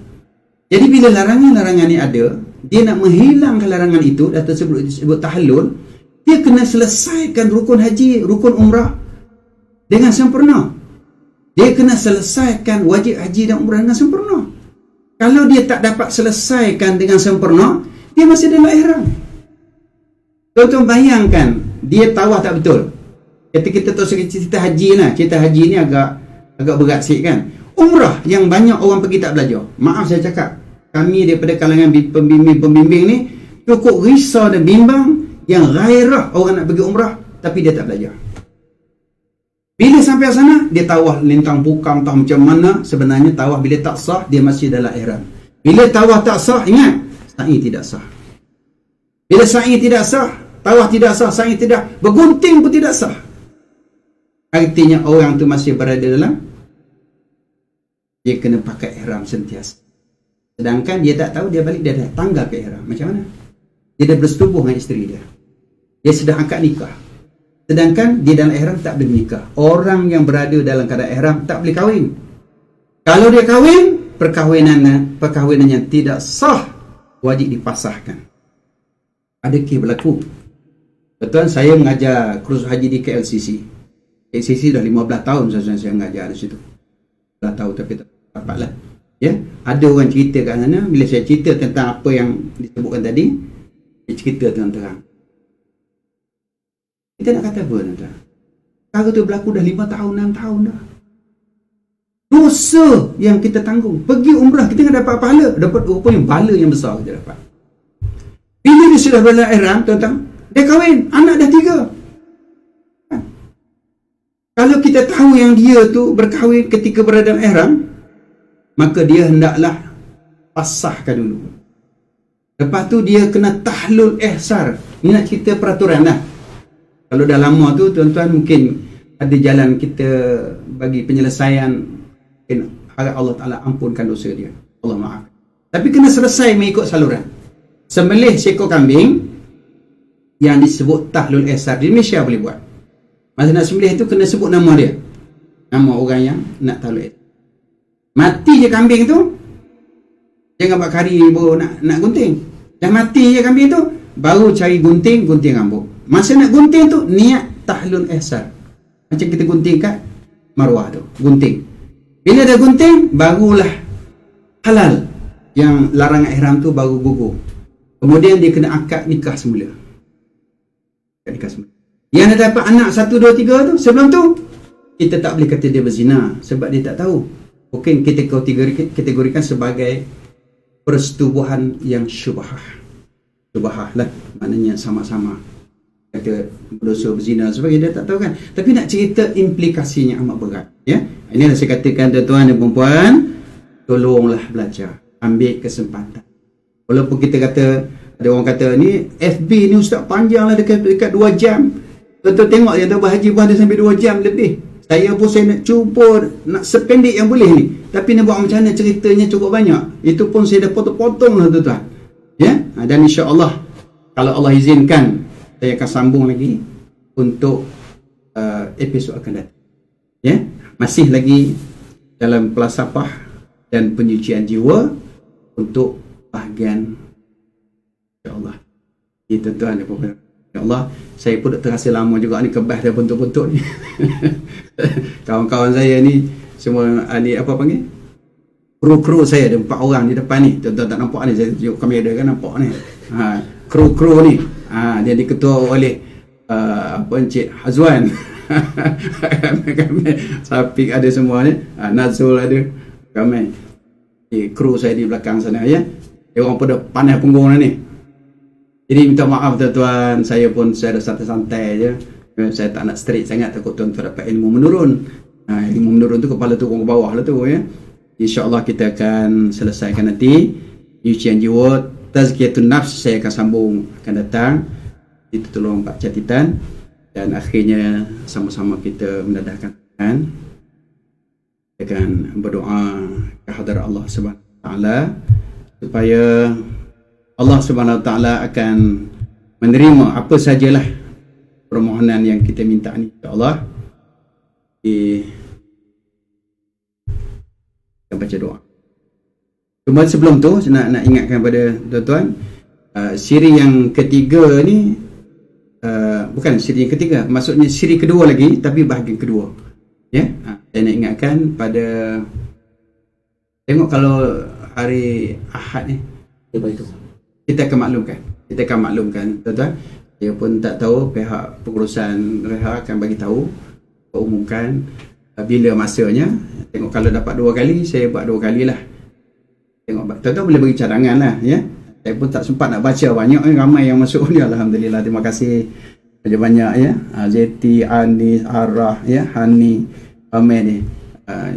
Jadi bila larangan-larangan ni ada, dia nak menghilangkan larangan itu atau disebut tahallul, dia kena selesaikan rukun haji, rukun umrah dengan sempurna. Dia kena selesaikan wajib haji dan umrah dengan sempurna. Kalau dia tak dapat selesaikan dengan sempurna, dia masih dalam ihram. Tuan-tuan bayangkan, dia tawaf tak betul. Ketika kita tahu cerita haji lah, cerita haji ni agak berat sikit kan. Umrah yang banyak orang pergi tak belajar. Maaf saya cakap, kami daripada kalangan pembimbing ni cukup risau dan bimbang yang gairah orang nak pergi umrah tapi dia tak belajar. Bila sampai sana, dia tawaf lintang pukang, tahu macam mana. Sebenarnya tawaf bila tak sah, dia masih dalam ihram. Bila tawaf tak sah, ingat, sa'i tidak sah. Bila sa'i tidak sah, tawaf tidak sah, sa'i tidak, bergunting pun tidak sah. Artinya orang tu masih berada dalam, dia kena pakai ihram sentiasa. Sedangkan dia tak tahu, dia balik, dia dah tanggal ke ihram. Macam mana? Dia dah bersetubuh dengan isteri dia. Dia sedang akad nikah. Sedangkan dia dalam ihram tak boleh menikah. Orang yang berada dalam keadaan ihram tak boleh kahwin. Kalau dia kahwin, perkahwinannya tidak sah, wajib dipasahkan. Ada kes berlaku. Betul, saya mengajar kursus haji di KLCC. KLCC dah 15 tahun saya mengajar di situ. 15 tahun tapi tak dapatlah. Ya, ada orang cerita kat sana, bila saya cerita tentang apa yang disebutkan tadi, dia cerita terang-terang. Kita nak kata apa tuan-tuan? Perkara tu berlaku dah 5 tahun, 6 tahun dah. dosa yang kita tanggung. Pergi umrah kita nak dapat pahala, dapat rupanya bala yang besar kita dapat. Bila dia sudah berada ihram, tuan-tuan, dia kahwin, anak dah 3. Kalau kita tahu yang dia tu berkahwin ketika berada dalam ihram, maka dia hendaklah pasahkan dulu. Lepas tu dia kena tahlul ihsar. Ni nak cerita peraturan lah. Kalau dah lama tu, tuan-tuan, mungkin ada jalan kita bagi penyelesaian. Mungkin harap Allah Ta'ala ampunkan dosa dia. Allah maaf. Tapi kena selesai mengikut saluran. Sembelih seekor kambing yang disebut tahlul ihsar. Di Malaysia boleh buat. Masa nak sembelih tu kena sebut nama dia. Nama orang yang nak tahlul ihsar. Mati je kambing tu, jangan buat kari baru nak gunting. Dah mati je kambing tu, baru cari gunting rambut. Masa nak gunting tu, niat tahlul ihsar. Macam kita gunting kat marwah tu, gunting. Bila dah gunting, barulah halal. Yang larangan ihram tu baru gugur. Kemudian dia kena akad nikah semula. Yang dah dapat anak 1, 2, 3 tu, sebelum tu kita tak boleh kata dia berzina sebab dia tak tahu. Mungkin kita kategorikan sebagai persetubuhan yang syubhah. Syubhah lah, maknanya sama-sama kata berdosa berzina sebab dia tak tahu kan. Tapi nak cerita implikasinya amat berat, ya. Inilah saya katakan, tuan-tuan dan puan-puan, tolonglah belajar, ambil kesempatan. Walaupun kita kata, ada orang kata ni FB ni ustaz panjang lah, dekat 2 jam. Tuan-tuan tengok dia tu berhaji pun ada sampai 2 jam lebih. Saya pun saya nak cuba nak sependek yang boleh ni. Tapi nak buat macam mana ceritanya cukup banyak. Itu pun saya dah potong-potong lah, tuan-tuan. Ya? Dan insya-Allah kalau Allah izinkan, saya akan sambung lagi untuk episod akan datang. Ya? Masih lagi dalam pelasapah dan penyucian jiwa untuk bahagian insya-Allah. Itu tuan dan puan. Allah, saya pun terasa lama juga ni kebas dah bentuk-bentuk ni. Kawan-kawan saya ni semua ni apa panggil? Kru saya ada 4 orang di depan ni. Tuan-tuan tak nampak ni, saya tunjuk kamera kan, nampak ni. Kru ni. Dia diketua oleh Encik Hazwan. Sapik ada semua ni. Nazul ada. Ramai. Kru saya di belakang sana, ya. Dia orang pada panas punggung ni. Jadi minta maaf tuan-tuan, saya pun saya dah santai-santai je. Saya tak nak straight sangat, takut tuan-tuan dapat ilmu menurun. Ilmu menurun tu kepala turun ke bawah lah tu, ya. InsyaAllah kita akan selesaikan nanti penyucian jiwa, tazkiyatun nafs, saya akan sambung akan datang. Itu tolong Pak catatan. Dan akhirnya sama-sama kita mendadahkan tangan. Kita akan berdoa ke hadirat Allah Subhanahu Wa Taala supaya Allah Subhanahu Wa Taala akan menerima apa sajalah permohonan yang kita minta ni, insya-Allah. Kita baca doa. Cuma sebelum tu saya nak ingatkan pada tuan-tuan, siri yang ketiga ni bukan siri yang ketiga, maksudnya siri kedua lagi, tapi bahagian kedua. Ya, saya nak ingatkan pada, tengok kalau hari Ahad ni kita akan maklumkan, tuan-tuan. Saya pun tak tahu, pihak pengurusan reha akan bagi tahu, umumkan bila masanya. Tengok kalau dapat 2 kali, saya buat 2 kali lah. Tengok tuan-tuan boleh bagi cadangan lah, ya. Saya pun tak sempat nak baca banyak, ramai yang masuk ni, alhamdulillah. Terima kasih banyak, ya. Zeti, Anis, Arah, ya, Hani, Ahmed ni,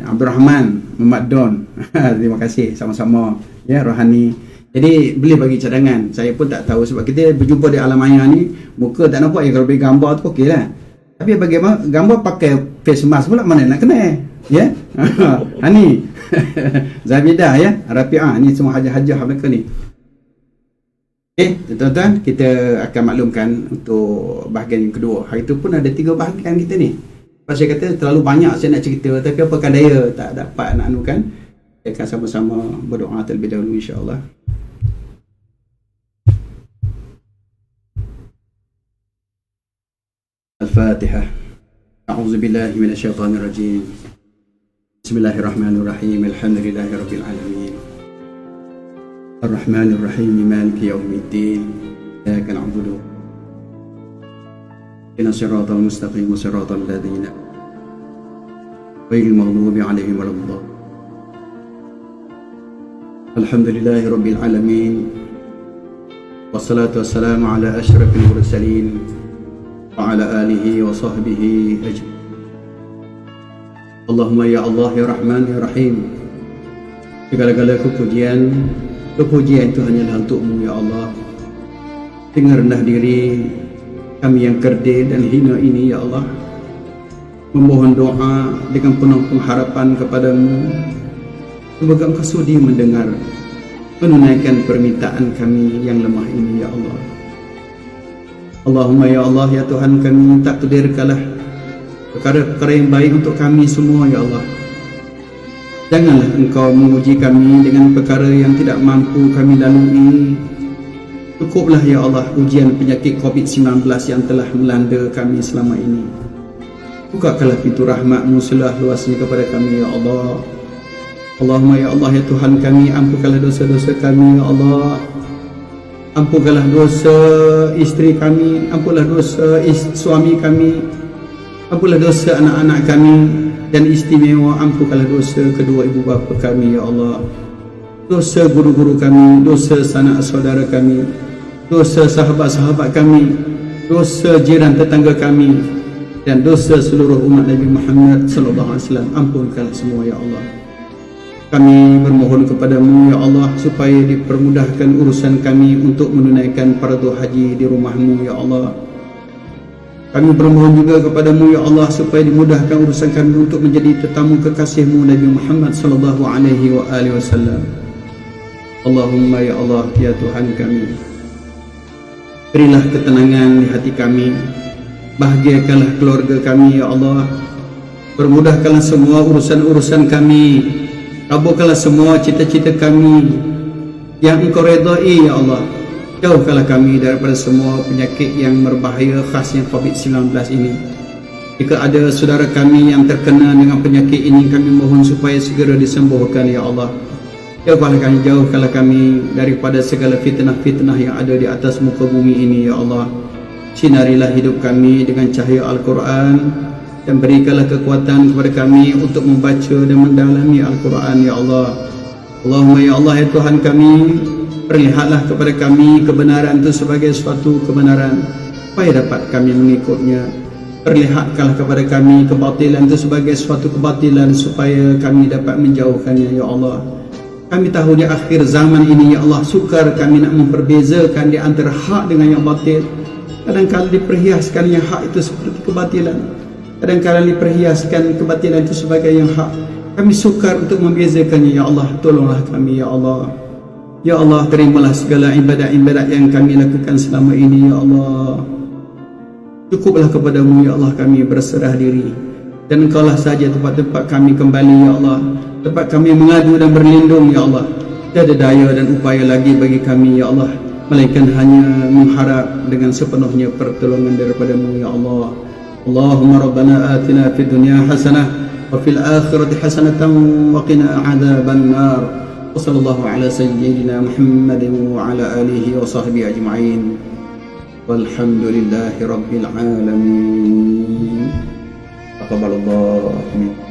Abdul Rahman, Muhammad Don. Terima kasih sama-sama, ya, Rohani. Jadi boleh bagi cadangan. Saya pun tak tahu sebab kita berjumpa di alam maya ni, muka tak nampak, ya. Kalau bagi gambar tu okey lah. Tapi bagaimana gambar pakai face mask pula, mana nak kena, ya. Hani, Zabidah, ya, Rafi'ah, ni semua hajah-hajah mereka ni. Okey, tuan-tuan, kita akan maklumkan untuk bahagian yang kedua. Hari tu pun ada 3 bahagian kita ni. Sebab saya kata terlalu banyak saya nak cerita, tapi apakah daya tak dapat nak anukan. Kita akan sama-sama berdoa terlebih dahulu, insya-Allah. Al-Fatihah. A'udzubillahi minasyaitonirrajim. Bismillahirrahmanirrahim. Alhamdulillahirabbil alamin. Ar-Rahmanir-Rahim, Maliki yaumiddin. Iyyaka na'budu wa iyyaka nasta'in. Shiratal mustaqim, shiratal ladzina ghairil maghdubi 'alaihim waladdallin. Alhamdulillahi rabbil alamin. Wassalatu wassalamu ala asyrafil mursalin wa ala alihi wa sahbihi ajma'in. Allahumma ya Allah ya Rahman ya Rahim. Segala-gala kepujian itu hanyalah untuk-Mu ya Allah. Dengan rendah diri kami yang kerdil dan hina ini ya Allah, memohon doa dengan penuh pengharapan kepadamu. Semoga Engkau sudi mendengar, menunaikan permintaan kami yang lemah ini ya Allah. Allahumma ya Allah ya Tuhan kami, takdirkanlah perkara-perkara yang baik untuk kami semua ya Allah. Janganlah Engkau menguji kami dengan perkara yang tidak mampu kami lalui. Cukuplah ya Allah ujian penyakit COVID-19 yang telah melanda kami selama ini. Bukakanlah pintu rahmat-Mu seluas luasnya kepada kami ya Allah. Allahumma ya Allah ya Tuhan kami, ampunkanlah dosa-dosa kami ya Allah. Ampunkanlah dosa isteri kami, ampunlah dosa suami kami, ampunlah dosa anak-anak kami, dan istimewa ampunkanlah dosa kedua ibu bapa kami ya Allah. Dosa guru-guru kami, dosa sanak saudara kami, dosa sahabat-sahabat kami, dosa jiran tetangga kami, dan dosa seluruh umat Nabi Muhammad sallallahu alaihi wasallam. Ampunkanlah semua ya Allah. Kami bermohon kepadamu ya Allah supaya dipermudahkan urusan kami untuk menunaikan fardu haji di rumah-Mu ya Allah. Kami bermohon juga kepadamu ya Allah supaya dimudahkan urusan kami untuk menjadi tetamu kekasih-Mu Nabi Muhammad sallallahu alaihi wasallam. Allahumma ya Allah ya Tuhan kami, berilah ketenangan di hati kami, bahagiakanlah keluarga kami ya Allah, permudahkanlah semua urusan-urusan kami, kabulkanlah semua cita-cita kami yang Engkau redai ya Allah. Jauhkanlah kami daripada semua penyakit yang berbahaya khasnya COVID-19 ini. Jika ada saudara kami yang terkena dengan penyakit ini, kami mohon supaya segera disembuhkan ya Allah. Jauhkanlah kami daripada segala fitnah-fitnah yang ada di atas muka bumi ini ya Allah. Sinarilah hidup kami dengan cahaya Al-Quran, dan berikanlah kekuatan kepada kami untuk membaca dan mendalami Al-Quran ya Allah. Allahumma ya Allah ya Tuhan kami, perlihatlah kepada kami kebenaran itu sebagai suatu kebenaran supaya dapat kami mengikutnya. Perlihatkanlah kepada kami kebatilan itu sebagai suatu kebatilan supaya kami dapat menjauhkannya ya Allah. Kami tahu di akhir zaman ini ya Allah, sukar kami nak memperbezakan di antara hak dengan yang batil. Kadang-kadang diperhiaskan yang hak itu seperti kebatilan, kadang-kadang diperhiaskan kebatilan itu sebagai yang hak. Kami sukar untuk membezakannya ya Allah. Tolonglah kami ya Allah. Ya Allah, terimalah segala ibadat-ibadat yang kami lakukan selama ini ya Allah. Cukuplah kepadamu ya Allah kami berserah diri, dan Engkaulah saja tempat-tempat kami kembali ya Allah, tempat kami mengadu dan berlindung ya Allah. Tiada daya dan upaya lagi bagi kami ya Allah, melainkan hanya mengharap dengan sepenuhnya pertolongan daripadamu ya Allah. Allahumma rabbana atina fid dunya hasanah wa fil akhirati hasanatan wa qina adzaban nar. Wa sallallahu ala sayyidina Muhammadin wa ala alihi wa sahbihi ajma'in. Walhamdulillahi rabbil alamin. Taqabbalallahu minna.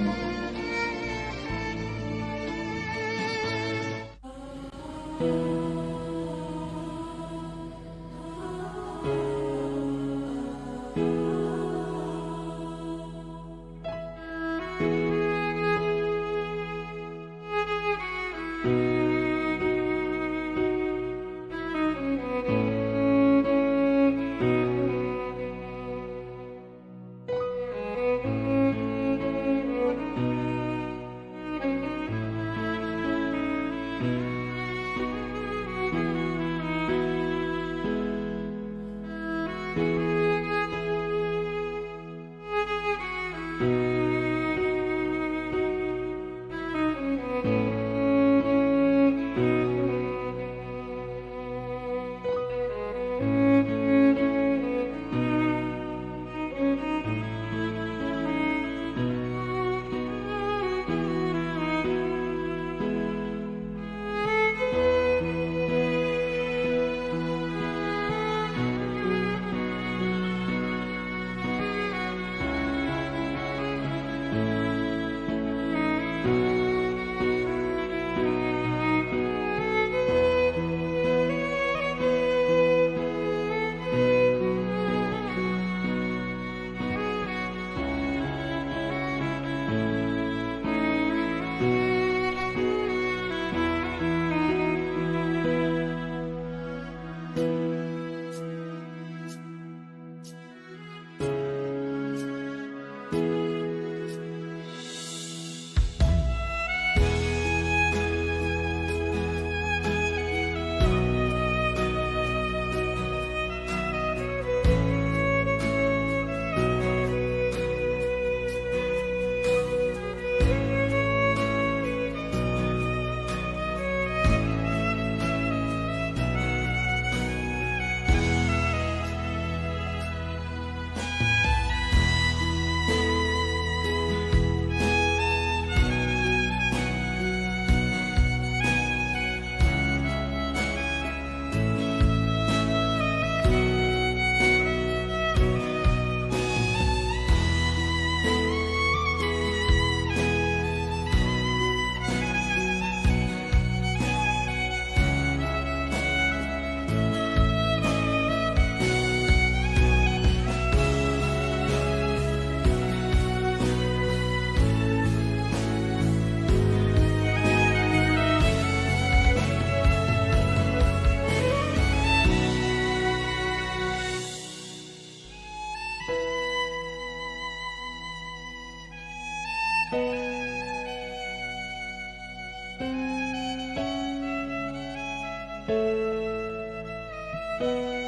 Thank you.